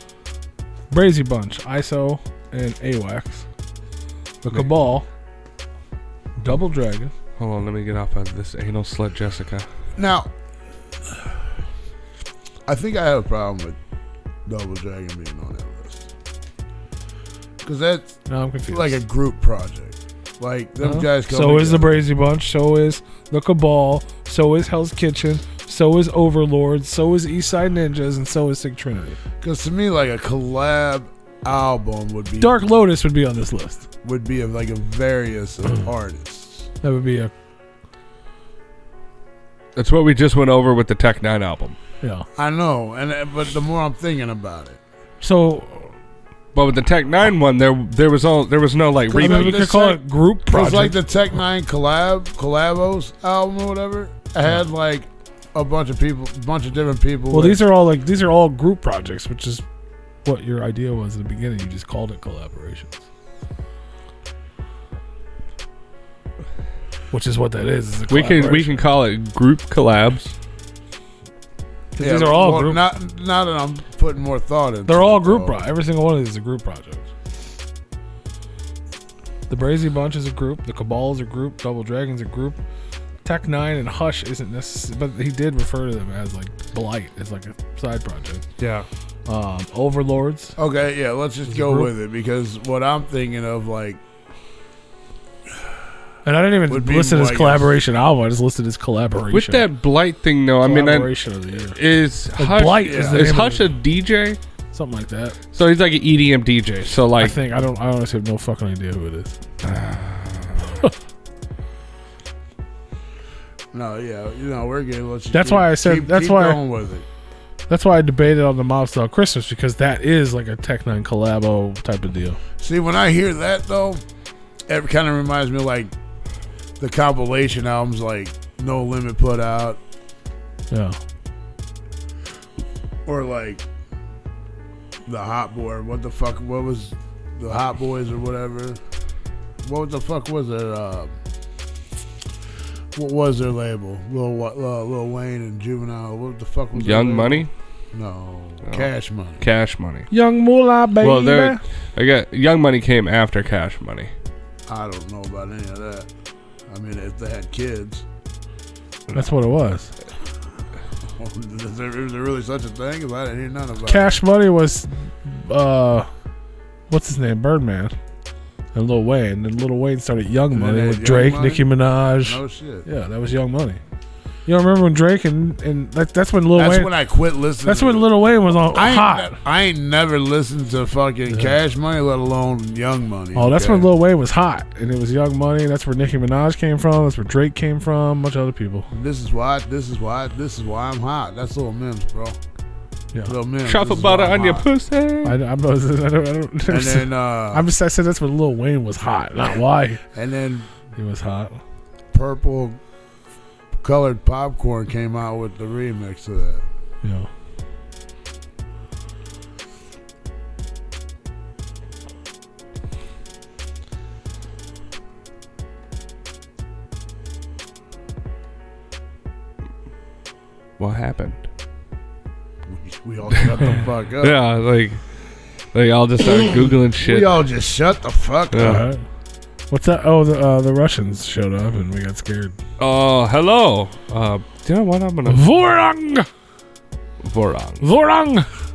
Brazy Bunch, ISO, and AWACS. The Cabal. Double Dragon. Hold on, let me get off of this Anal Slut Jessica. Now, I think I have a problem with Double Dragon being on that list. Because that's No, I'm confused. like a group project. Like, them guys come So is the together. Brazy Bunch, so is the Cabal, so is Hell's Kitchen, so is Overlord, so is Eastside Ninjas, and so is Sick Trinity. Because to me, like, a collab album would be... Dark Lotus would be on this list. Would be of, like, a various artists. That would be a... That's what we just went over with the Tech 9 album. Yeah. I know, but the more I'm thinking about it. So... But with the Tech 9 one, there was no like I mean, remix. we could call it group It was project. like the Tech 9 Collabos album or whatever. It had, like, a bunch of different people. Well, these are all group projects, which is what your idea was at the beginning. You just called it collaborations. which is what that is. We can call it group collabs. Yeah, these are all group. Not that I'm putting more thought into. They're all group projects. Every single one of these is a group project. The Brazy Bunch is a group. The Cabal is a group. Double Dragon's a group. Tech 9 and Hush isn't necessary, but he did refer to them as like Blight. It's like a side project. Yeah. Overlords. Okay, yeah, let's just go with it because what I'm thinking of, like, and I didn't even listen to his collaboration album. I just listed his collaboration. With that Blight thing, though, I mean, collaboration of the year. Is Hush, Blight is Hush a DJ? Something like that. So he's like an EDM DJ. So like, I honestly have no fucking idea who it is. No, yeah, we're good. That's why I said. That's why going with it. That's why I debated on the Mob Style Christmas, because that is like a Tech 9 collabo type of deal. See, when I hear that though, it kind of reminds me of like the compilation albums like No Limit put out. Yeah. Or like the Hot Boy. What was the Hot Boys or whatever? What the fuck was it? What was their label? Lil Wayne and Juvenile. What the fuck was Young Money? No. Cash Money. Cash Money. Young Moolah, baby. Well, I got Young Money came after Cash Money. I don't know about any of that. I mean, if they had kids. That's what it was. Is there really such a thing? Because I didn't hear none about Cash Money was, what's his name? Birdman. And Lil Wayne. And Lil Wayne started Young Money with Drake, Nicki Minaj. No shit. Yeah, that was Young Money. You don't remember when Drake and that's when Lil Wayne. That's when I quit listening. That's when Lil Wayne was on hot. I ain't never listened to fucking Cash Money, let alone Young Money. Oh, that's when Lil Wayne was hot, and it was Young Money. That's where Nicki Minaj came from. That's where Drake came from. A bunch of other people. This is why I'm hot. That's Lil Mims, bro. Yeah. Lil Mims. Truffle butter on your pussy. I don't. And then I said that's when Lil Wayne was hot, not why. And then he was hot. Purple Colored Popcorn came out with the remix of that. Yeah. What happened? We all shut the fuck up. Yeah, like all just started Googling shit. We all just shut the fuck up. What's that? Oh, the Russians showed up and we got scared. Oh, hello. You know what? I'm gonna Vorang.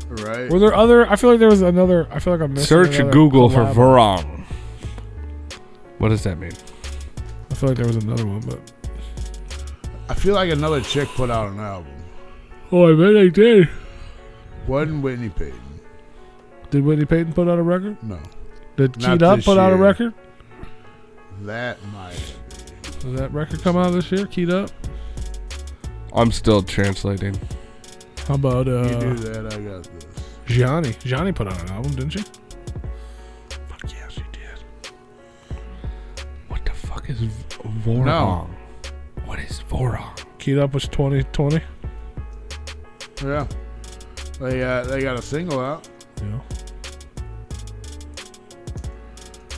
Right. Were there other? I feel like there was another. I feel like I'm missing. Search Google for Vorang. What does that mean? I feel like there was another one, but I feel like another chick put out an album. Oh, I bet they did. Wasn't Whitney Payton? Did Whitney Payton put out a record? No. Did Keyed Up put out a record? That might have been. Did that record come out this year? Keyed Up. I'm still translating. How about You do that, I got this. Gianni put out an album, didn't she? Fuck yeah, she did. What the fuck is Vorang? No. What is Vorang? Keyed Up was 2020. Yeah. They got a single out. Yeah.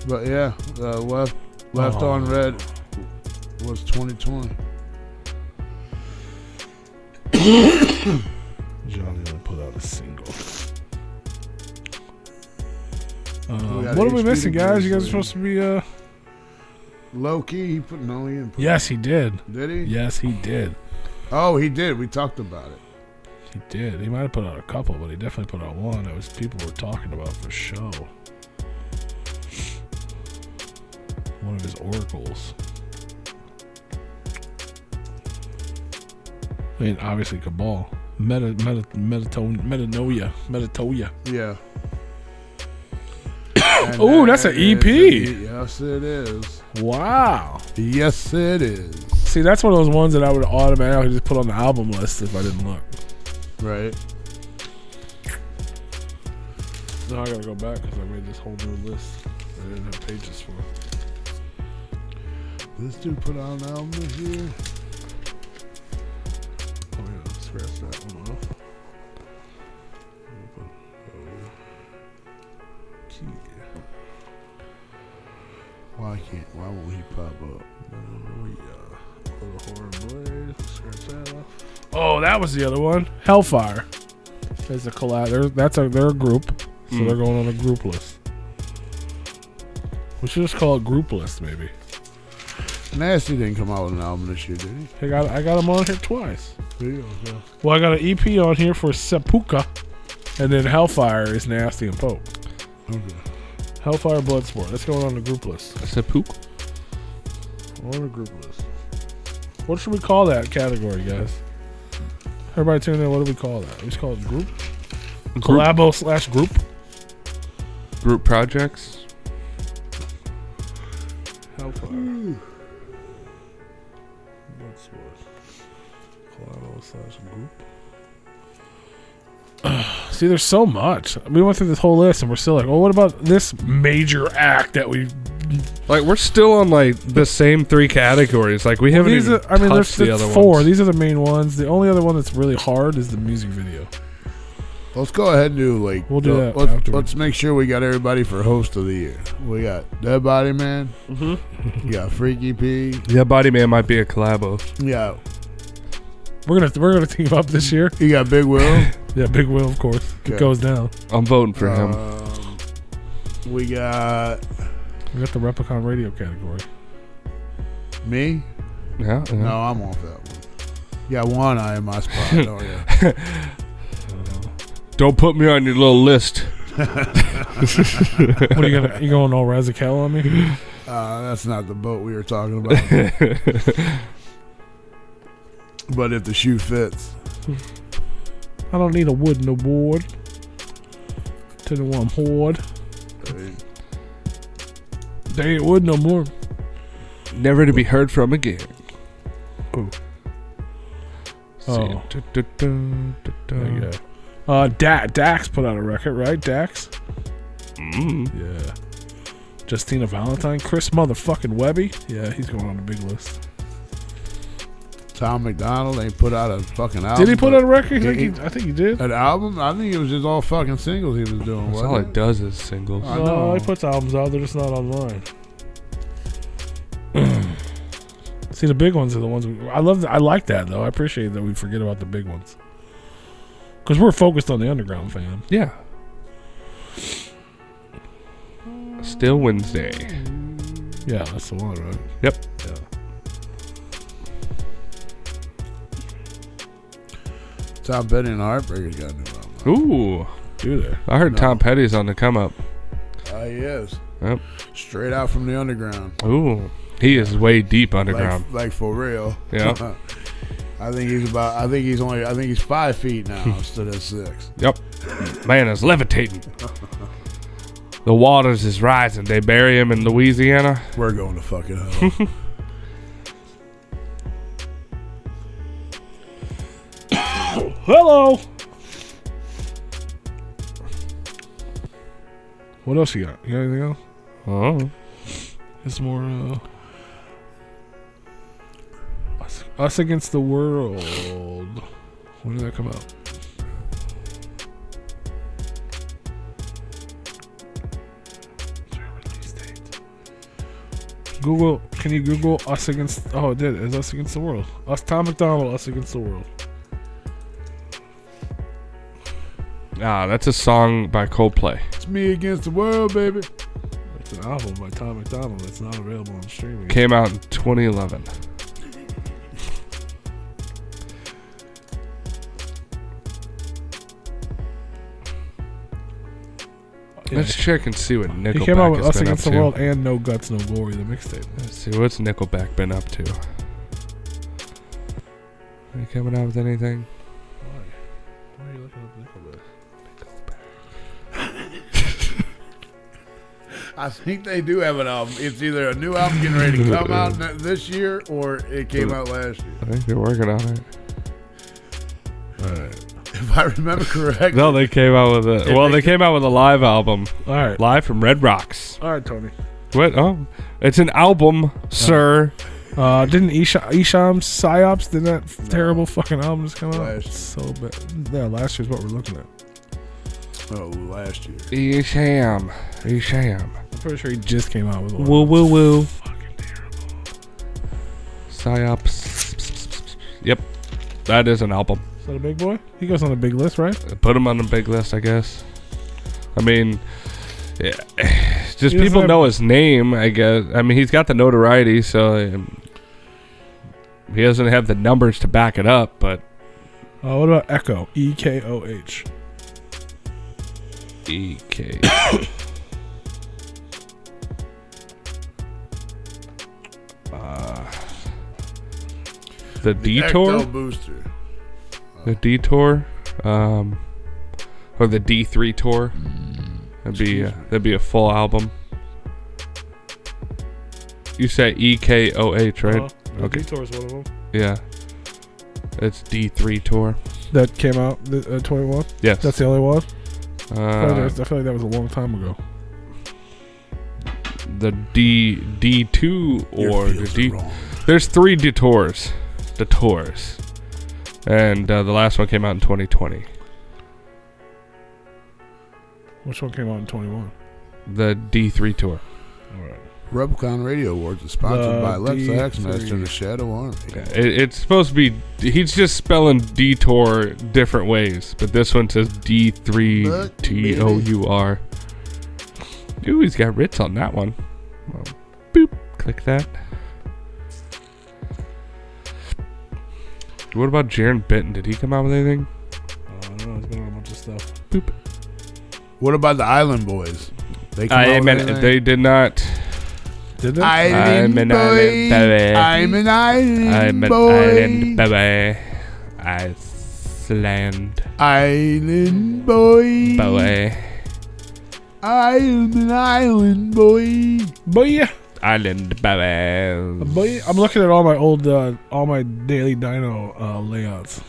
But yeah, left on Red was 2020. Johnny only put out a single. got What are we HP missing, guys? You guys are later. supposed to be Low key, he didn't put Yes, he did. Did he? Yes, he did. Oh, he did. We talked about it. He did. He might have put out a couple, but he definitely put out one that was people were talking about for show. One of his oracles. I mean, obviously Cabal. Metanoia. Yeah. Oh, that's an EP. Yes, it is. Wow. Yes, it is. See, that's one of those ones that I would automatically just put on the album list if I didn't look. Right. Now I gotta go back because I made this whole new list. I didn't have pages for it. This dude put out an album this year. Oh yeah, scratch that one off. Why won't he pop up? Oh, that was the other one. Hellfire. There's a collab. They're a group, so they're going on a group list. We should just call it group list, maybe. Nasty didn't come out with an album this year, did he? I got him on here twice. Yeah. Well, I got an EP on here for Seppuka, and then Hellfire is Nasty and Pope. Okay. Hellfire Bloodsport. Let's go on the group list. Seppuku. On the group list. What should we call that category, guys? Everybody tune in. What do we call that? We just call it group? Collabo/group? Group projects. Hellfire. Collabo/group. See, there's so much. We went through this whole list and we're still like, well, what about this major act that we... Like, we're still on, like, the same 3 categories. Like, we haven't even touched the other 4. ones. These are the main ones. The only other one that's really hard is the music video. Let's go ahead and do, like... We'll do that Let's make sure we got everybody for host of the year. We got Dead Body Man. Mm-hmm. You got Freaky P. Yeah, Body Man might be a collabo. Yeah. We're gonna team up this year. You got Big Will. Yeah, Big Will, of course. Okay. It goes down. I'm voting for him. We got the Replicon radio category. me. Yeah. No, I'm off that one. You got one eye in my spot. Don't you? Don't put me on your little list. What are you going all Razzakel on me? That's not the boat we were talking about. But if the shoe fits. I don't need a wooden award. To the one hoard. They ain't wood no more. Never to be heard from again. Ooh. Oh. Dax put out a record, right? Dax? Yeah. Justina Valentine. Chris motherfucking Webby. Yeah, he's going on the big list. Tom McDonald ain't put out a fucking album. Did he put out a record? I think he did. An album? I think it was just all fucking singles he was doing. That's all it does is singles. No, he puts albums out. They're just not online. See, the big ones are the ones I like that though. I appreciate that we forget about the big ones because we're focused on the underground fan. Yeah. Still Wednesday. Yeah, that's the one, right? Yep. Yeah. Tom Petty and the Heartbreakers got a new album. Ooh. Do they? I heard Tom Petty's on the come up. He is. Yep. Straight out from the underground. Ooh. He is way deep underground. Like for real. Yeah. I think he's 5 feet now instead of 6. Yep. Man is levitating. The waters is rising. They bury him in Louisiana. We're going to fucking hell. Hello. What else you got? You got anything else? Oh. It's more Us Against the World. When did that come out? Google. Can you Google Us Against? Oh, it did. It's Us Against the World. Tom McDonald. Us Against the World. Ah, that's a song by Coldplay. It's me against the world, baby. It's an album by Tom McDonald. It's not available on streaming. Came out in 2011. Yeah. Let's check and see what Nickelback He came out with has Us been Against up the to. World and No Guts, No Glory, the mixtape. Let's see, what's Nickelback been up to? Are you coming out with anything? Why are you looking up Nickelback? I think they do have an album. It's either a new album getting ready to come out this year or it came out last year. I think they're working on it. All right. If I remember correctly. No, they came out with a. Well, they came out with a live album. All right. Live from Red Rocks. All right, Tony. What? Oh, it's an album, sir. Didn't Isham Psyops did that terrible fucking album just come out? Last year. So bad. Yeah, last year's what we're looking at. Oh, last year. Isham. I'm pretty sure he just came out with one. Woo woo woo. Fucking terrible. Psyops. Yep. That is an album. Is that a big boy? He goes on a big list, right? Put him on the big list, I guess. I mean, yeah, just He people doesn't know his name, I guess. I mean, he's got the notoriety, so he doesn't have the numbers to back it up, but... What about Echo? EKOH. EK. The Detour? Ecto Booster. The Detour? Or the D3 Tour? That'd be a full album. You say EKOH, right? Okay. Detour is one of them. Yeah. It's D3 Tour. That came out 21? Yes. That's the only one? I Uh, feel like that was a long time ago. the D2 or the feels D. wrong. There's 3 Detours. And the last one came out in 2020. Which one came out in 21? The D3 Tour. All right. Replicon Radio Awards is sponsored by Alexa Axmaster and the Shadow Army. It's supposed to be. He's just spelling Detour different ways, but this one says D3 TOUR. Ooh, he's got Ritz on that one. Well, boop. Click that. What about Jaron Benton? Did he come out with anything? I don't know. He's been on a bunch of stuff. Boop. What about the Island Boys? They come out with anything? They did not. Did they? Island I'm an boy. island baby. I'm an island I'm an boy. island baby. Iceland Island boy. baby. I'm an island boy. Boy. Island baby. Boy. I'm looking at all my old, all my Daily Dino layouts.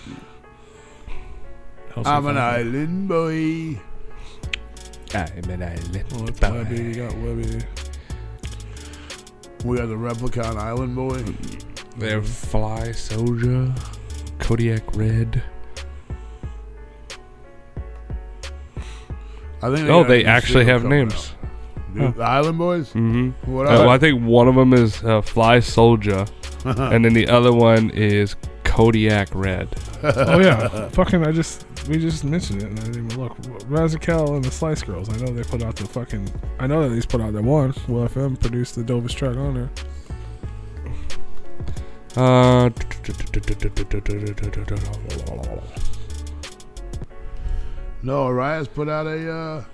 I'm an island boy. I'm an island Oh, that's baby. Webby. We got Webby. We are the Replicon Island Boy. They're Fly Soldier, Kodiak Red. I think Oh, got a they new actually single have coming names. out. Dude, the Island Boys? Mm-hmm. What Well, I else? think one of them is Fly Soldier, and then the other one is Kodiak Red. Oh yeah, we just mentioned it and I didn't even look. Razakel and the Slice Girls. I know they put out I know that he's put out that one. Will FM produced the dopest track on there. No, Orias put out a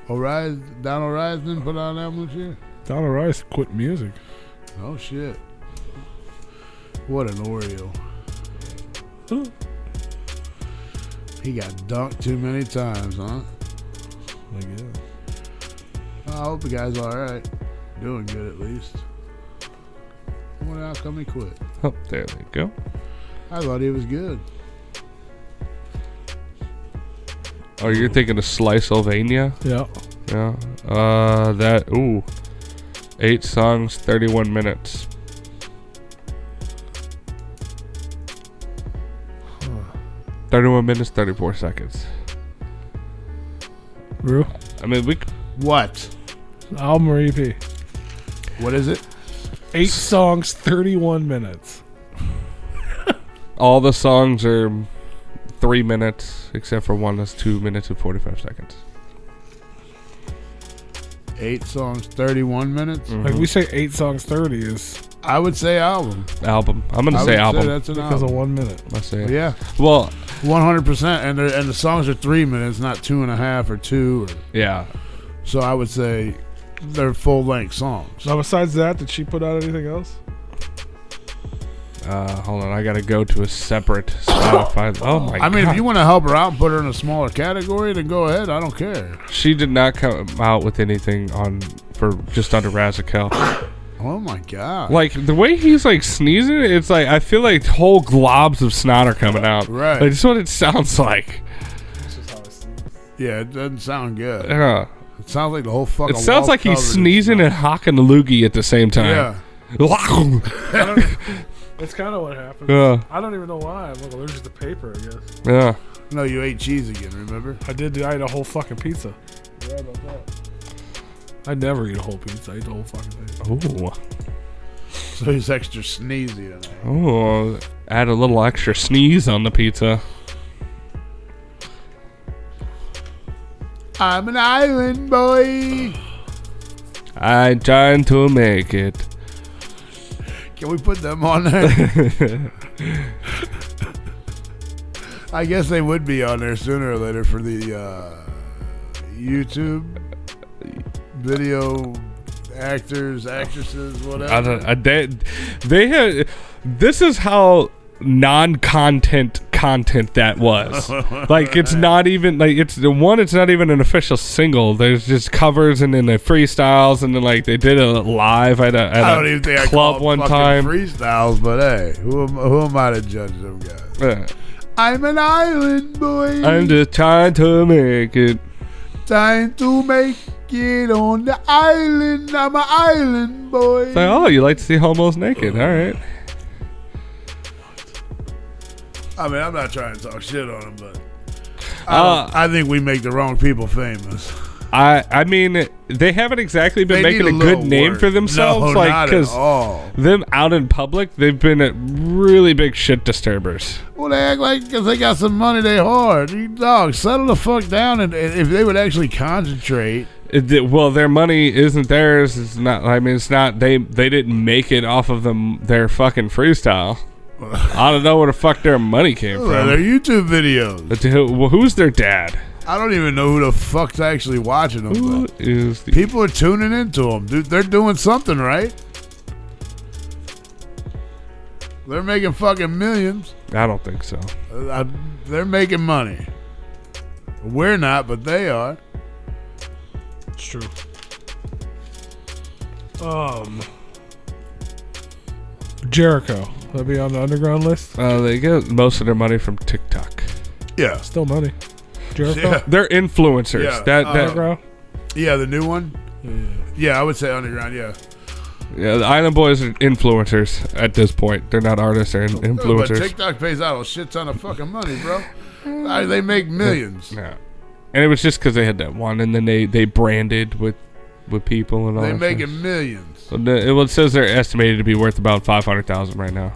Don Orias didn't put out an album this year? Donna Rice quit music. Oh shit. What an Oreo. He got dunked too many times, huh? Like yeah. I hope the guy's alright. Doing good at least. I wonder how come he quit. Oh, there they go. I thought he was good. Oh, you're thinking of Sliceylvania? Yeah. Yeah. 8 songs, 31 minutes. Huh. 31 minutes, 34 seconds. Rue? I mean, What? Album or EP? What is it? 8 songs, 31 minutes. all the songs are 3 minutes, except for one that's 2 minutes and 45 seconds. 8 songs, 31 minutes? Mhm. Like we say 8 songs, 30 is I would say album. Album. I'm going I to would say album. that's an because of album. 1 minute. I say it. Yeah, Well, 100%. And the songs are 3 minutes, not 2.5 or 2. yeah. So I would say they're full length songs. Now besides that, did she put out anything else? Hold on. I got to go to a separate Spotify. Oh, my God. I mean, if you want to help her out and put her in a smaller category, then go ahead. I don't care. She did not come out with anything for just under Razakel. Oh my God! Like the way he's like sneezing, it's like I feel like whole globs of snot are coming out. Right. Like, that's what it sounds like. Yeah, it doesn't sound good. Yeah. It sounds like the whole fucking. It sounds like he's sneezing and hawking a loogie at the same time. Yeah. That's kind of what happened. Yeah. I don't even know why. I'm like allergic to paper, I guess. Yeah. No, you ate cheese again. Remember? I did. I ate a whole fucking pizza. Yeah, about that. I never eat a whole pizza. I eat the whole fucking thing. Oh. So he's extra sneezy tonight. Oh. add a little extra sneeze on the pizza. I'm an island boy. I'm trying to make it. Can we put them on there? I guess they would be on there sooner or later for the YouTube video actors, actresses, whatever. They had. This is how non-content that was. Like, it's not even like it's not even an official single. There's just covers and then the freestyles, and then like they did a live at a club one time. Freestyles, but hey, who am I to judge them guys? I'm an island boy. I'm just trying to make it. Trying to make it on the island. I'm an island boy. It's like, oh, you like to see homos naked? All right. I mean, I'm not trying to talk shit on them, but I think we make the wrong people famous. I mean, they haven't exactly been making a good name for themselves. No, like, not at all. Them out in public, they've been really big shit disturbers. Well, they act like because they got some money, they hard. You dog, settle the fuck down, and if they would actually concentrate. Well, their money isn't theirs. It's not. I mean, it's not. They didn't make it off of their fucking freestyle. I don't know where the fuck their money came from. Their YouTube videos. Who's their dad? I don't even know who the fuck's actually watching them. Who is people are tuning into them. Dude, they're doing something right. They're making fucking millions. I don't think so. They're making money. We're not, but they are. It's true. Jericho. That'd be on the underground list. They get most of their money from TikTok. Yeah, still money. Jericho. Yeah. They're influencers. Yeah, yeah, the new one. Yeah, I would say underground. Yeah. Yeah, the Island Boys are influencers at this point. They're not artists; they're influencers. But TikTok pays out a shit ton of fucking money, bro. They make millions. Yeah, and it was just because they had that one, and then they branded with people and all. They that making shit. Millions. It says they're estimated to be worth about $500,000 right now.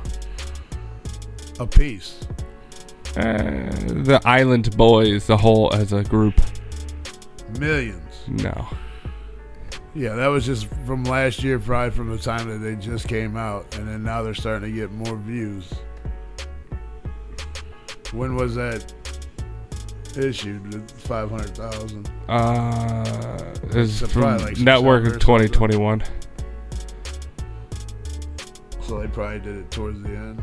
A piece. The Island Boys, the whole as a group. Millions. No. Yeah, that was just from last year, probably from the time that they just came out, and then now they're starting to get more views. When was that issued? 500,000. It's from like Network of 2021. So they probably did it towards the end.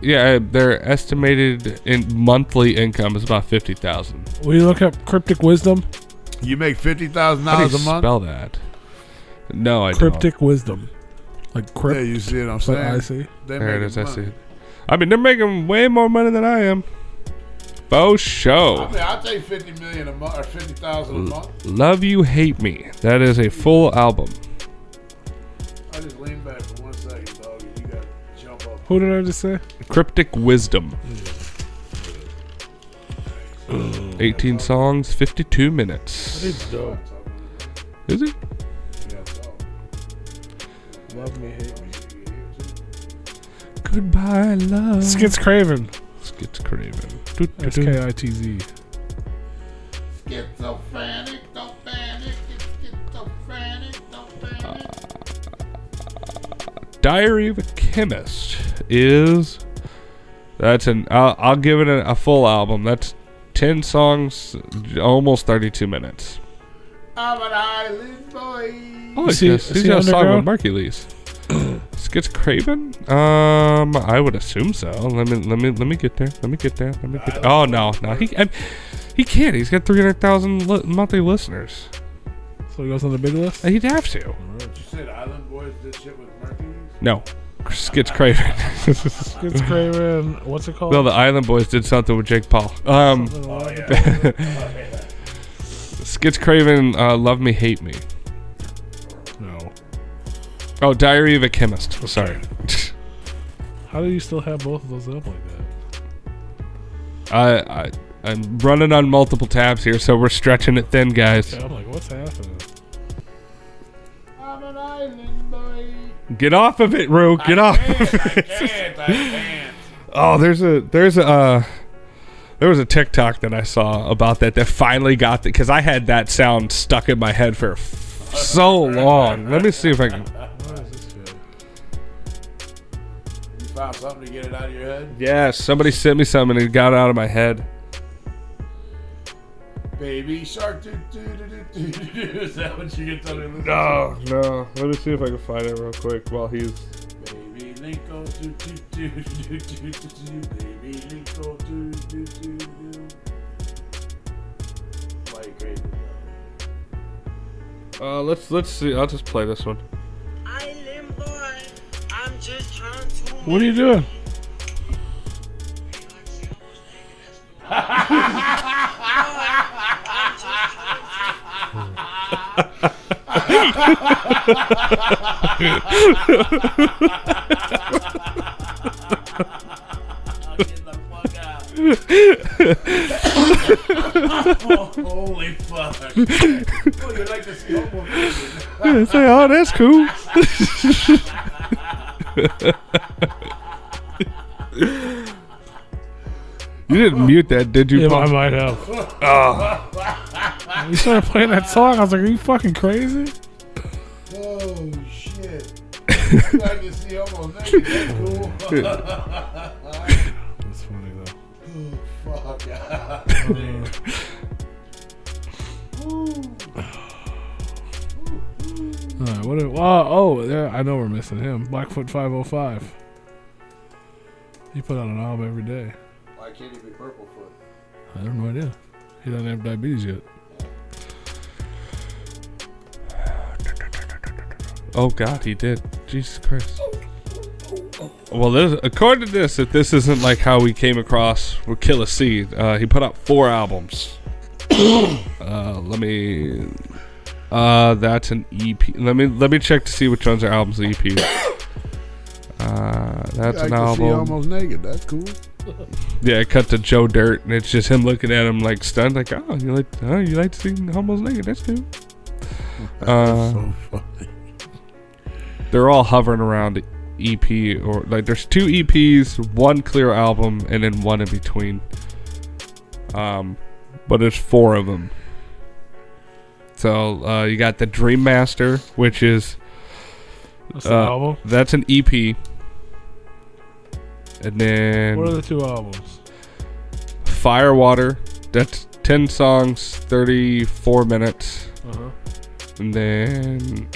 Yeah, their estimated monthly income is about 50,000. Will you look up Cryptic Wisdom? You make $50,000 a month. Spell that? No, I don't. Cryptic Wisdom, like crypt. Yeah, you see what I'm saying? I see. There it is. I see it. I mean, they're making way more money than I am. Faux show. I mean, I'll take $50 million a month or $50,000 a month. Love You Hate Me. That is a full album. I just lean back for 1 second, dog. You got to jump up. Who did I just say? Cryptic Wisdom. 18 songs, 52 minutes. That is dope. Is it? Love Me, Hate Me. Goodbye, love. Skitz Craven. S-K-I-T-Z. Schizophrenic, don't panic. Schizophrenic, don't panic. Diary of a Chemist is... I'll give it a full album. That's 10 songs, almost 32 minutes. I'm an island boy. Oh, he's got a song with Marky Lee's. Skitz Craven? I would assume so. Let me get there. Oh no, he can't. He's got 300,000 monthly listeners. So he goes on the big list. He'd have to. You said Island Boys did shit with Marky Lee's? No, Skitz Craven. Skitz Craven. What's it called? No, the Island Boys did something with Jake Paul. Skitz Craven, Love Me, Hate Me. No. Oh, Diary of a Chemist. Sorry. How do you still have both of those up like that? I'm running on multiple tabs here, so we're stretching it thin, guys. Yeah, I'm like, what's happening? I'm an island boy. Get off of it, Rue. Get off of it. I can't. Oh, there was a TikTok that I saw about that finally got because I had that sound stuck in my head for so long. Let me see if I can. What is this shit? You found something to get it out of your head? Yeah, somebody sent me something and it got out of my head. Baby shark, do. Is that what you get telling me? No. Let me see if I can find it real quick while he's. Baby Linko, do. Baby Linko, do. Like crazy. Let's see. I'll just play this one. Island boy, I'm just trying to. What are you doing? Holy fuck. Oh, you like to see homo naked. Say, oh, that's cool. You didn't mute that, did you? Yeah, Paul? I might have. You started playing that song. I was like, are you fucking crazy? Oh, shit. You like to see homo naked. That's cool. That's funny, though. Oh, fuck. Alright, yeah, I know we're missing him. Blackfoot 505. He put out an album every day. Why can't he be Purplefoot? I have no idea. He doesn't have diabetes yet. Oh God, he did. Jesus Christ. Well, according to this, if this isn't like how we came across with Kill a Seed, he put out 4 albums. That's an EP. Let me check to see which ones are albums and EPs. That's an album. See almost naked. That's cool. Yeah, I cut to Joe Dirt, and it's just him looking at him like stunned, like, oh, you like to see almost naked? That's cool. That's so funny. They're all hovering around EP, or like there's 2 EPs, 1 clear album, and then 1 in between. But there's 4 of them. So you got the Dream Master, which is That's the album? That's an EP. And then What are the 2 albums? Firewater, that's 10 songs, 34 minutes. Uh-huh. And then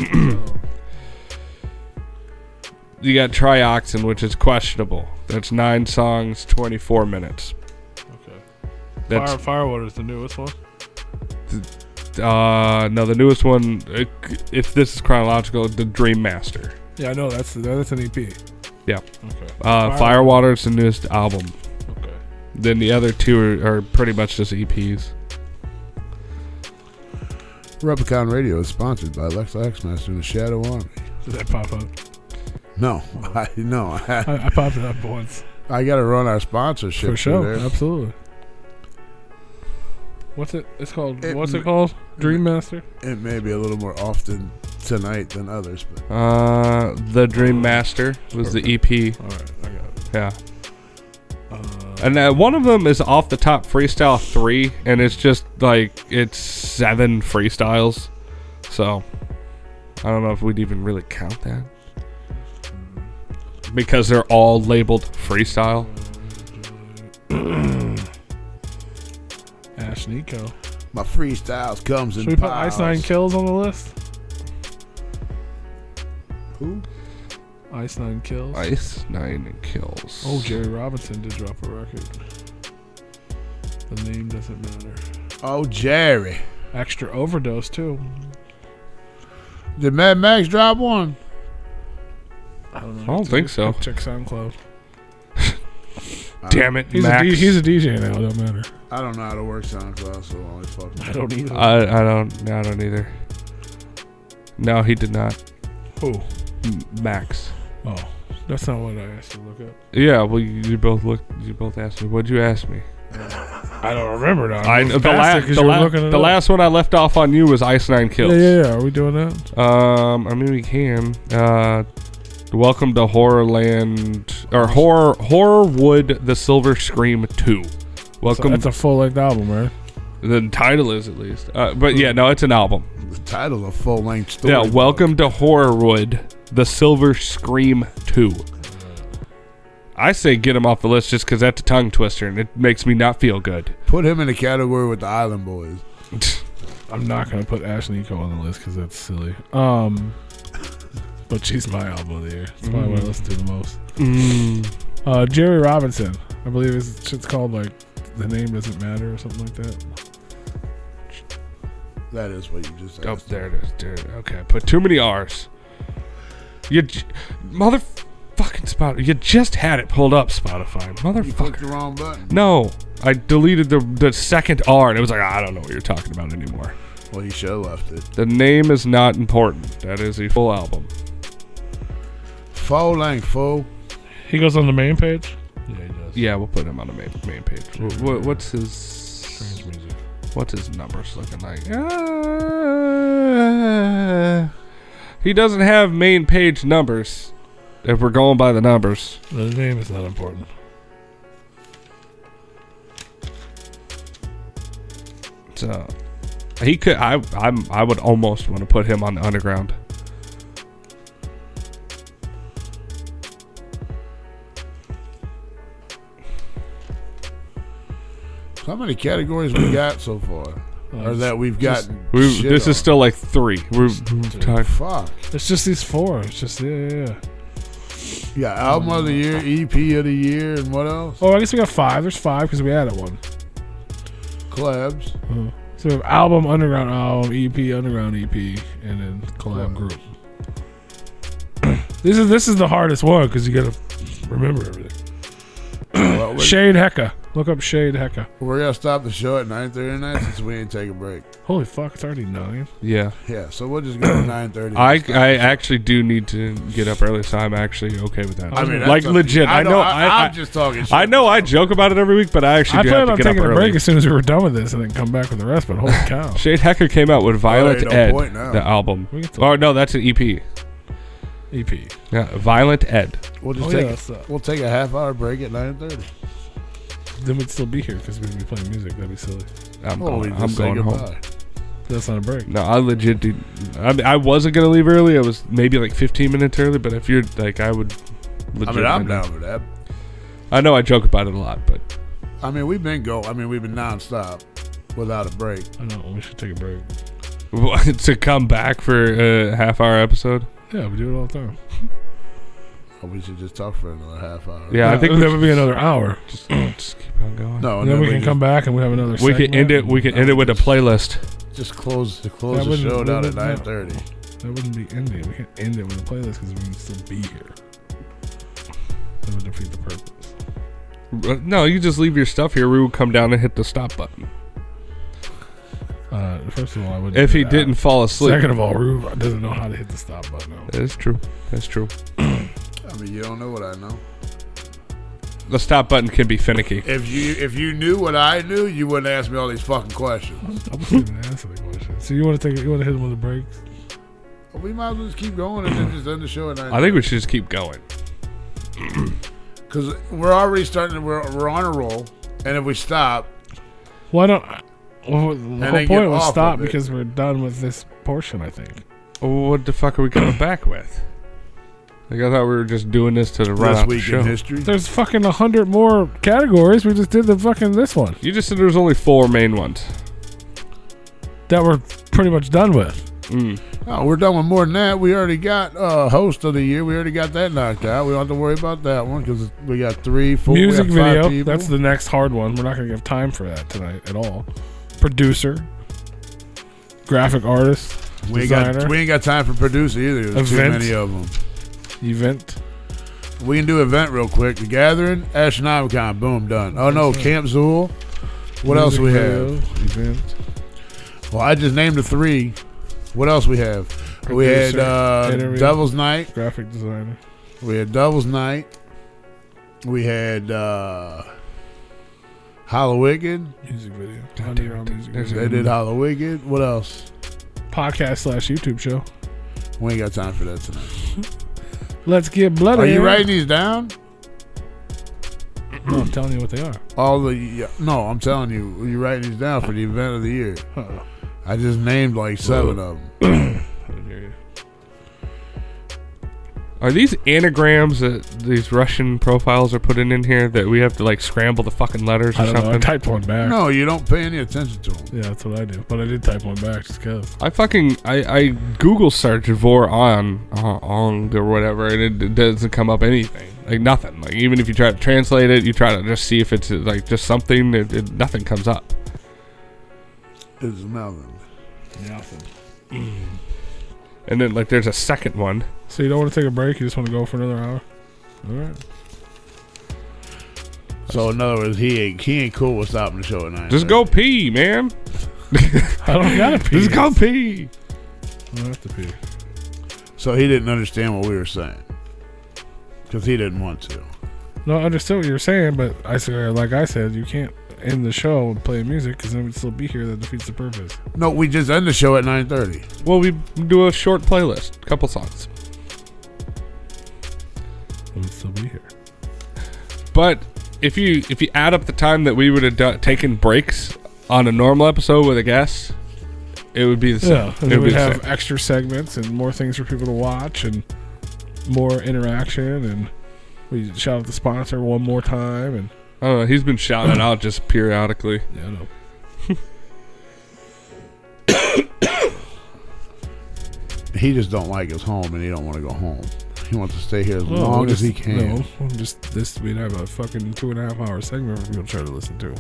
you got Trioxin, which is questionable. That's 9 songs, 24 minutes. Okay. That's Firewater is the newest one? no, the newest one, if this is chronological, the Dream Master. Yeah, I know. That's an EP. Yeah. Okay. Firewater is the newest album. Okay. Then the other 2 are pretty much just EPs. Replicon Radio is sponsored by Alexa Xmaster and the Shadow Army. Did that pop up? No, I popped it up once. I got to run our sponsorship For sure. there. Absolutely. What's it called? Dream Master? It may be a little more often tonight than others, but The Dream Master was the EP. All right, I got it. Yeah. And one of them is Off the Top Freestyle 3, and it's just like it's 7 freestyles. So I don't know if we'd even really count that because they're all labeled freestyle. Ash Nico. my freestyles comes in Should we put piles. Ice Nine Kills on the list? Who? Ice Nine Kills. Ice Nine Kills. Oh, Jerry Robinson did drop a record. The name doesn't matter. Oh, Jerry. Extra Overdose too. Did Mad Max drop one? I don't know. I don't think so. Check SoundCloud. Damn it, He's Max. he's a DJ now. Don't matter. I don't know how to work SoundCloud, so I always fuck. I don't either. I don't either. No, he did not. Who? Max. Oh, that's not what I asked you to look up. Yeah, well, you both asked me. What'd you ask me? I don't remember now. The last one I left off on you was Ice Nine Kills. Yeah. Are we doing that? I mean we can. Welcome to Horrorland or Horrorwood: The Silver Scream 2. Welcome. That's a full-length album, right? The title is at least, but yeah, no, it's an album. The title's a full-length story. Yeah, Welcome to Horrorwood: The Silver Scream 2. I say get him off the list just because that's a tongue twister and it makes me not feel good. Put him in the category with the Island Boys. I'm not gonna put Ash Nico on the list because that's silly. But she's my album of the year. It's probably what I listen to the most. Jerry Robinson, I believe it's called like The Name Doesn't Matter or something like that. That is what you just said. Oh, there it is. Dude. Okay, put too many R's. Motherfucking Spotify. You just had it pulled up, Spotify. You clicked the Motherfucker. wrong button. No, I deleted the second R and it was like, I don't know what you're talking about anymore. Well, you should have left it. The name is not important. That is a full album. Full length, full. He goes on the main page. Yeah, he does. Yeah, we'll put him on the main page. What's his... Strange music. What's his numbers looking like? He doesn't have main page numbers. If we're going by the numbers, The name is not important. so he could. I would almost want to put him on the underground. How many categories we got so far? Or that we've gotten? This is still like 3. We're talking. Fuck. It's just these 4. It's just yeah. You got album of the year, EP of the year, and what else? Oh, I guess we got 5. There's 5 because we added one. Collabs. So we have album, underground album, EP, underground EP, and then collab group. This is the hardest one because you gotta remember everything. Well, Shade Hecka. Look up Shade Hecka. we're gonna stop the show at 9:30 tonight since we ain't take a break. Holy fuck, it's already 9. Yeah, Yeah, so we'll just go to 9:30. I actually do need to get up early, so I'm actually okay with that. I mean, like that's legit. I know. I'm just talking shit. I know. I joke about it every week, but I actually I do planned have on to get taking up a early. break as soon as we were done with this and then come back with the rest, but holy cow. Shade Hacker came out with Violent ain't no Ed, point now. the album. We can talk. Oh no, that's an EP. EP. Yeah, Violent Ed. We'll just we'll take a half-hour break at 9:30. Then we'd still be here because we'd be playing music. That'd be silly. I'm Oh, we going, just I'm say going home. goodbye. That's not a break. No, I legit do. I wasn't gonna leave early. I was maybe like 15 minutes early, but if you're like, I would. Legit I mean, I'm right now. down for that. I know I joke about it a lot, but I mean, we've been nonstop without a break. I know. We should take a break. to come back for a half-hour episode. Yeah, we do it all the time. Or we should just talk for another half hour. Yeah, I think that would be another hour. just keep on going. No, And then we can come back and we have another We segment. can end it. We can end it with a playlist. Just close the That show wouldn't- down at wouldn't- 9:30. That wouldn't be ending. We can't end it with a playlist because we can still be here. That would defeat the purpose. No, you just leave your stuff here. We will come down and hit the stop button. First of all, I wouldn't. If do he that. didn't fall asleep. Second of all, Rube doesn't know how to hit the stop button. That is true. That's true. I mean, you don't know what I know. The stop button can be finicky. If you knew what I knew, you wouldn't ask me all these fucking questions. I wasn't even answering the question. So you want to hit him with the brakes? Well, we might as well just keep going and then just end the show at 9:30. I think we should just keep going. Because we're already starting. We're on a roll, and if we stop, Why don't? Well, the then whole get point was off stop of it. because we're done with this portion. I think. What the fuck are we coming back with? Like I thought we were just doing this to run this out the week show. in history. There's fucking 100 more categories. We just did the fucking this one You just said there was only 4 main ones. that we're pretty much done with. Oh, we're done with more than that. We already got host of the year. We already got that knocked out. We don't have to worry about that one because we got 3, 4, Music we got 5 video. people. That's the next hard one. We're not gonna give time for that tonight at all. Producer, graphic artist, we designer, ain't got time for producer either. There's too Event. many of them. event. We can do event real quick. The Gathering, Astronomicon, boom, done. Oh no, Camp Zool. What else we have? Event. Well, I just named the 3. What else we have? We had Producer, interview. Devil's Night. Graphic designer. We had Devil's Night. We had Hallowicked. Music video. God Underground damn it. music There's video. They did Hallowicked. What else? Podcast / YouTube show. We ain't got time for that tonight. Let's get bloody. Are you writing these down? No, I'm telling you what they are. No, I'm telling you. Are you writing these down for the event of the year? Uh-oh. I just named like 7 of them. I didn't hear you. Are these anagrams that these Russian profiles are putting in here that we have to like scramble the fucking letters or I don't know. I something? typed one back. No, you don't pay any attention to them. Yeah, that's what I do. But I did type one back just because. I Google search vor on or whatever, and it doesn't come up anything. Like nothing. Like even if you try to translate it, you try to just see if it's like just something. Nothing comes up. It's nothing. Nothing. And then like there's a second one. So you don't want to take a break? You just want to go for another hour? All right. So in other words, he ain't cool with stopping the show at 9. Just go pee, man. I don't gotta pee. Just go pee. I don't have to pee. So he didn't understand what we were saying because he didn't want to. No, I understood what you were saying, but like I said, you can't end the show and play music because then we'd still be here. That defeats the purpose. No, we just end the show at 9:30. Well, we do a short playlist, a couple songs. We'd still be here. But if you add up the time that we would have taken breaks on a normal episode with a guest, it would be the same. Yeah, and then we'd have extra segments and more things for people to watch and more interaction, and we shout out the sponsor one more time. And I don't know, he's been shouting it out just periodically. yeah, I know. He just don't like his home and he don't want to go home. He wants to stay here as long as he can. No, we'd have a fucking 2.5 hour segment for people to try to listen to.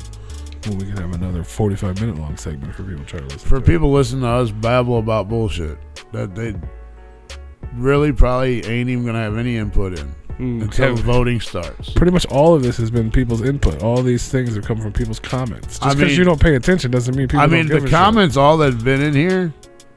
Well, we could have another 45-minute long segment for people to try to listen to. For people listening to us babble about bullshit that they really probably ain't even gonna have any input in until voting starts. Pretty much all of this has been people's input. All these things have come from people's comments. Just because you don't pay attention doesn't mean people don't give a shit. The comments all that's been in here,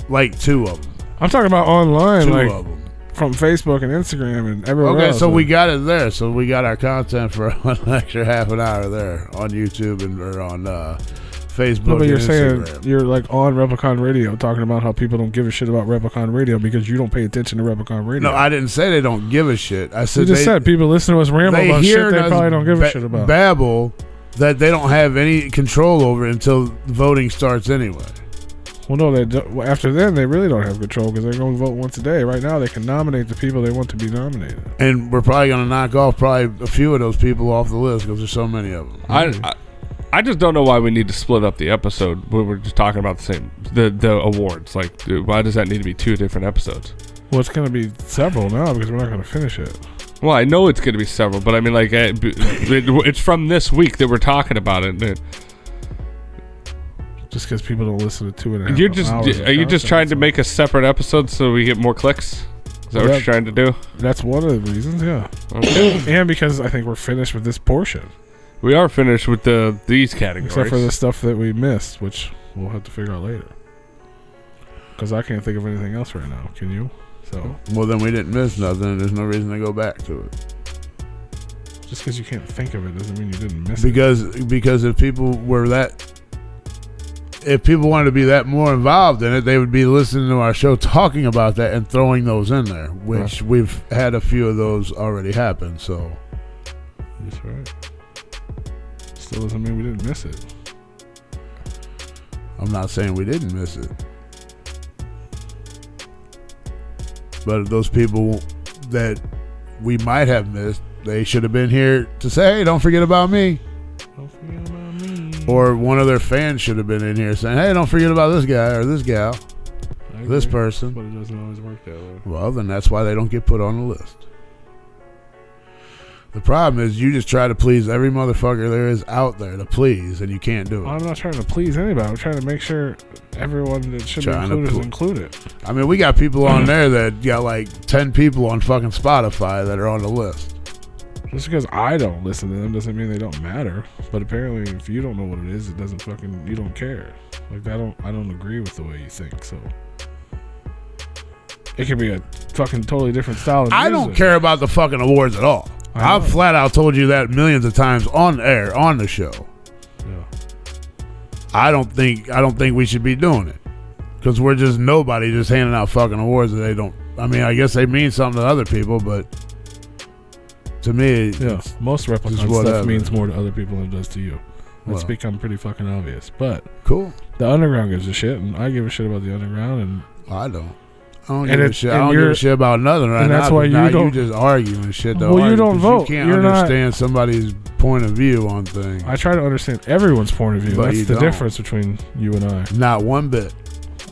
like 2 of them. I'm talking about online, 2 like of them. From Facebook and Instagram and everywhere else. Okay, so we got it there. So we got our content for an extra half an hour there on YouTube or on Facebook. No, but you're saying Instagram. you're like on Replicon Radio talking about how people don't give a shit about Replicon Radio because you don't pay attention to Replicon Radio. No, I didn't say they don't give a shit. I said you just said people listen to us ramble about shit they probably don't give a shit about. Babble that they don't have any control over until voting starts anyway. Well, no, they don't. After then, they really don't have control because they're going to vote once a day. Right now, they can nominate the people they want to be nominated. And we're probably going to knock off probably a few of those people off the list because there's so many of them. I just don't know why we need to split up the episode when we're just talking about the awards. Like, dude, why does that need to be 2 different episodes? Well, it's going to be several now because we're not going to finish it. Well, I know it's going to be several, but I mean, like, it's from this week that we're talking about it. Just because people don't listen to 2.5 hours. Are you just trying to make a separate episode so we get more clicks? Is that what you're trying to do? That's one of the reasons, yeah. Okay. And because I think we're finished with this portion. We are finished with these categories. Except for the stuff that we missed, which we'll have to figure out later. Because I can't think of anything else right now. Can you? So. Well, then we didn't miss nothing. There's no reason to go back to it. Just because you can't think of it doesn't mean you didn't miss it. Because if people wanted to be that more involved in it, they would be listening to our show talking about that and throwing those in there, which we've had a few of those already happen. So that's right. Still doesn't mean we didn't miss it. I'm not saying we didn't miss it, but those people that we might have missed, they should have been here to say, hey, don't forget about me. Don't forget about me. Or one of their fans should have been in here saying, hey, don't forget about this guy or this gal, this person. But it doesn't always work that way. Well, then that's why they don't get put on the list. The problem is you just try to please every motherfucker there is out there to please, and you can't do it. I'm not trying to please anybody. I'm trying to make sure everyone that should be included is included. I mean, we got people on there that got like 10 people on fucking Spotify that are on the list. Just because I don't listen to them doesn't mean they don't matter. But apparently, if you don't know what it is, it doesn't fucking, you don't care. Like I don't agree with the way you think. So it could be a fucking totally different style of music. I don't care about the fucking awards at all. I've flat out told you that millions of times on air on the show. Yeah. I don't think we should be doing it because we're just nobody just handing out fucking awards that they don't I mean, I guess they mean something to other people, but to me, most Replicon just stuff whatever. means more to other people than it does to you. It's Well. become pretty fucking obvious. But cool. the underground gives a shit, and I give a shit about the underground. And I don't. I don't And give a it- shit. and I don't give you're- a shit about nothing right and now. that's why now you don't- just arguing shit. Well, you argue don't 'cause vote. You can't You're not- understand somebody's point of view on things. I try to understand everyone's point of view. But That's you the don't. difference between you and I. Not one bit.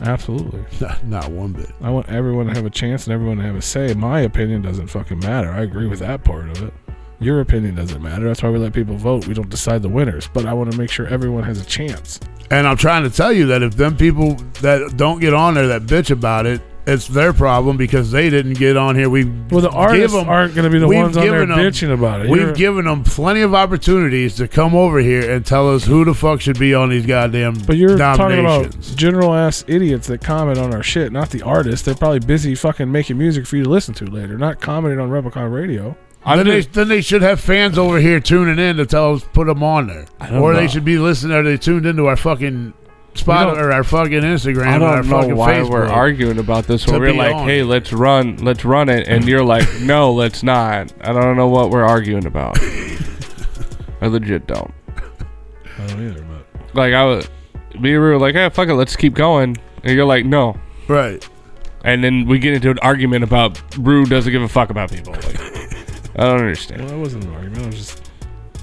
Absolutely. Not one bit. I want everyone to have a chance and everyone to have a say. My opinion doesn't fucking matter. I agree with that part of it. Your opinion doesn't matter. That's why we let people vote. We don't decide the winners. But I want to make sure everyone has a chance. And I'm trying to tell you that if them people that don't get on there that bitch about it, it's their problem because they didn't get on here. Well, the artists aren't going to be the ones on there bitching about it. We've given them plenty of opportunities to come over here and tell us who the fuck should be on these goddamn But you're talking about nominations. general ass idiots that comment on our shit, not the artists. They're probably busy fucking making music for you to listen to later, not commenting on Replicon Radio. Then they should have fans over here tuning in to tell us put them on there, or they should be listening. Or they tuned into our fucking spot or our fucking Instagram. I or our don't know fucking why Facebook we're arguing about this. When to we're be like, on hey, it. let's run it, and you're like, no, let's not. I don't know what we're arguing about. I legit don't. I don't either, but Like me and we were like, hey, fuck it, let's keep going, and you're like, no. Right. And then we get into an argument about Rue doesn't give a fuck about people. Like, I don't understand. well, that wasn't an argument. I was just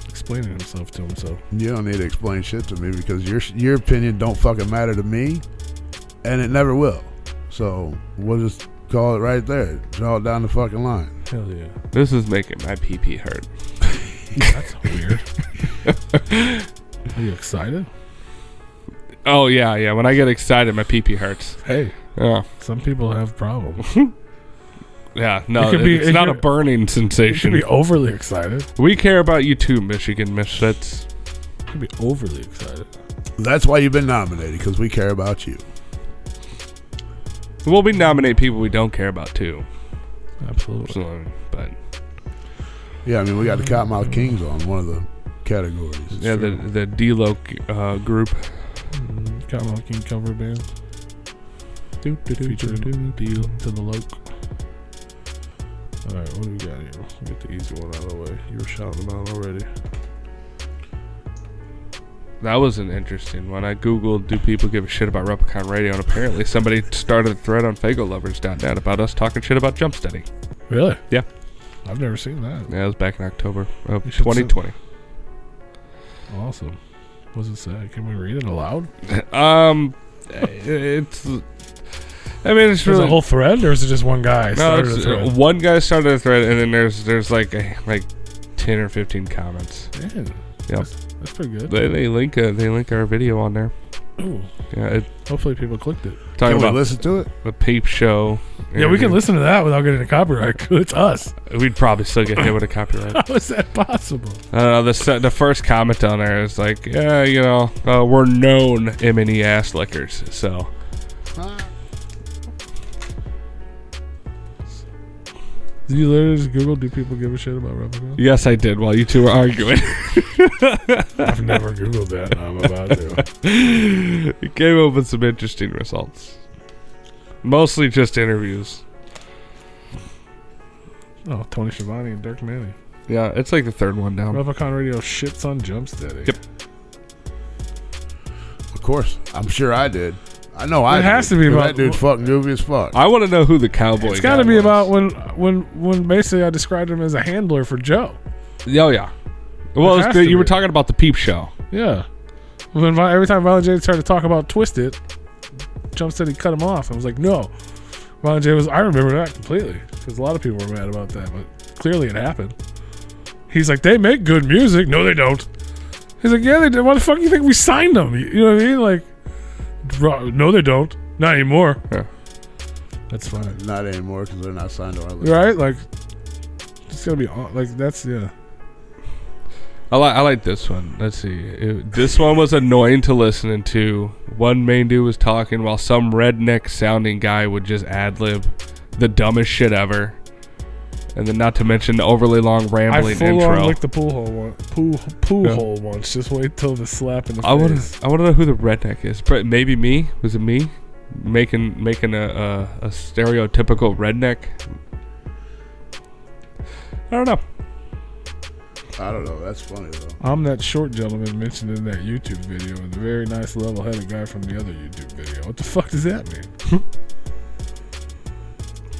explaining himself to him. So You don't need to explain shit to me because your opinion don't fucking matter to me, and it never will. So we'll just call it right there. Draw it down the fucking line. hell yeah, This is making my pee hurt. that's weird. Are you excited? Oh yeah. When I get excited, my pee hurts. Hey, Yeah. some people have problems. Yeah, no, It could be- it's it not a could- burning You could sensation. be overly excited. We care about you too, Michigan Misfits. You could be overly excited. That's why you've been nominated because we care about you. Well, we nominate people we don't care about too. Absolutely. So, but Yeah, I mean we got the Cottonmouth Kings on one of the categories. It's yeah, true. the D-Lo group. Got my King cover band. Featuring Deal to the Loke. Alright, what do we got here? We'll get the easy one out of the way. You were shouting them out already. That was an interesting one. I googled, do people give a shit about Replicon Radio? And apparently somebody started a thread on FagoLovers.net about us talking shit about Jumpsteady. Really? Yeah. I've never seen that. Yeah, it was back in October of You should 2020. Awesome. What does it say? Can we read it aloud? It's... I mean, it's Is really... it a whole thread, or is it just one guy No, started a it's, thread? one guy started a thread, and then there's like 10 or 15 comments. Man, Yep. that's pretty good. They link our video on there. Ooh. Yeah, Hopefully people clicked it. talking Can we about listen to it? the Peep Show. Yeah, we can listen to that without getting a copyright. It's us. We'd probably still get hit with a copyright. How is that possible? I don't know. The first comment on there is like, yeah, we're known M&E ass lickers. So Did you literally just Google, do people give a shit about Replicon? yes, I did while you two were arguing. I've never Googled that, and I'm about to. It came up with some interesting results. Mostly just interviews. Oh, Tony Schiavone and Dirk Manning. Yeah, it's like the third one down. Replicon Radio shits on Jumpsteady. Yep. Of course, I'm sure I did. I know I It did, has to be 'cause about- that dude's fucking goofy as fuck. I want to know who the cowboy It's got guy to be was. about when basically I described him as a handler for Joe. Oh, yeah. Well, It has to you were be. talking about the Peep Show. Yeah. Every time Violent J started to talk about Twisted, Jumpsteady cut him off. I was like, no. Violent J was, I remember that completely. Because a lot of people were mad about that, but clearly it happened. He's like, they make good music. No, they don't. He's like, yeah, they do. Why the fuck do you think we signed them? You know what I mean? Like, no, they don't. Not anymore. Yeah. That's fine. Not anymore because they're not signed to our list. Right? Like, it's going to be, like, that's, yeah. I like this one. Let's see. This one was annoying to listen to. One main dude was talking while some redneck sounding guy would just ad-lib the dumbest shit ever. And then not to mention the overly long rambling I full intro. on licked the pool hole hole once. Just wait till the slap in the face. I want to know who the redneck is. Maybe me. Was it me? making a stereotypical redneck. I don't know. That's funny though. I'm that short gentleman mentioned in that YouTube video, and the very nice level-headed guy from the other YouTube video. What the fuck does that mean?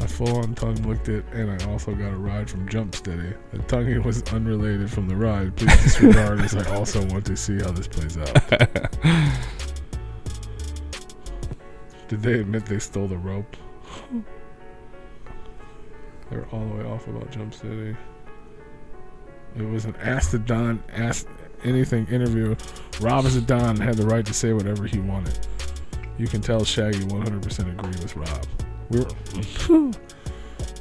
I full-on tongue licked it, and I also got a ride from Jump Steady. The tonguing was unrelated from the ride. Please disregard, as I also want to see how this plays out. Did they admit they stole the rope? They were all the way off about Jump Steady. It was an Ask the Don, Ask Anything interview. Rob as a Don had the right to say whatever he wanted. You can tell Shaggy 100% agree with Rob.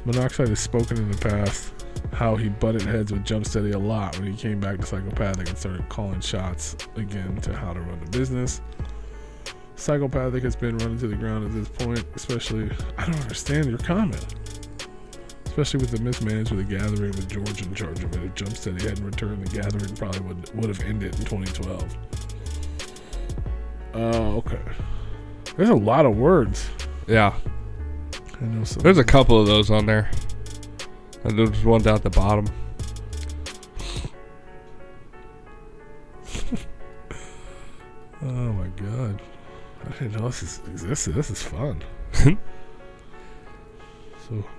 Monoxide has spoken in the past how he butted heads with Jump Steady a lot when he came back to Psychopathic and started calling shots again to how to run the business. Psychopathic has been running to the ground at this point, especially, I don't understand your comment. Especially with the mismanagement of the Gathering with George in charge of it. If Jump Steady hadn't returned, the Gathering probably would have ended in 2012. Okay. There's a lot of words. Yeah. I know some. There's a couple of those on there. And there's one down at the bottom. Oh my god. I didn't know this existed. This is fun.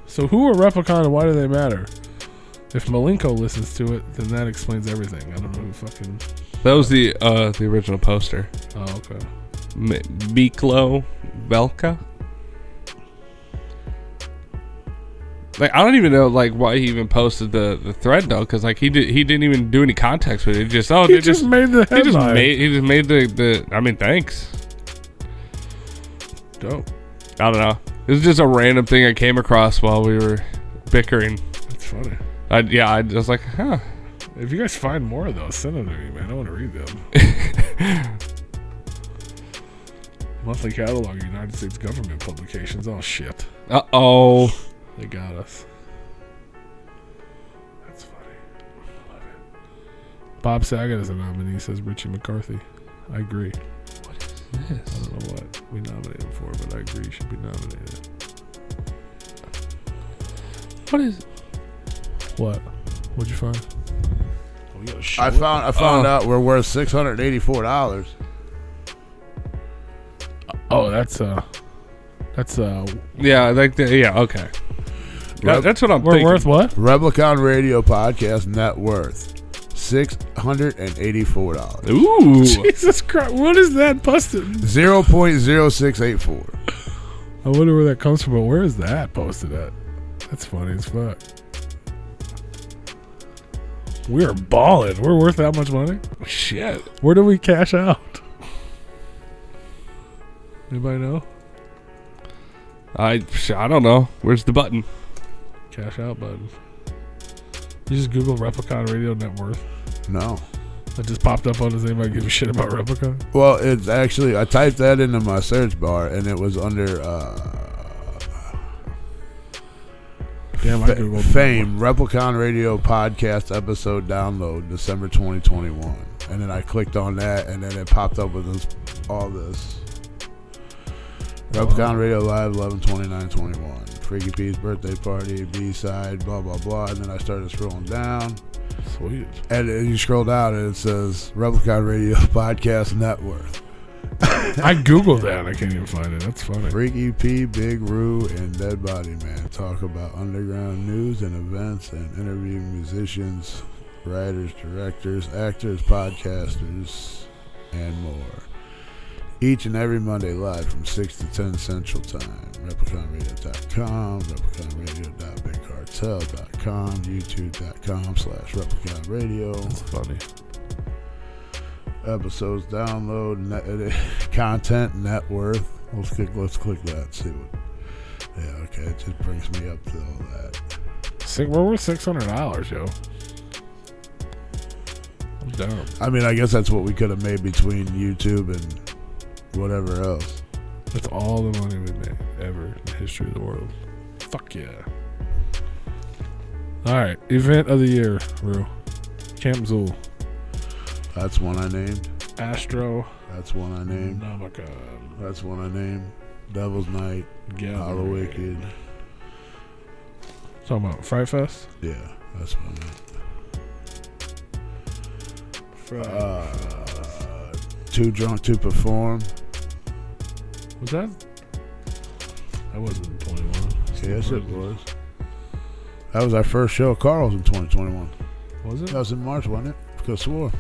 So who are Replicon and why do they matter? If Malenko listens to it, then that explains everything. I don't know who fucking... That was the original poster. Oh, okay. Miklo Velka? Like, I don't even know like why he even posted the thread though, because like he didn't even do any context with it. He just he just made the headline. He just made the I mean, thanks. Dope. I don't know. It was just a random thing I came across while we were bickering. That's funny. I was like, huh. If you guys find more of those, send them to me, man. I want to read them. Monthly catalog of United States government publications. Oh shit. Uh-oh. They got us. That's funny. Love it. Bob Saget is a nominee, says Richie McCarthy. I agree. What is this? I don't know what we nominated him for, but I agree he should be nominated. What is... What? What'd you find? I found out we're worth $684. Oh, that's yeah, like yeah, okay. That's what I'm we're thinking. worth what? Replicon Radio Podcast net worth $684. Ooh. Jesus Christ! What is that posted? 0.0684. I wonder where that comes from. But where is that posted at? That's funny as fuck. We're balling. We're worth that much money. Shit. Where do we cash out? Anybody know? I don't know. Where's the button? Cash out button. You just Google Replicon Radio net worth. No. It just popped up on. Does anybody give a shit about Replicon? Well, it's actually, I typed that into my search bar and it was under Damn, I Googled Fame, Replicon Radio Podcast episode download, December 2021. And then I clicked on that and then it popped up with all this. Replicon Radio Live 11/29/21. Freaky P's birthday party, B-side, blah, blah, blah. And then I started scrolling down. Sweet. And you scroll down and it says Replicon Radio Podcast net worth. I Googled that. I can't even find it. That's funny. Freaky P, Big Roo, and Dead Body Man talk about underground news and events and interview musicians, writers, directors, actors, podcasters, and more. Each and every Monday live from 6 to 10 Central Time. RepliconRadio.com, RepliconRadio.BigCartel.com, YouTube.com/RepliconRadio. That's funny. Episodes download, content, net worth. Let's click that. See what. Yeah, okay. It just brings me up to all that. We're worth $600, yo. I'm down. I mean, I guess that's what we could have made between YouTube and whatever else. That's all the money we made ever in the history of the world. Fuck yeah. Alright, event of the year, Rue. Camp Zool. That's one I named. Astro. That's one I named. Nomicon. That's one I named. Devil's Night, Hollow Wicked. Talking about Fright Fest? Yeah, that's what I meant. Too Drunk to Perform. Was that? That wasn't 21. Yes, it was. That was our first show at Carl's in 2021. Was it? That was in March, wasn't it? Because swore.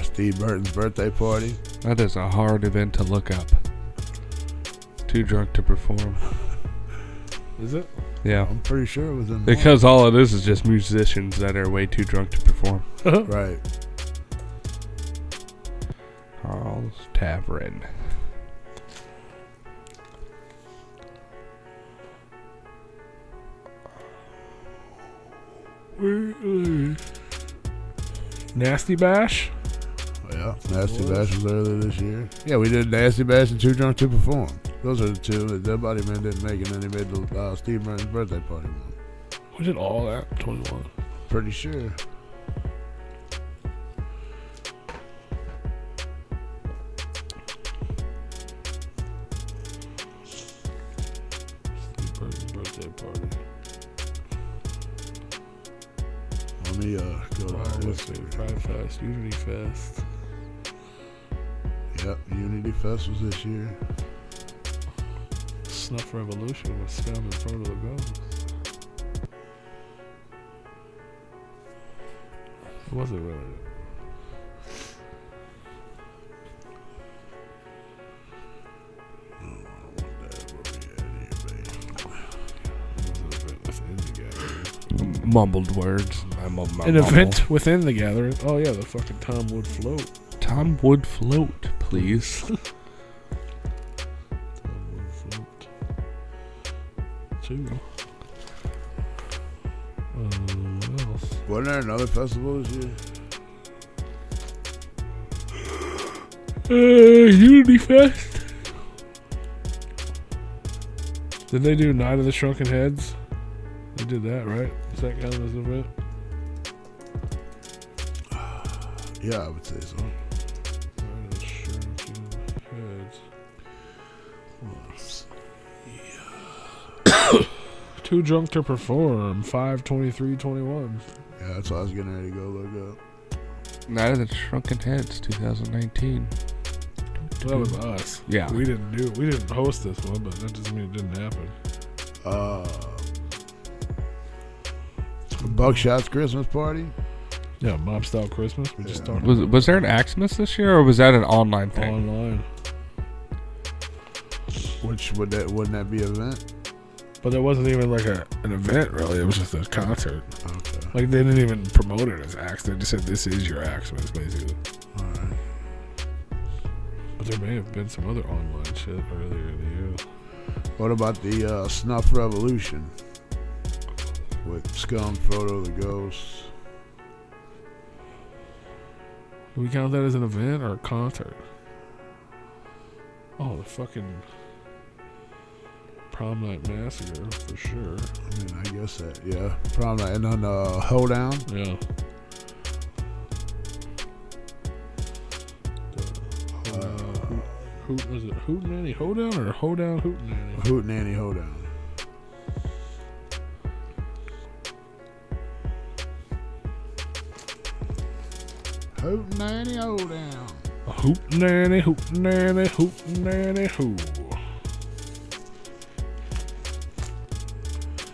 Steve Burton's birthday party. That is a hard event to look up. Too Drunk to Perform. Is it? Yeah. I'm pretty sure it was in Because all it is just musicians that are way too drunk to perform. March. Right. Carl's Tavern. Nasty Bash? Yeah, Nasty Bash was earlier this year. Yeah, we did Nasty Bash and Too Drunk to Perform. Those are the two that Dead Body Man didn't make, and then he made the Steve Burton's birthday party one. We did all that 21. Pretty sure. Steve Burton's birthday party. Let me go to our Let's see. history. Fright Fest, Unity Fest. Yep, Unity Fest was this year. Snuff Revolution with Scum in front of the Ghost. It wasn't really. Mumbled words. An event within the gathering. Oh yeah, the fucking Tom Wood float. Tom Wood float, please. Tom Wood float. 2. What else? Wasn't there another festival this year? Unity Fest. Did they do Night of the Shrunken Heads? They did that, right? Does that count as an event? Yeah, I would say so. Night of the Shrunken Heads. Too Drunk to Perform. 5/23/21. Yeah, that's what I was getting ready to go look up. Night of the Shrunken Heads, 2019. That was us. Yeah. We didn't host this one, but that doesn't mean it didn't happen. Buckshot's Christmas party. Yeah, Mob Style Christmas. We just talked Was there an Axmas this year, or was that an online thing? online. Which wouldn't that be an event? But there wasn't even like an event really. It was just a concert. Okay. Like they didn't even promote it as Axe. They just said this is your Axmas basically. Alright. But there may have been some other online shit earlier in the year. What about the Snuff Revolution? With Scum, Photo, the Ghosts. Do we count that as an event or a concert? Oh, the fucking Prom Night Massacre for sure. I mean, I guess that, yeah. Prom Night. And then Hoedown. Yeah. Was it Hootenanny Hoedown or Hoedown Hootenanny? Hootenanny Hoedown. Hootenanny Hoedown. Hootenanny, Hootenanny, Hootenanny, Hoo.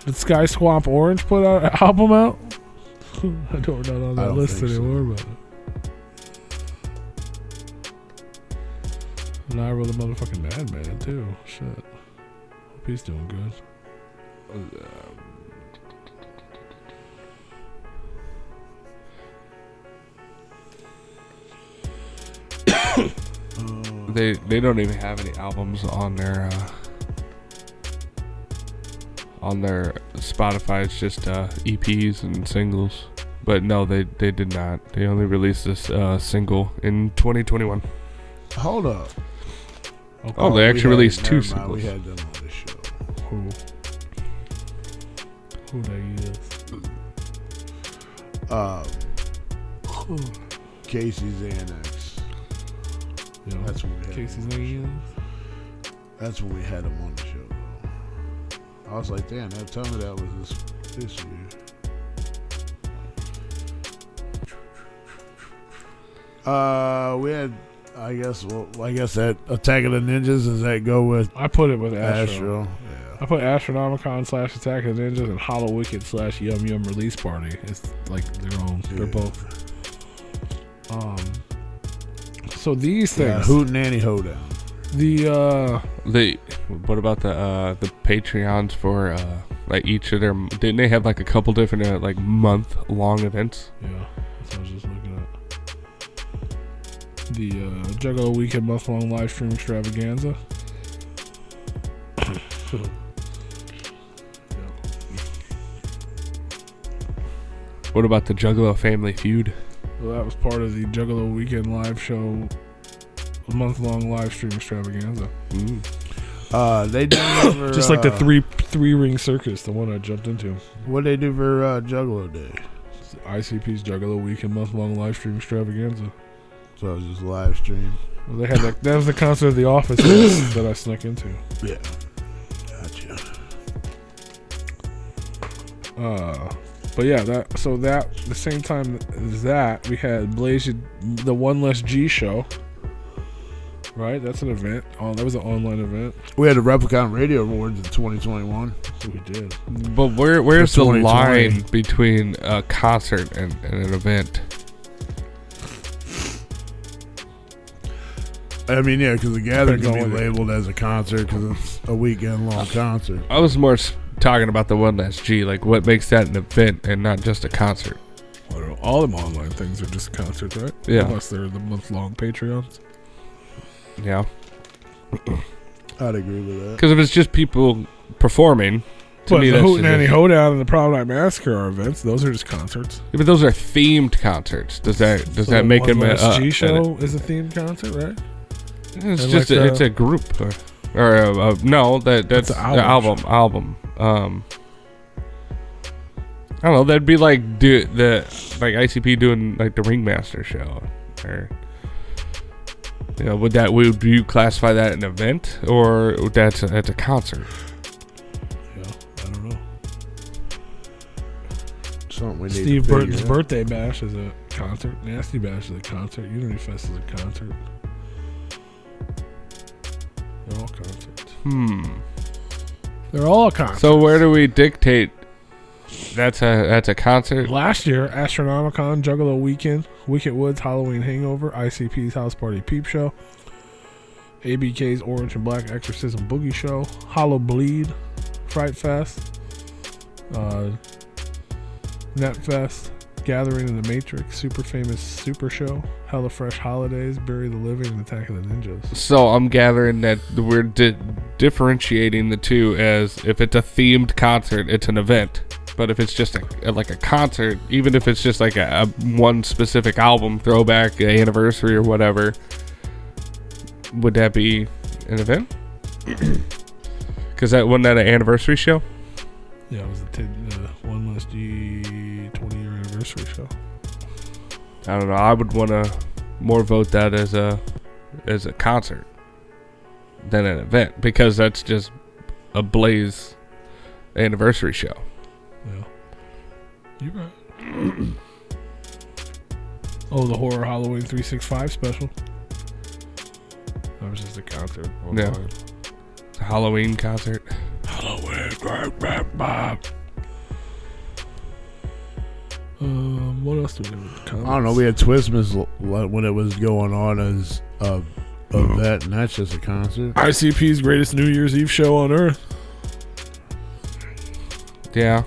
Did Sky Swamp Orange put out an album out? I don't know on I that don't list think so. anymore, but. Lyra the motherfucking Madman too. Shit. Hope he's doing good. They don't even have any albums on their Spotify. It's just EPs and singles. But no, they did not. They only released this single in 2021. Hold up. Oh, they actually released 2 never mind, singles. we had them on this show. Who they is? Casey's Xanax. Yeah. That's when we had Casey's him on the Xanax. show. That's when we had him on the show, though. I was like, damn, tell me that was this year. We had, I guess that Attack of the Ninjas, does that go with I put it with Astro. Astro? Yeah. I put Astronomicon / Attack of the Ninjas and Hollow Wicked / Yum Yum Release Party. It's like their own. They're both. So these things. Hootenanny Hoedown. What about the Patreons for like each of their? Didn't they have like a couple different like month-long events? Yeah, that's what I was just looking at. The Juggalo Weekend month-long live stream extravaganza. What about the Juggalo Family Feud? Well, that was part of the Juggalo Weekend live show, month-long live stream extravaganza. They do for, just like the three ring circus, the one I jumped into. What they do for Juggalo Day? It's ICP's Juggalo Weekend month-long live stream extravaganza. So it was just live stream. Well, they had that was the concert at the office that I snuck into. Yeah, gotcha. But yeah, that the same time as that we had Blaze the One Less G show. Right, that's an event. Oh, that was an online event. We had the Replicon Radio Awards in 2021. We did. But where's the line between a concert and an event? I mean, yeah, because the gathering can be labeled as a concert because it's a weekend-long concert. I was more talking about the One Last G. Like, what makes that an event and not just a concert? Well, all them online things are just concerts, right? Yeah. Unless they're the month-long Patreons. Yeah. I'd agree with that. Because if it's just people performing, to me the that's Hootenanny Hoedown and the Prom Night Massacre are events. Those are just concerts. Yeah, but those are themed concerts. Does that make them a G show is a themed concert, right? It's And just like it's a group or no, that's an the album. album. I don't know. That'd be like like ICP doing like the Ringmaster show, or would you classify that an event or that's a concert? Yeah, I don't know. Something we need Steve to figure Burton's out. birthday bash is a concert. Nasty Bash is a concert. Unity Fest is a concert. They're all concerts. They're all concerts. So where do we dictate that's a concert? Last year, Astronomicon, Juggalo Weekend, Wicked Woods, Halloween Hangover, ICP's House Party Peep Show, ABK's Orange and Black Exorcism Boogie Show, Hollow Bleed, Fright Fest, Net Fest, Gathering in the Matrix, Super Famous Super Show, Hella Fresh Holidays, Bury the Living, and Attack of the Ninjas. So I'm gathering that we're differentiating the two as if it's a themed concert, it's an event. But if it's just like a concert, even if it's just like a one specific album, throwback, anniversary, or whatever, would that be an event? Because wasn't that an anniversary show? Yeah, it was the One Less G 20-year anniversary show. I don't know. I would want to more vote that as a concert than an event, because that's just a Blaze anniversary show. Yeah, you're right. Oh, the Horror Halloween 365 special. That was just a concert. Yeah. It's a Halloween concert. Halloween, Bob. What else do we have? I don't know. We had Twistmas when it was going on as a vet, and that's just a concert. ICP's greatest New Year's Eve show on Earth. Yeah.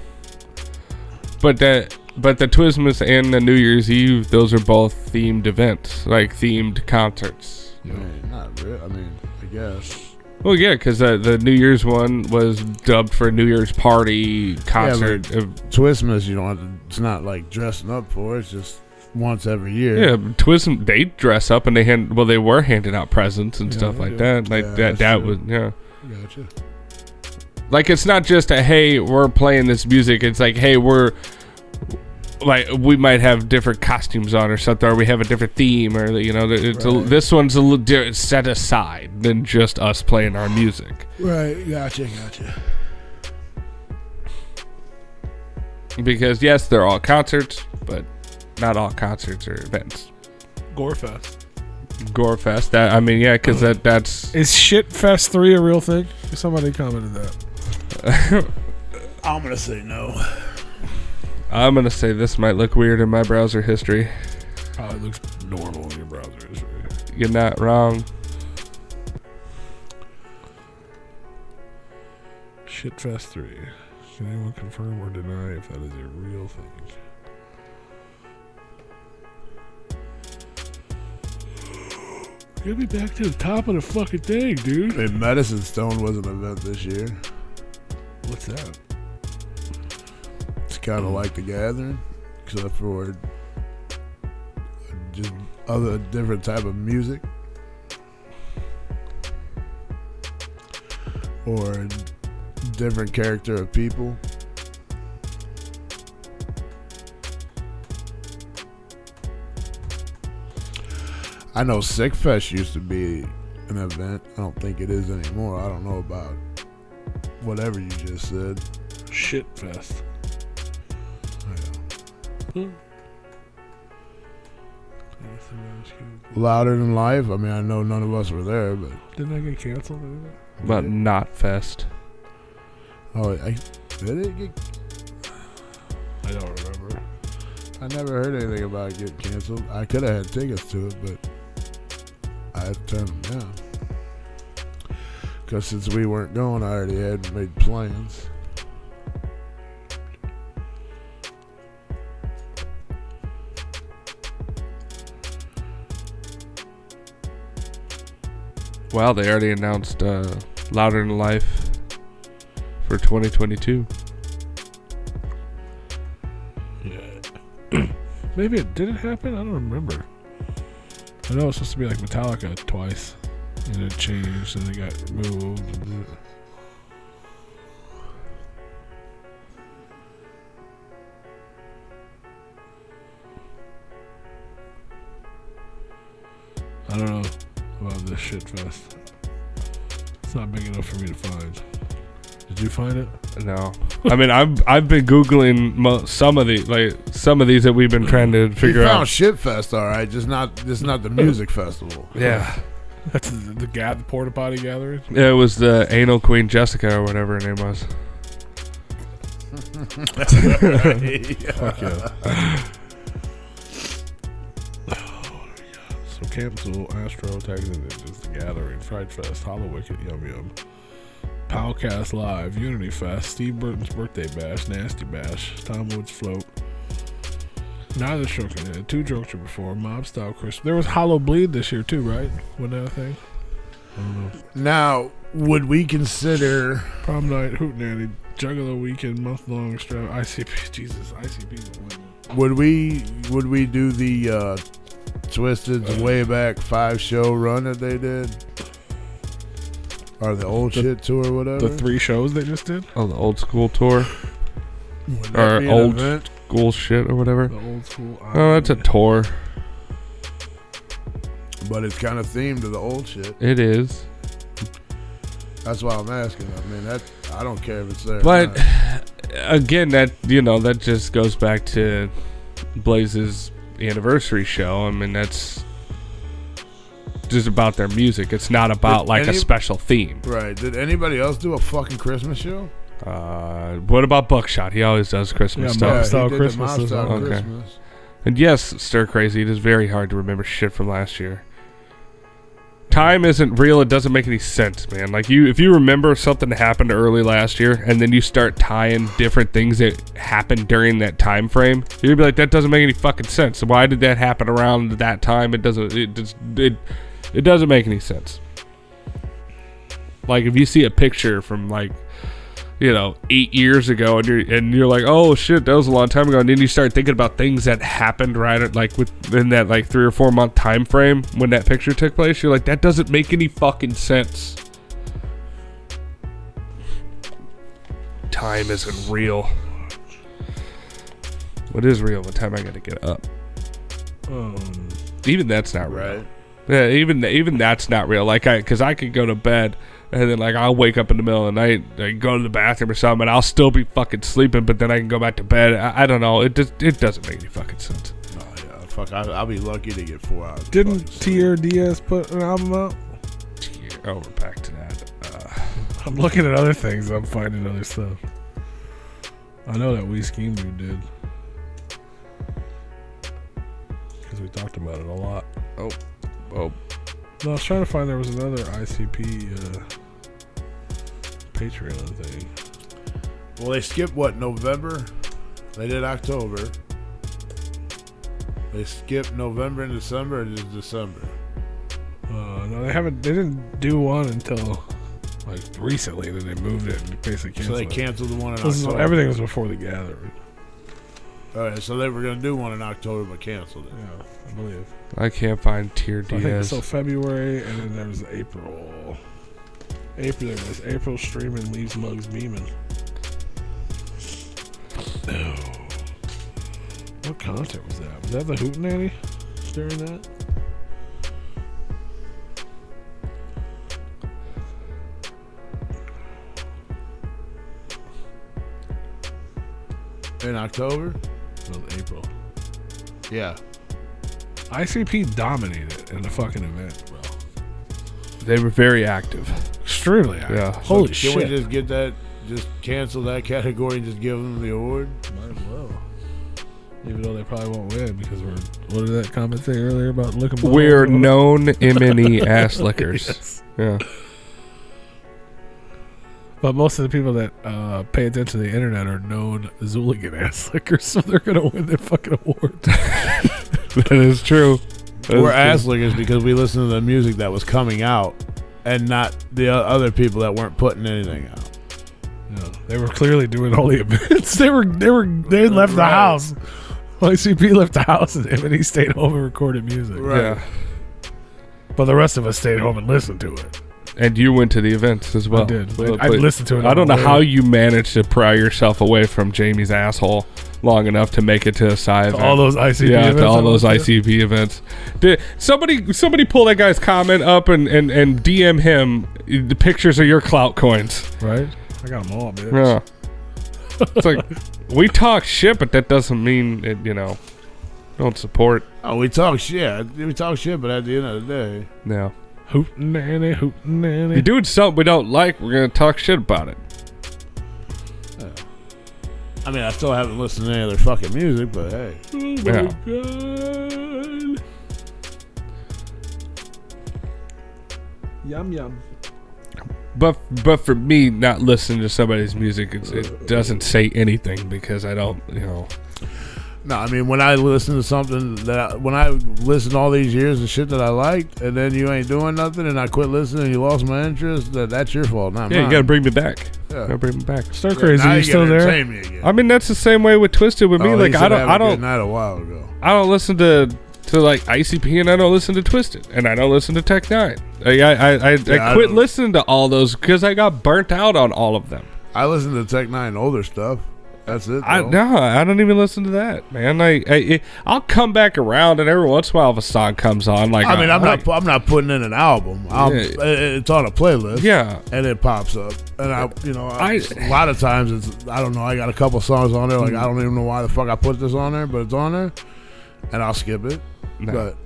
But the Twistmas and the New Year's Eve, those are both themed events, like themed concerts. Yeah, not really. I mean, I guess. Well, yeah, because the New Year's one was dubbed for New Year's party concert. Yeah, Twistmas, you don't have to, it's not like dressing up for it. It's just once every year. Yeah, Twistmas, they dress up and they were handing out presents and stuff like that. Like that was, yeah. Gotcha. Like, it's not just a, hey, we're playing this music. It's like, hey, we're like we might have different costumes on or something, or we have a different theme, or this one's a little set aside than just us playing our music. Right, gotcha. Because yes, they're all concerts, but not all concerts are events. Gorefest. That, I mean, yeah, because that's... Is Shitfest 3 a real thing? Somebody commented that. I'm going to say no. I'm going to say this might look weird in my browser history. Probably looks normal in your browser history. You're not wrong. Shitfest 3. Can anyone confirm or deny if that is a real thing? Get me back to the top of the fucking thing, dude. Hey, Medicine Stone was an event this year. What's that? It's kind of like The Gathering, except for just other different type of music. Or a different character of people. I know Sickfest used to be an event. I don't think it is anymore. I don't know about whatever you just said. Shitfest. Yeah. Louder Than Life. I mean, I know none of us were there, but didn't that get canceled? But not Fest. Oh, did it get? I don't remember. I never heard anything about it getting canceled. I could have had tickets to it, but I had to turn them down. Because since we weren't going, I already had made plans. Wow, they already announced Louder Than Life for 2022. Yeah. Maybe did it happen? I don't remember. I know it was supposed to be like Metallica twice. And it changed and it got moved. I don't know about this shit fest. It's not big enough for me to find. Did you find it? No. I mean, I've been Googling some of these that we've been trying to figure out. We found Shitfest, all right, just not the music festival. Yeah. That's the porta potty gathering. Yeah, it was the Anal Queen Jessica or whatever her name was. Fuck yeah. So Cancel, Astro, Tags and Ninjas, The Gathering, Fright Fest, Hollow Wicked, Yum Yum, Powcast Live, Unity Fest, Steve Burton's Birthday Bash, Nasty Bash, Tom Woods Float, Neither Stroking Head, 2 Jokes Before, Mob Style Christmas. There was Hollow Bleed this year too, right? Wasn't that a thing? I don't know. Now, would we consider Prom Night, Hootenanny, Juggalo Weekend, month-long extra, ICP, Jesus, ICP. Would we do the Twisted's way back 5-show run that they did? Or the old shit tour or whatever? The 3 shows they just did? Oh, the old school tour. Or old school shit or whatever. The old school. Oh, that's a tour. But it's kind of themed to the old shit. It is. That's why I'm asking. I mean, I don't care if it's there. But again, that just goes back to Blaze's anniversary show. I mean, that's just about their music. It's not about a special theme. Right. Did anybody else do a fucking Christmas show? What about Buckshot? He always does Christmas stuff. Yeah, Christmas. Okay. Christmas. And yes, Stir Crazy, it is very hard to remember shit from last year. Time isn't real. It doesn't make any sense, man. Like, if you remember something that happened early last year and then you start tying different things that happened during that time frame, you're gonna be like, that doesn't make any fucking sense. So why did that happen around that time? It doesn't make any sense. Like, if you see a picture from 8 years ago, and you're like, oh shit, that was a long time ago, and then you start thinking about things that happened right at within that 3 or 4 month time frame when that picture took place. You're like, that doesn't make any fucking sense. Time isn't real. What is real? What time I got to get up? Even that's not real. Right. Yeah, even that's not real. Like because I could go to bed and then like I'll wake up in the middle of the night, like, go to the bathroom or something, and I'll still be fucking sleeping. But then I can go back to bed. I don't know. It doesn't make any fucking sense. Oh yeah, fuck. I'll be lucky to get 4 hours. Didn't TRDS put an album out? Oh, we're back to that. I'm looking at other things. I'm finding other stuff. I know that We Scheme Dude did. Because we talked about it a lot. Oh. No, I was trying to find there was another ICP Patreon thing. Well, they skipped what, November? They did October. They skipped November and December, and it's December. No, they didn't do one until like recently. Then they moved it and basically canceled So they it. canceled the one in October. Everything was before the gathering. All right, so they were going to do one in October, but canceled it. Yeah, I believe. I can't find Tier I think DS. so. February, and then there was April. There was April streaming leaves mugs beaming. Oh. What concert was that? Was that the Hootenanny during that? In October? No, April. Yeah. ICP dominated in the fucking event, bro. They were very active. Extremely active. Yeah. Holy Can shit. we just get that, just cancel that category and just give them the award? Might as well. Even though they probably won't win because what did that comment say earlier about looking balls? We're known M&E ass lickers. Yes. Yeah. But most of the people that pay attention to the internet are known Zooligan ass lickers, so they're going to win their fucking award. That is true. We're ass lickers because we listened to the music that was coming out and not the other people that weren't putting anything out. Yeah, they were clearly doing all the events. They left the house. ICP left the house and M&E stayed home and recorded music. Right. Yeah. But the rest of us stayed home and listened to it. And you went to the events as well. I did. But I listened to it. I don't know on the how way. you managed to pry yourself away from Jamie's asshole long enough to make it to a side event. All those ICP Yeah, events. to all I those went to. ICP events. Did somebody pull that guy's comment up and DM him the pictures of your clout coins? Right? I got them all, bitch. Yeah. It's like we talk shit, but that doesn't mean it, don't support. Oh, we talk shit. We talk shit, but at the end of the day, No. Hootenanny, hootenanny. You're doing something we don't like, we're gonna talk shit about it. I mean, I still haven't listened to any other fucking music, but hey. Yeah. God. Yum yum. But for me, not listening to somebody's music, it doesn't say anything because I don't, No, I mean, when I listen to something when I listened all these years of shit that I liked, and then you ain't doing nothing, and I quit listening, and you lost my interest, that's your fault, not mine. you gotta bring me back. Yeah. Gotta bring me back. Stir Crazy, Now you still gotta there? entertain me again. I mean, that's the same way with Twisted with me. Oh, Like he I said have a good don't night a while ago. I don't listen to like ICP, and I don't listen to Twisted, and I don't listen to Tech 9. I quit listening to all those because I got burnt out on all of them. I listen to Tech 9 older stuff. That's it. I don't even listen to that, man. I'll come back around, and every once in a while, if a song comes on, like I'm not putting in an album. It's on a playlist. Yeah, and it pops up, and a lot of times it's I don't know. I got a couple songs on there. Like I don't even know why the fuck I put this on there, but it's on there, and I'll skip it. No. But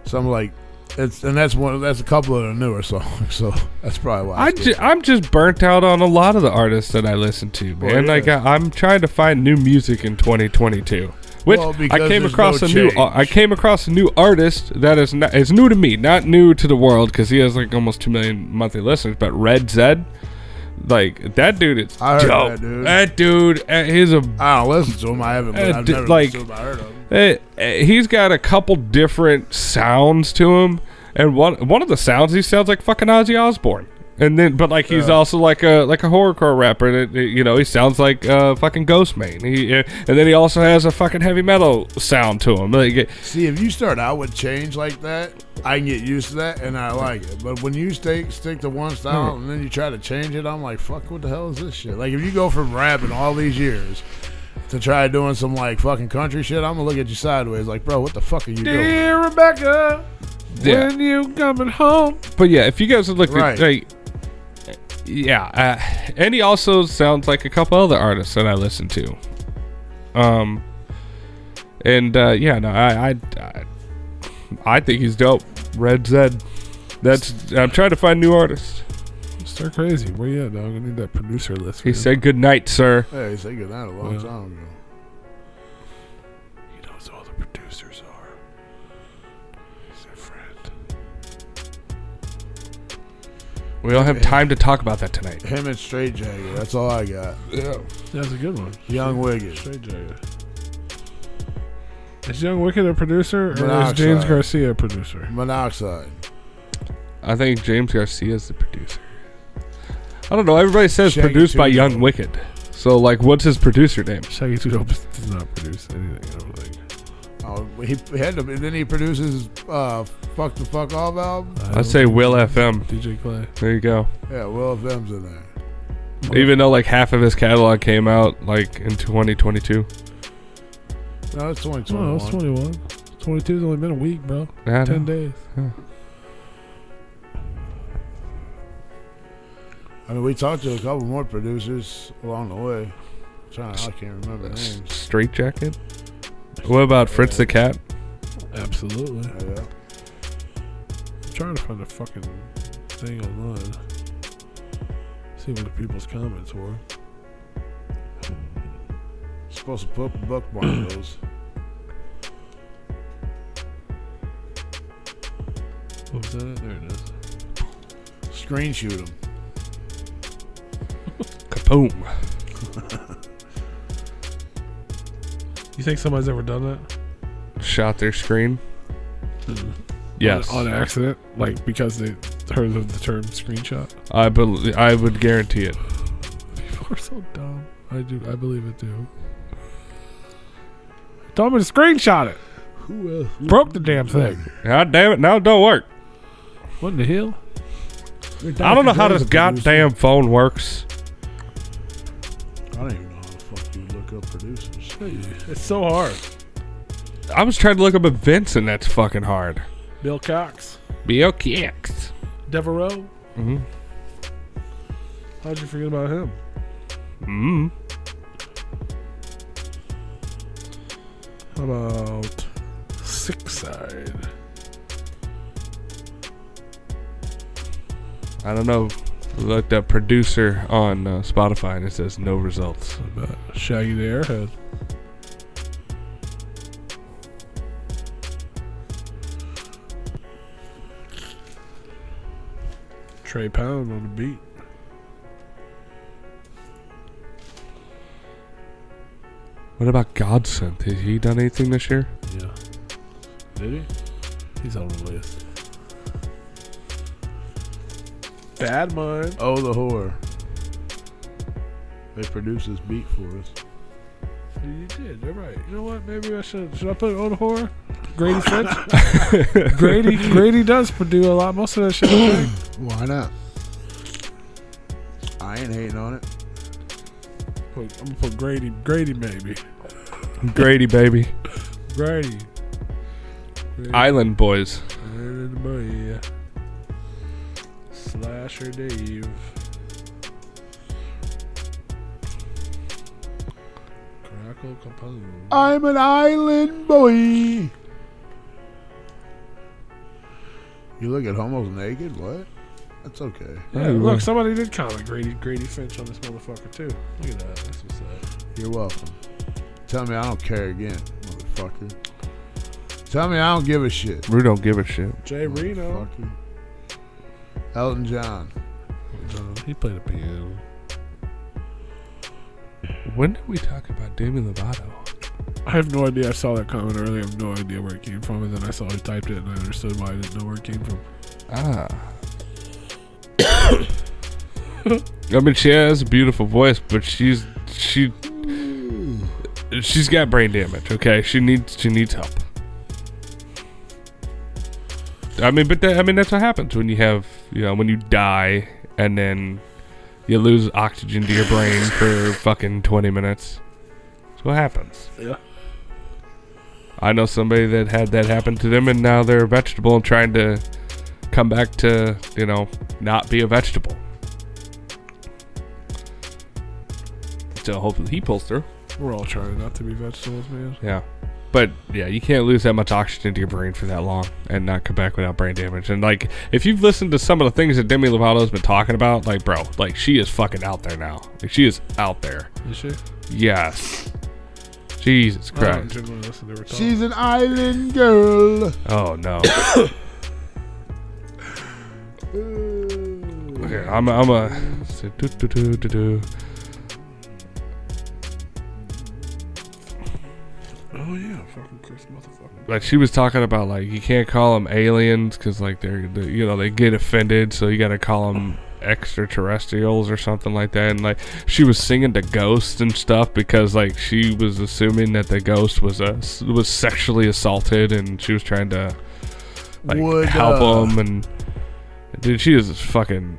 some like that's a couple of the newer songs, so that's probably why. I'm just burnt out on a lot of the artists that I listen to, man. Well, yeah. I'm trying to find new music in 2022. Which because I came there's across no a new. change. I came across a new artist that is new to me, not new to the world, because he has like almost 2 million monthly listeners. But Red Zed, like that dude is I heard dope. that dude. That dude, he's a. I don't listen to him. I haven't. I've never like, listened to him. I heard of him. He's got a couple different sounds to him, and one of the sounds he sounds like fucking Ozzy Osbourne. And then, but like he's also like a horrorcore rapper. And he sounds like fucking Ghostmane. And then he also has a fucking heavy metal sound to him. Like, see, if you start out with change like that, I can get used to that and I like it. But when you stick to one style and then you try to change it, I'm like, fuck, what the hell is this shit? Like if you go from rapping all these years to try doing some like fucking country shit, I'm gonna look at you sideways like, bro, what the fuck are you doing? Dear Rebecca, when you coming home? But yeah, if you guys would look Right. at, like, and he also sounds like a couple other artists that I listen to. I think he's dope. Red Zed. I'm trying to find new artists. Stir crazy. Where you at, dog? I need that producer list. He said good night, sir. Hey, he said good night a long time ago. He knows who all the producers are. He's a friend. We don't have time to talk about that tonight. Him and Straight Jagger. That's all I got. Yeah. That's a good one. Young Wicked. Straight Jagger. Is Young Wicked a producer, or is Monoxide. James Garcia a producer? Monoxide. I think James Garcia is the producer. I don't know. Everybody says Shaggy produced by Two Young Dope. Wicked. So, like, what's his producer name? Shaggy 2 Dope does not produce anything, I don't think. Oh, he had to. Then he produces "Fuck the Fuck Off" album. I'd say Will FM. DJ Clay. There you go. Yeah, Will FM's in there. Even though, like, half of his catalog came out, like, in 2022. No, it's 2021. Oh, it's 21. 22's only been a week, bro. Yeah, I 10 know. days. I mean, we talked to a couple more producers along the way. I can't remember names. Straight Jacket? What about Fritz the Cat? Absolutely. Yeah. I'm trying to find a fucking thing online. See what the people's comments were. Supposed to put bookmark those. What was that? There it is. Screen shoot them. Kaboom. You think somebody's ever done that? Shot their screen? Yes. On accident? Like, because they heard of the term screenshot? I would guarantee it. People are so dumb. I believe it too. Told me to screenshot it. Who else? Broke the damn thing. God damn it, now it don't work. What in the hell? I don't know how this goddamn phone works. I don't even know how the fuck you look up producers. It's so hard. I was trying to look up events and that's fucking hard. Bill Cox. BLKX. Devereaux. Mm-hmm. How'd you forget about him? Mm-hmm. How about Sick Side? I don't know. Looked up producer on Spotify and it says no results. How about Shaggy the Airhead? Trey Pound on the beat. What about Godsent? Has he done anything this year? Yeah. Did he? He's on the list. Bad Mind. Oh, the whore. They produced this beat for us. You did. You're right. You know what? Maybe I should I put it on the whore? Grady Finch. Grady does produce a lot. Most of that shit. Okay. Why not? I ain't hating on it. I'm gonna put Grady maybe. Grady, baby. Grady. Island Boys. Boy. Slasher Dave. Crackle Capone. I'm an island boy. You look at homos naked? What? That's okay. Yeah, look, somebody did comment Grady Finch on this motherfucker too. Look at that. That's what's up. You're welcome. Tell me I don't care again, motherfucker. Tell me I don't give a shit. We don't give a shit. Jay Reno. Motherfucker. Elton John. He played the piano. When did we talk about Demi Lovato? I have no idea. I saw that comment earlier. I have no idea where it came from, and then I saw he typed it, and I understood why I didn't know where it came from. Ah. I mean, she has a beautiful voice, but she's got brain damage. Okay, she needs help. I mean, that's what happens when you have, when you die and then you lose oxygen to your brain for fucking 20 minutes. That's what happens. Yeah. I know somebody that had that happen to them, and now they're a vegetable and trying to come back to, not be a vegetable. So hopefully he pulls through. We're all trying not to be vegetables, man. Yeah. But, yeah, you can't lose that much oxygen to your brain for that long and not come back without brain damage. And, like, if you've listened to some of the things that Demi Lovato's been talking about, like, bro, like, she is fucking out there now. Like, she is out there. Is she? Yes. Jesus Christ. Generally listen to her talk. She's an island girl. Oh, no. Okay, I'm a... Oh, yeah. Fucking Chris motherfucker. Like, she was talking about, like, you can't call them aliens because, like, they get offended, so you got to call them extraterrestrials or something like that. And, like, she was singing to ghosts and stuff because, like, she was assuming that the ghost was sexually assaulted, and she was trying to, like, help him. And, dude, she is fucking...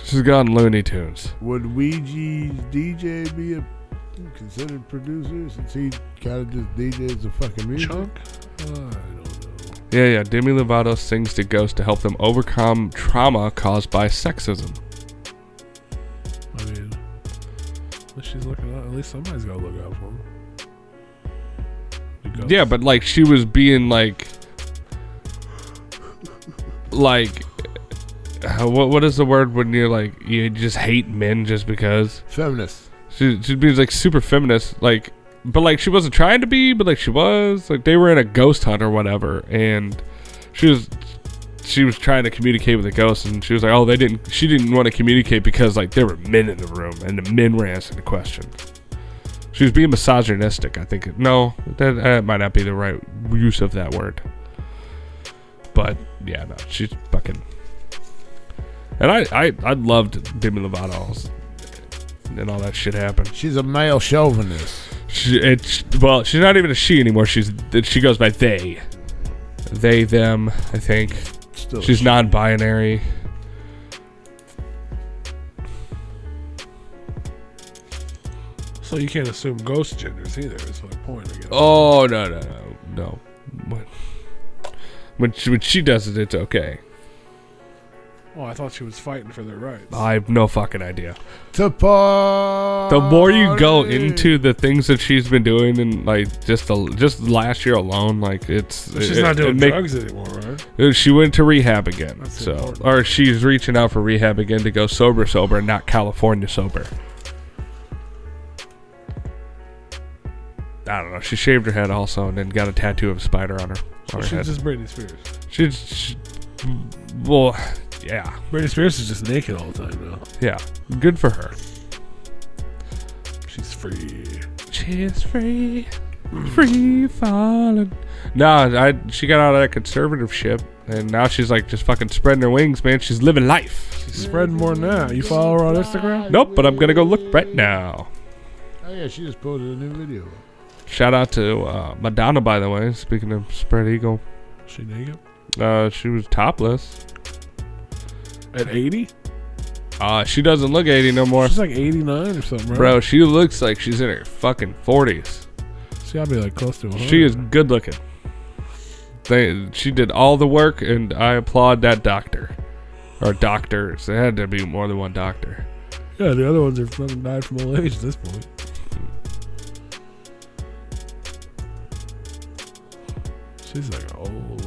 She's gone Looney Tunes. Would Ouija's DJ be a considered producer since he kind of just DJs the fucking music? Chunk? I don't know. Yeah. Demi Lovato sings to ghosts to help them overcome trauma caused by sexism. I mean, she's looking out. At least somebody's got to look out for him. Yeah, but, like, she was being, like... what is the word when you're, like, you just hate men just because? Feminist. She'd be, like, super feminist, like... But, like, she wasn't trying to be, but, like, she was. Like, they were in a ghost hunt or whatever, and she was trying to communicate with the ghost, and she was like, oh, she didn't want to communicate because, like, there were men in the room, and the men were answering the questions. She was being misogynistic, I think. No, that might not be the right use of that word. But, yeah, no, she's fucking... And I loved Demi Lovato and all that shit happened. She's a male chauvinist. She's not even a she anymore. She goes by they, them. I think Still she's non-binary. So you can't assume ghost genders either. Is my point. I guess. Oh no. When she does it, it's okay. Oh, I thought she was fighting for their rights. I have no fucking idea. To party. The more you go into the things that she's been doing, and, like, just last year alone, like, she's not doing drugs anymore, right? She went to rehab again, That's so important. or she's reaching out for rehab again to go sober, not California sober. I don't know. She shaved her head also, and then got a tattoo of a spider on her She's head. just Britney Spears. Well, yeah. Britney Spears is just naked all the time now. Yeah. Good for her. She's free. She's free. Free falling. No, she got out of that conservative shit, and now she's, like, just fucking spreading her wings, man. She's living life. She's spreading more than that. You follow her on Instagram? Nope, but I'm going to go look right now. Oh, yeah, she just posted a new video. Shout out to Madonna, by the way. Speaking of spread eagle. She naked? She was topless. At 80? She doesn't look 80 no more. She's like 89 or something, right? Bro, she looks like she's in her fucking 40s. She gotta be like close to 100. She is good looking. She did all the work, and I applaud that doctor. Or doctors. There had to be more than one doctor. Yeah, the other ones are fucking died from old age at this point. She's like an old woman.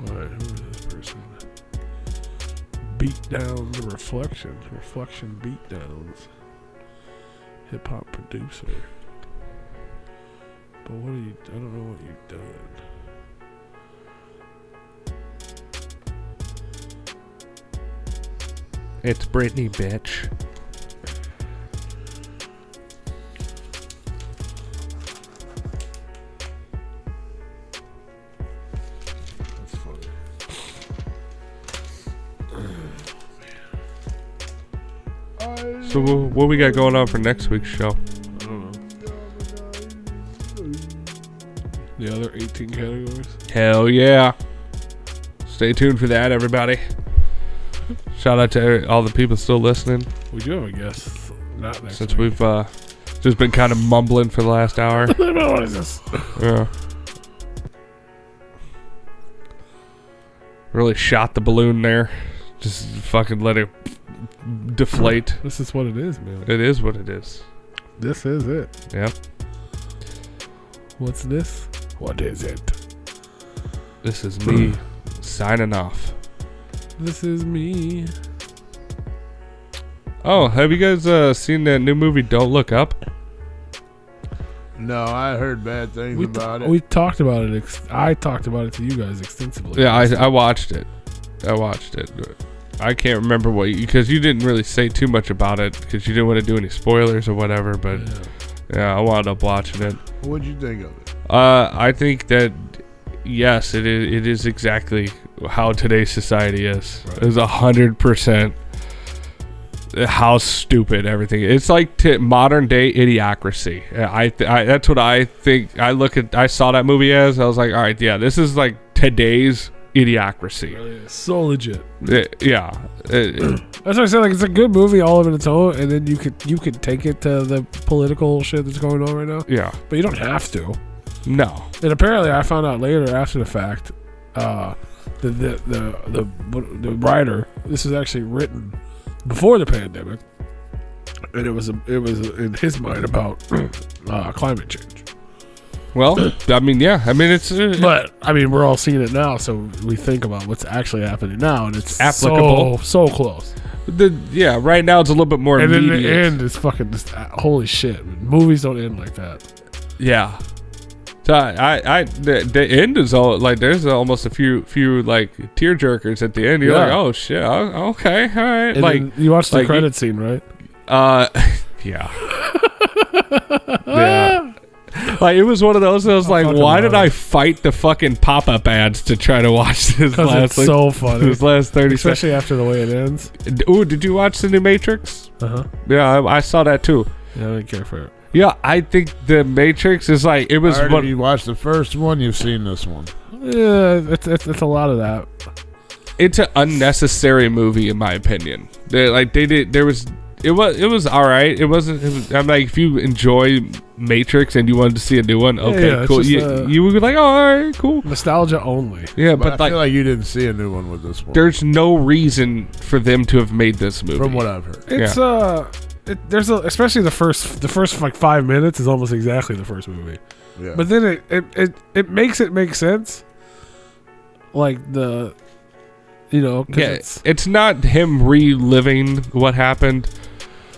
Alright, who is this person? Beat down the reflection. Reflection beatdowns. Hip hop producer. But what are you? I don't know what you've done. It's Britney, bitch. That's funny. So what we got going on for next week's show? I don't know. The other 18 categories? Hell yeah. Stay tuned for that, everybody. Shout out to all the people still listening. We do have a guest. Not next Since week. we've just been kind of mumbling for the last hour. What is this? Yeah. Really shot the balloon there. Just fucking let it deflate. This is what it is, man. It is what it is. This is it. Yep. What's this? What is it? This is me signing off. This is me. Oh, have you guys seen that new movie Don't Look Up? No, I heard bad things about it. We talked about it. I talked about it to you guys extensively. Yeah, I watched it. I can't remember because you didn't really say too much about it because you didn't want to do any spoilers or whatever. But yeah, I wound up watching it. What'd you think of it? I think that yes, it is exactly how today's society is. Right. It's 100% how stupid everything is. It's like modern day idiocracy. I that's what I think. I saw that movie as I was like, all right, yeah, this is like today's idiocracy. Really is so legit. Yeah. That's what I said. Like, it's a good movie all of its own, and then you could take it to the political shit that's going on right now. Yeah. But you don't have to. No. And apparently, I found out later after the fact, the writer. This was actually written before the pandemic, and it was in his mind about climate change. Well, I mean, yeah. I mean, it's But I mean, we're all seeing it now, so we think about what's actually happening now, and it's applicable. so close. Right now it's a little bit more And immediate. in the end, it's fucking just, holy shit. Movies don't end like that. Yeah. So the end is all like there's almost a few like tear jerkers at the end. You're like, oh shit, okay, all right. And like then you watched the like credit scene, right? Yeah. Yeah. Like it was one of those. I was like, why did I fight the fucking pop-up ads to try to watch this Because last? it's so funny. This last 30 seconds. Especially after the way it ends. Ooh, did you watch the new Matrix? Yeah, I saw that too. Yeah, I didn't care for it. Yeah, I think the Matrix is like it was. You watched the first one, you've seen this one. Yeah, it's a lot of that. It's an unnecessary movie in my opinion. It was all right. It wasn't. I'm like, if you enjoy Matrix and you wanted to see a new one, okay, yeah, cool. just, You would be like, oh, all right, cool. Nostalgia only. Yeah, But I but feel like you didn't see a new one with this one. there's no reason for them to have made this movie. From what I've heard. It's especially the first like 5 minutes is almost exactly the first movie. Yeah. But then it makes it make sense. Like the, it's not him reliving what happened.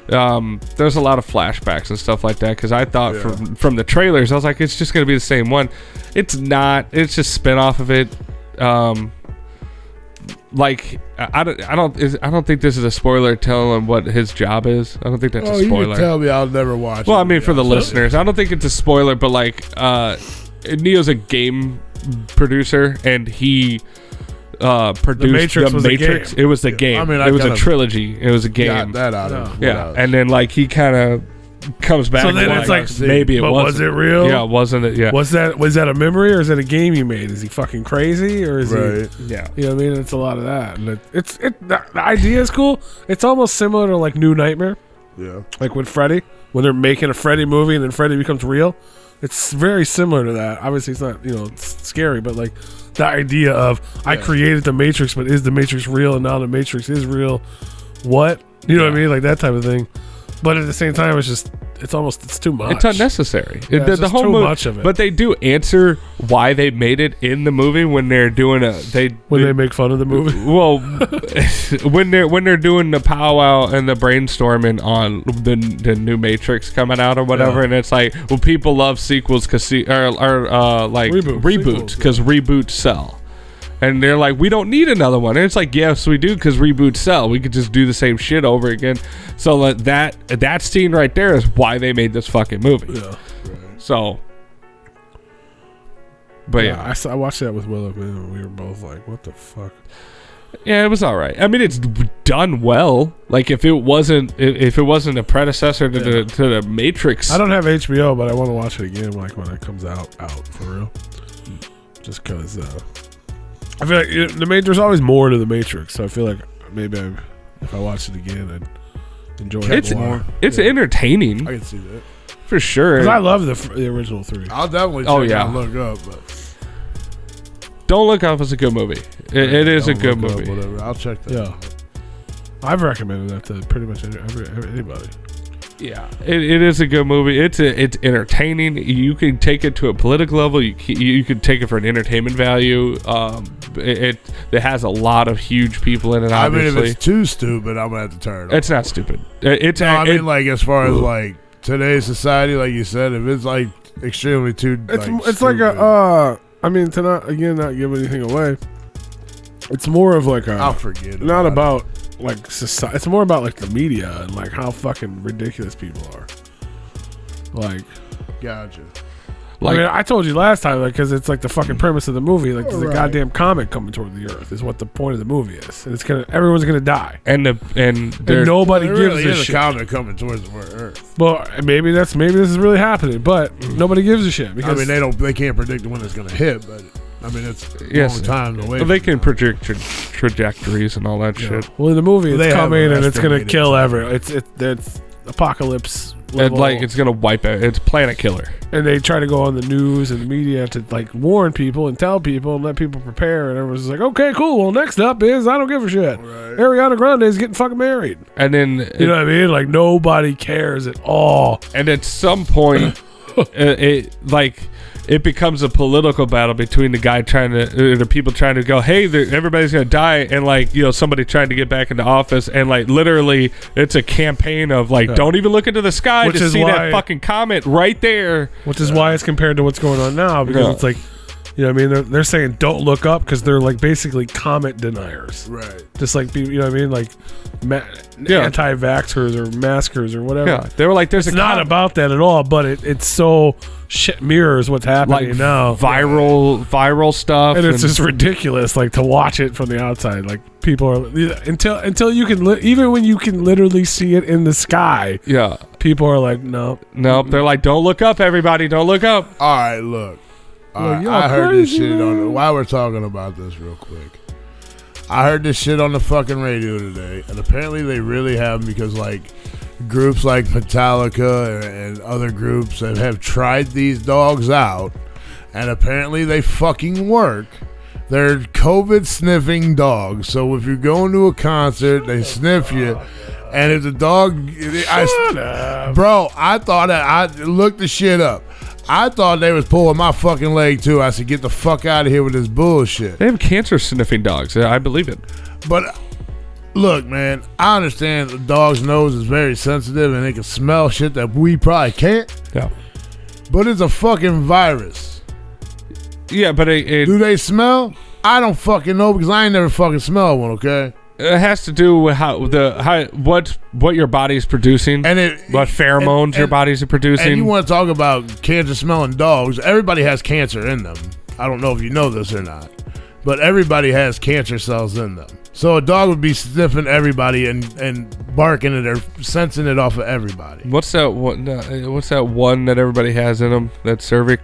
There's a lot of flashbacks and stuff like that because I thought from the trailers I was like, it's just gonna be the same one. It's not. It's just spin off of it. Like I don't think this is a spoiler telling what his job is. I don't think that's a spoiler. You can tell me I'll never watch it. Well, I mean, for the listeners, I don't think it's a spoiler, but like, Neo's a game producer, and he produced The Matrix. It was the game. I mean, it was a trilogy. It was a game. Got that out of and then like he kind of comes back. So then and it's like, maybe it was it real? Yeah, wasn't it? Yeah. Was that a memory or is that a game he made? Is he fucking crazy or is he? Yeah. You know what I mean? It's a lot of that. And the idea is cool. It's almost similar to like New Nightmare. Yeah. Like with Freddy, when they're making a Freddy movie and then Freddy becomes real. It's very similar to that. Obviously, it's not, it's scary, but like the idea of I created the Matrix, but is the Matrix real? And now the Matrix is real. What? You know what I mean? Like that type of thing. But at the same time, it's too much. It's unnecessary. Yeah, the whole too movie, much of it. But they do answer why they made it in the movie when they're doing they make fun of the movie. Well, when they're doing the powwow and the brainstorming on the new Matrix coming out or whatever, and it's like, well, people love sequels because like reboots because reboots sell. And they're like, we don't need another one. And it's like, yes, we do, because reboots sell. We could just do the same shit over again. So that scene right there is why they made this fucking movie. Yeah. Right. So, but yeah. I watched that with Willow, and we were both like, what the fuck? Yeah, it was all right. I mean, it's done well. Like, if it wasn't a predecessor to the Matrix. I don't have HBO, but I want to watch it again, like when it comes out for real. Just because... I feel like there's always more to the Matrix, so I feel like maybe if I watch it again, I'd enjoy it more. It's entertaining. I can see that. For sure. Because I love the original 3. I'll definitely check out Look Up. But Don't Look Up is a good movie. It is a good movie. Whatever. I'll check that out. I've recommended that to pretty much anybody. Yeah, it is a good movie. It's entertaining. You can take it to a political level. You can take it for an entertainment value. It has a lot of huge people in it. Obviously. I mean, if it's too stupid, I'm gonna have to turn it off. It's not stupid. I mean, like as far as like today's society, like you said, if it's like extremely too, it's stupid. Like I mean, to not give anything away. It's more of like I'll forget. Not about like society. It's more about like the media and like how fucking ridiculous people are. Like, gotcha. Like, I mean, I told you last time, like, because it's like the fucking premise of the movie. Like, there's a goddamn comet coming toward the Earth. Is what the point of the movie is. And everyone's gonna die. And nobody gives really a is shit. A comet coming towards the Earth. Well, maybe this is really happening, but nobody gives a shit because I mean they can't predict when it's gonna hit, but I mean it's a long time to wait. Well, they can predict trajectories and all that shit. Well, in the movie, it's coming and it's gonna kill everyone. It's apocalypse. And like it's gonna wipe out. It's planet killer. And they try to go on the news and the media to like warn people and tell people and let people prepare. And everyone's like, okay, cool. Well, next up is I don't give a shit. Right. Ariana Grande is getting fucking married. And then you know what I mean? Like nobody cares at all. And at some point, it becomes a political battle between the people trying to go, hey, everybody's gonna die, and like somebody trying to get back into office, and like literally it's a campaign of like don't even look into the sky to see that fucking comet right there. Which is why it's compared to what's going on now, because it's like, you know what I mean? They're saying don't look up because they're like basically comet deniers, right? Just like you know what I mean, like anti-vaxxers or maskers or whatever. Yeah, they were like, "There's it's not about that at all," but it's so shit mirrors what's happening like now. Viral stuff, and it's just ridiculous. Like to watch it from the outside, like people are until you can even when you can literally see it in the sky. Yeah, people are like, nope. They're like, "Don't look up, everybody! Don't look up." All right, look. I heard this shit while we're talking about this real quick. I heard this shit on the fucking radio today, and apparently they really have, because like groups like Metallica and other groups that have tried these dogs out, and apparently they fucking work. They're COVID sniffing dogs. So if you're going to a concert, they sniff you. And if the dog, bro, I thought that I looked the shit up. I thought they was pulling my fucking leg too. I said, get the fuck out of here with this bullshit. They have cancer sniffing dogs. I believe it. But look, man, I understand the dog's nose is very sensitive and they can smell shit that we probably can't. Yeah. But it's a fucking virus. Yeah, but do they smell? I don't fucking know because I ain't never fucking smelled one, okay? It has to do with what your body's producing, and what pheromones your body's producing. And you want to talk about cancer smelling dogs? Everybody has cancer in them. I don't know if you know this or not, but everybody has cancer cells in them. So a dog would be sniffing everybody and barking it or sensing it off of everybody. What's that one that everybody has in them? That cervix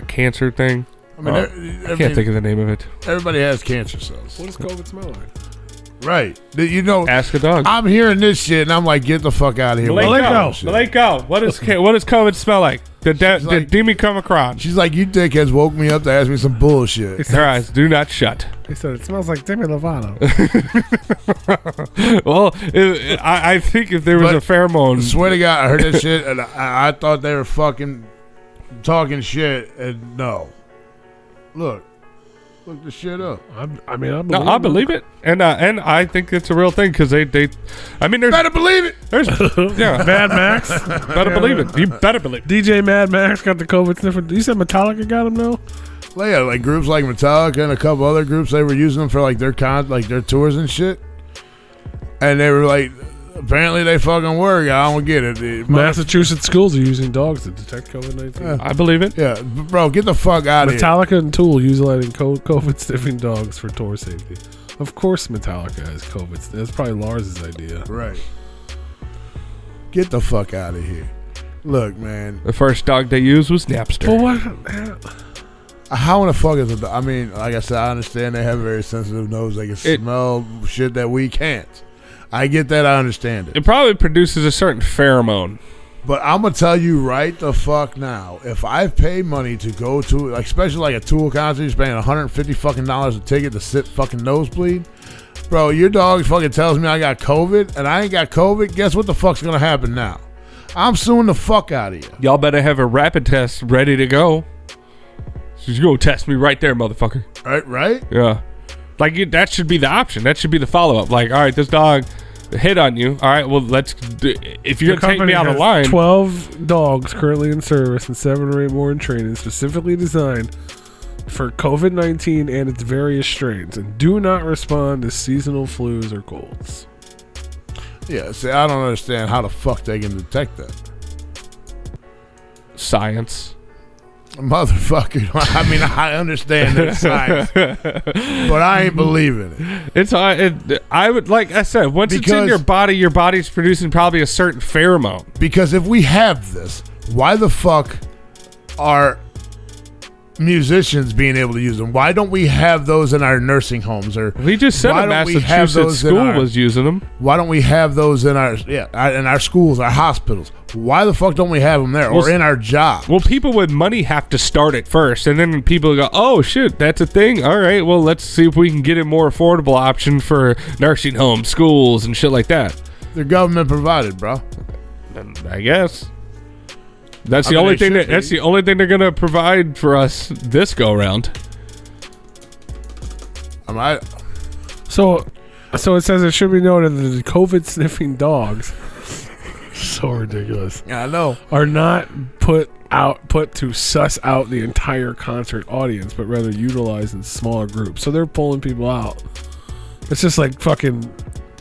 cancer thing. I mean, I can't think of the name of it. Everybody has cancer cells. What does COVID smell like? Right. You know, ask a dog. I'm hearing this shit and I'm like, get the fuck out of here. Maleko. What does COVID smell like? Did Demi come across? She's like, you dickheads woke me up to ask me some bullshit. Their eyes do not shut. He said, it smells like Demi Lovato. Well, I think if there was a pheromone. I swear to God, I heard that shit and I thought they were fucking talking shit, and no. Look the shit up. I believe it, and I think it's a real thing because they. I mean, there's better believe it. There's Mad Max. Better believe it. You better believe it. DJ Mad Max got the COVID sniffer. You said Metallica got him though. Well, yeah, like groups like Metallica and a couple other groups, they were using them for like their their tours and shit, and they were like. Apparently they fucking work. I don't get it. Massachusetts schools are using dogs to detect COVID-19. I believe it. Yeah, bro, get the fuck out of here. Metallica and Tool utilizing COVID sniffing dogs for tour safety. Of course Metallica has COVID. That's probably Lars's idea. Right. Get the fuck out of here. Look, man. The first dog they used was Napster. Well, what? How in the fuck is it? I mean, like I said, I understand they have a very sensitive nose. They can smell shit that we can't. I get that. I understand it. It probably produces a certain pheromone. But I'm going to tell you right the fuck now, if I've paid money to go to, like, especially like a Tool concert, you're paying $150 fucking a ticket to sit fucking nosebleed. Bro, your dog fucking tells me I got COVID and I ain't got COVID. Guess what the fuck's going to happen now? I'm suing the fuck out of you. Y'all better have a rapid test ready to go. So you go test me right there, motherfucker. Right? Yeah. Like, that should be the option. That should be the follow-up. Like, all right, this dog hit on you. All right, well, if you're going to take me out of line. 12 dogs currently in service and 7 or 8 more in training, specifically designed for COVID-19 and its various strains, and do not respond to seasonal flus or colds. Yeah, see, I don't understand how the fuck they can detect that. Science. Motherfucker. I mean, I understand that science, but I ain't believing it. I would, like I said, once it's in your body's producing probably a certain pheromone. Because if we have this, why the fuck are musicians being able to use them? Why don't we have those in our nursing homes? Or we just said a Massachusetts school was using them. Why don't we have those in our schools, our hospitals? Why the fuck don't we have them there, or in our jobs? Well, people with money have to start it first, and then people go, oh shit, that's a thing. All right, well, let's see if we can get a more affordable option for nursing homes, schools, and shit like that. They're government provided, bro. I guess. That's the only thing they're gonna provide for us this go around. So it says it should be noted that the COVID sniffing dogs, so ridiculous. Yeah, I know. Are not put to suss out the entire concert audience, but rather utilized in smaller groups. So they're pulling people out. It's just like fucking.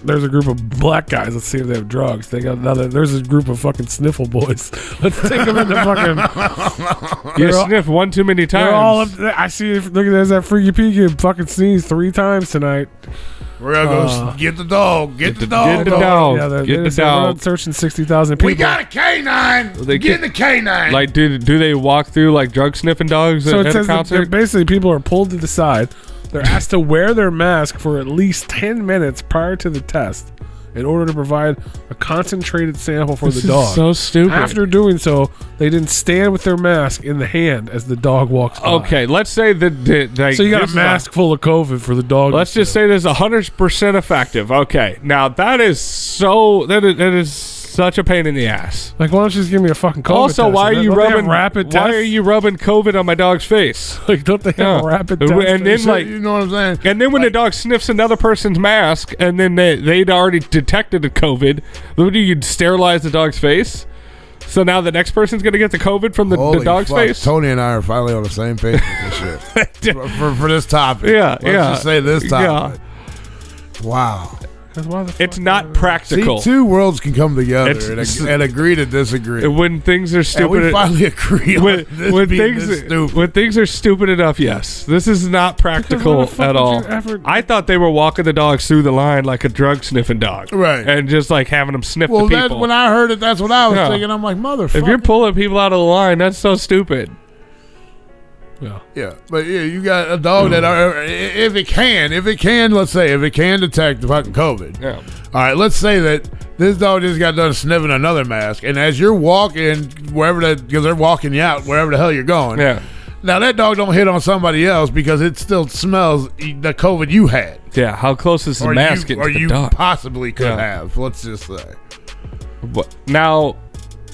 There's a group of black guys. Let's see if they have drugs. They got another. There's a group of fucking sniffle boys. Let's take them into fucking. You sniff one too many times. They're all up there. I see. Look at there's that freaky peaky fucking sneeze 3 times tonight. We're gonna go get the dog. Get the dog. Get the dog. Yeah, get the dog. Searching 60,000 people. We got a canine. Get the canine. Like, do they walk through like drug sniffing dogs at a concert? Basically, people are pulled to the side. They're asked to wear their mask for at least 10 minutes prior to the test in order to provide a concentrated sample for the dog. This is so stupid. After doing so, they didn't stand with their mask in the hand as the dog walks by. Okay, let's say that so you got a mask full of COVID for the dog. Let's just say there's 100% effective. Okay, now that is such a pain in the ass. Like, why don't you just give me a fucking COVID also, test? why are you rubbing rapid tests? Why are you rubbing COVID on my dog's face? Like, don't they have a rapid test? And then, like, you know what I'm saying? And then when the dog sniffs another person's mask, and then they'd already detected the COVID, you'd sterilize the dog's face. So now the next person's gonna get the COVID from the dog's face. Tony and I are finally on the same page with this shit for this topic. Yeah, Let's just say this topic. Yeah. Wow. It's not practical. See, 2 worlds can come together and agree to disagree. When things are stupid, and we finally agree when things are stupid enough. Yes, this is not practical at all. I thought they were walking the dogs through the line like a drug sniffing dog, right? And just like having them sniff the people. When I heard it, that's what I was thinking. I'm like, motherfucker. If you're pulling people out of the line, that's so stupid. Yeah, but you got a dog that if it can, let's say if it can detect the fucking COVID. Yeah. All right, let's say that this dog just got done sniffing another mask, and as you're walking because they're walking you out wherever the hell you're going. Yeah. Now that dog don't hit on somebody else because it still smells the COVID you had. Yeah. How close is the mask getting to the dog? Possibly could have. Let's just say. Now,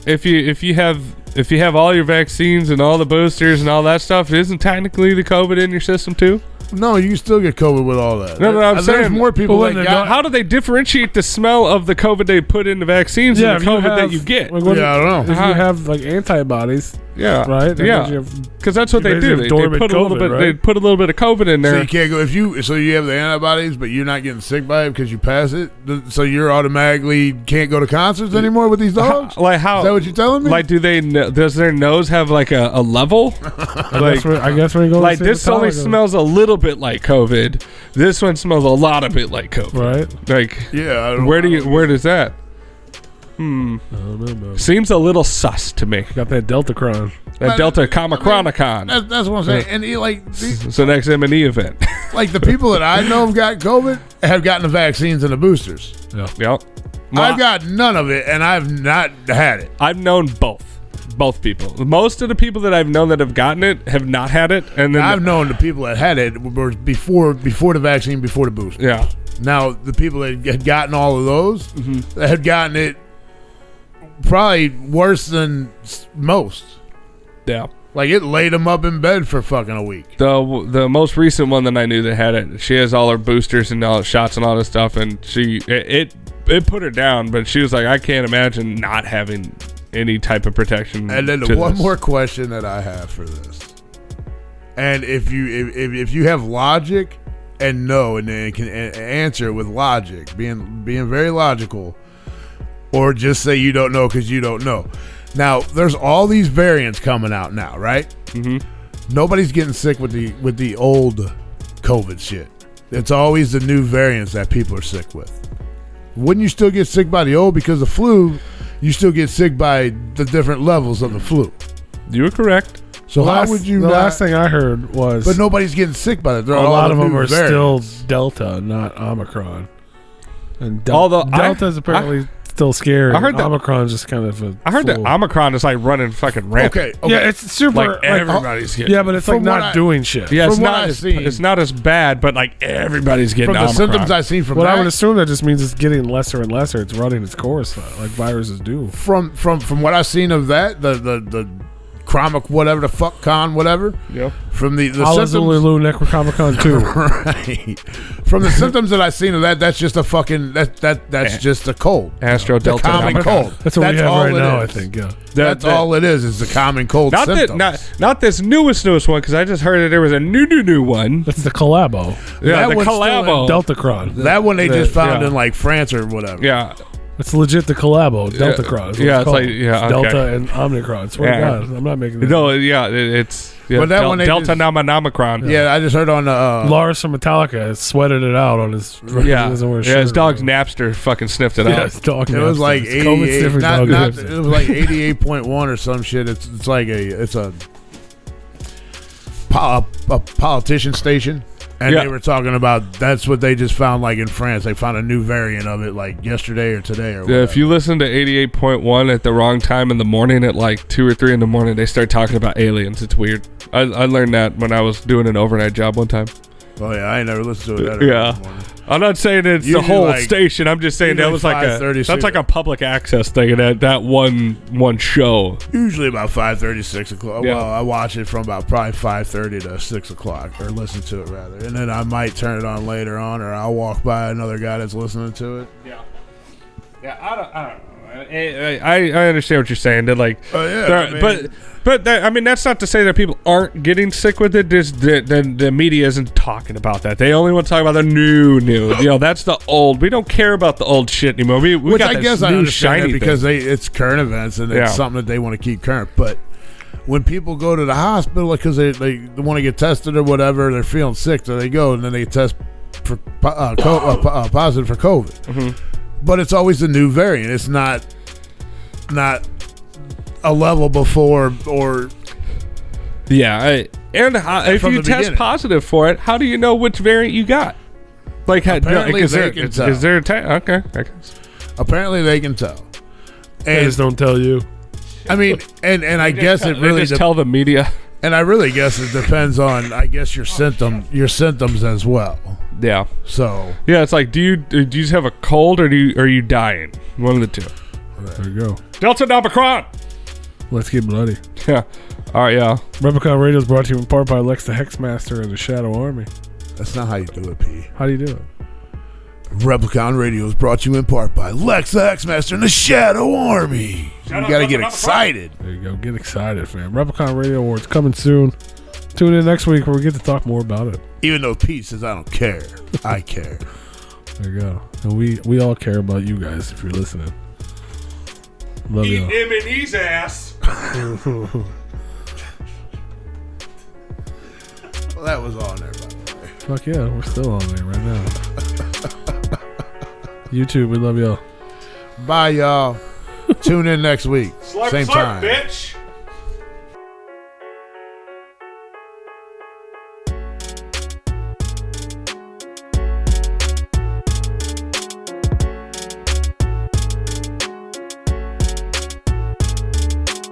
if you have all your vaccines and all the boosters and all that stuff, isn't technically the COVID in your system too? No, you can still get COVID with all that. No, I'm saying there's more people that got. How do they differentiate the smell of the COVID they put in the vaccines and the COVID that you get? I don't know. If you have like antibodies, right? Because that's what they do. They put a little bit. Right? They put a little bit of COVID in there. So you can't go So you have the antibodies, but you're not getting sick by it because you pass it. So you're automatically can't go to concerts anymore with these dogs. Like how? Is that what you're telling me? Like, does their nose have like a level? I guess when you go like this only smells a little bit like COVID. This one smells a lot of it like COVID. Right? Like yeah. Where does that? I don't know, man. Seems a little sus to me. Got that Deltacron. That Delta Comicronicon. That's what I'm saying. And It's the next M&E event. like the people that I know have got COVID have gotten the vaccines and the boosters. Yeah. Yep. I've got none of it, and I've not had it. I've known both people. Most of the people that I've known that have gotten it have not had it, and then I've known the people that had it were before the vaccine, before the booster. Yeah. Now the people that had gotten all of those that had gotten it probably worse than most. Yeah. Like it laid them up in bed for fucking a week. The most recent one that I knew that had it, she has all her boosters and all her shots and all this stuff, and it put her down, but she was like, I can't imagine not having any type of protection. And then to one this. more question that I have for this, and if you have logic and know, and then can answer it with logic, being very logical, or just say you don't know because you don't know. Now there's all these variants coming out now, right? Mm-hmm. Nobody's getting sick with the old COVID shit. It's always the new variants that people are sick with. Wouldn't you still get sick by the old? Because the flu, you still get sick by the different levels of the flu. You were correct. So how would you The not? last thing I heard was... But nobody's getting sick by it. a lot of them are variants. still Delta, not Omicron. And Although Delta is apparently still scary. I heard that Omicron's just kind of a I heard that fool. Omicron is like running fucking rampant. Okay. Yeah, it's super... Like everybody's getting. Yeah, but it's like From what not I- doing shit. Yeah, it's from what not I've as seen- it's not as bad, but like everybody's getting from the Omicron. symptoms I've seen from Well, I that, would assume that just means it's getting lesser and lesser. It's running its course, like viruses do. from what I've seen of that, the Chromic whatever the fuck con whatever. Yep. From the symptoms, Alazulu Necrocomicon 2. right. From the symptoms that I've seen of that, that's just a fucking that's just a cold. Astro The Delta common Omicron. cold. That's what we have all right it now, I is. think, yeah. That's all it is the common cold Not symptoms. that not this newest one, because I just heard that there was a new one. That's the Collabo. Yeah, That the one's still Collabo. Deltacron. that one they just found yeah. in like France or whatever. Yeah. It's legit the Collabo. Deltacron. is what Yeah, it's called. like- yeah, It's okay. Delta and Omicron. Swear Yeah. to God. I'm not making this. No, yeah, it's But that one they Delta just- Nomicron. Yeah, I just heard on Lars from Metallica has sweated it out on his. He Yeah, doesn't wear a yeah, his shirt dog's anymore. Napster fucking sniffed it Yeah, out. his dog. it was Napster. like It's COVID 88, sniffing not, dog not, Napster. it was like 88.1 or some shit. It's like a politician station. And Yeah. they were talking about that's what they just found like in France. They found a new variant of it like yesterday or today or whatever. Yeah, if you listen to 88.1 at the wrong time in the morning at like 2 or 3 in the morning, they start talking about aliens. It's weird. I learned that when I was doing an overnight job one time. Oh yeah, I ain't never listened to it. That Yeah. I'm not saying it's the Usually whole like- station. I'm just saying that usually was like 5:36. that's like a public access thing. That one show. Usually about 5:30, 6 o'clock. Yeah. Well, I watch it from about probably 5:30 to 6 o'clock, or listen to it rather, and then I might turn it on later on, or I'll walk by another guy that's listening to it. Yeah, I don't know. I understand what you're saying. That like, Oh, yeah, there- I mean- but that, I mean that's not to say that people aren't getting sick with it. Just the media isn't talking about that. They only want to talk about the new. You know, that's the old. We don't care about the old shit anymore. We Which got I this guess I new understand shiny that because thing. it's current events and Yeah. it's something that they want to keep current. But when people go to the hospital because they want to get tested or whatever, they're feeling sick, so they go and then they test for positive for COVID. Mm-hmm. But it's always a new variant. It's not a level before or Yeah, if From you the test beginning. positive for it, how do you know which variant you got? Like, Apparently is they there, can is, tell. is there a okay? I guess. apparently they can tell. They And just don't tell you. I mean, and I guess it They really just tell the media. and I really guess it depends on your symptoms as well. Yeah, So yeah. It's like, do you just have a cold or are you dying? One of the two. There you go. Delta Omicron. Let's get bloody. Yeah. All right. Yeah. Replicon Radio is brought to you in part by Lex the Hexmaster and the Shadow Army. that's not how you do it, P. How do you do it? Replicon Radio is brought to you in part by Lex the X-Master and the Shadow Army. You gotta get excited. There you go. Get excited, fam. Replicon Radio Awards coming soon. Tune in next week where we get to talk more about it. Even though Pete says I don't care, I care. There you go. And we all care about you guys if you're listening. Love y'all. NOMINEES ass. Well, that was on there, by the way. Fuck yeah, we're still on there right now. YouTube, we love y'all. Bye, y'all. Tune in next week. Same time. Bitch.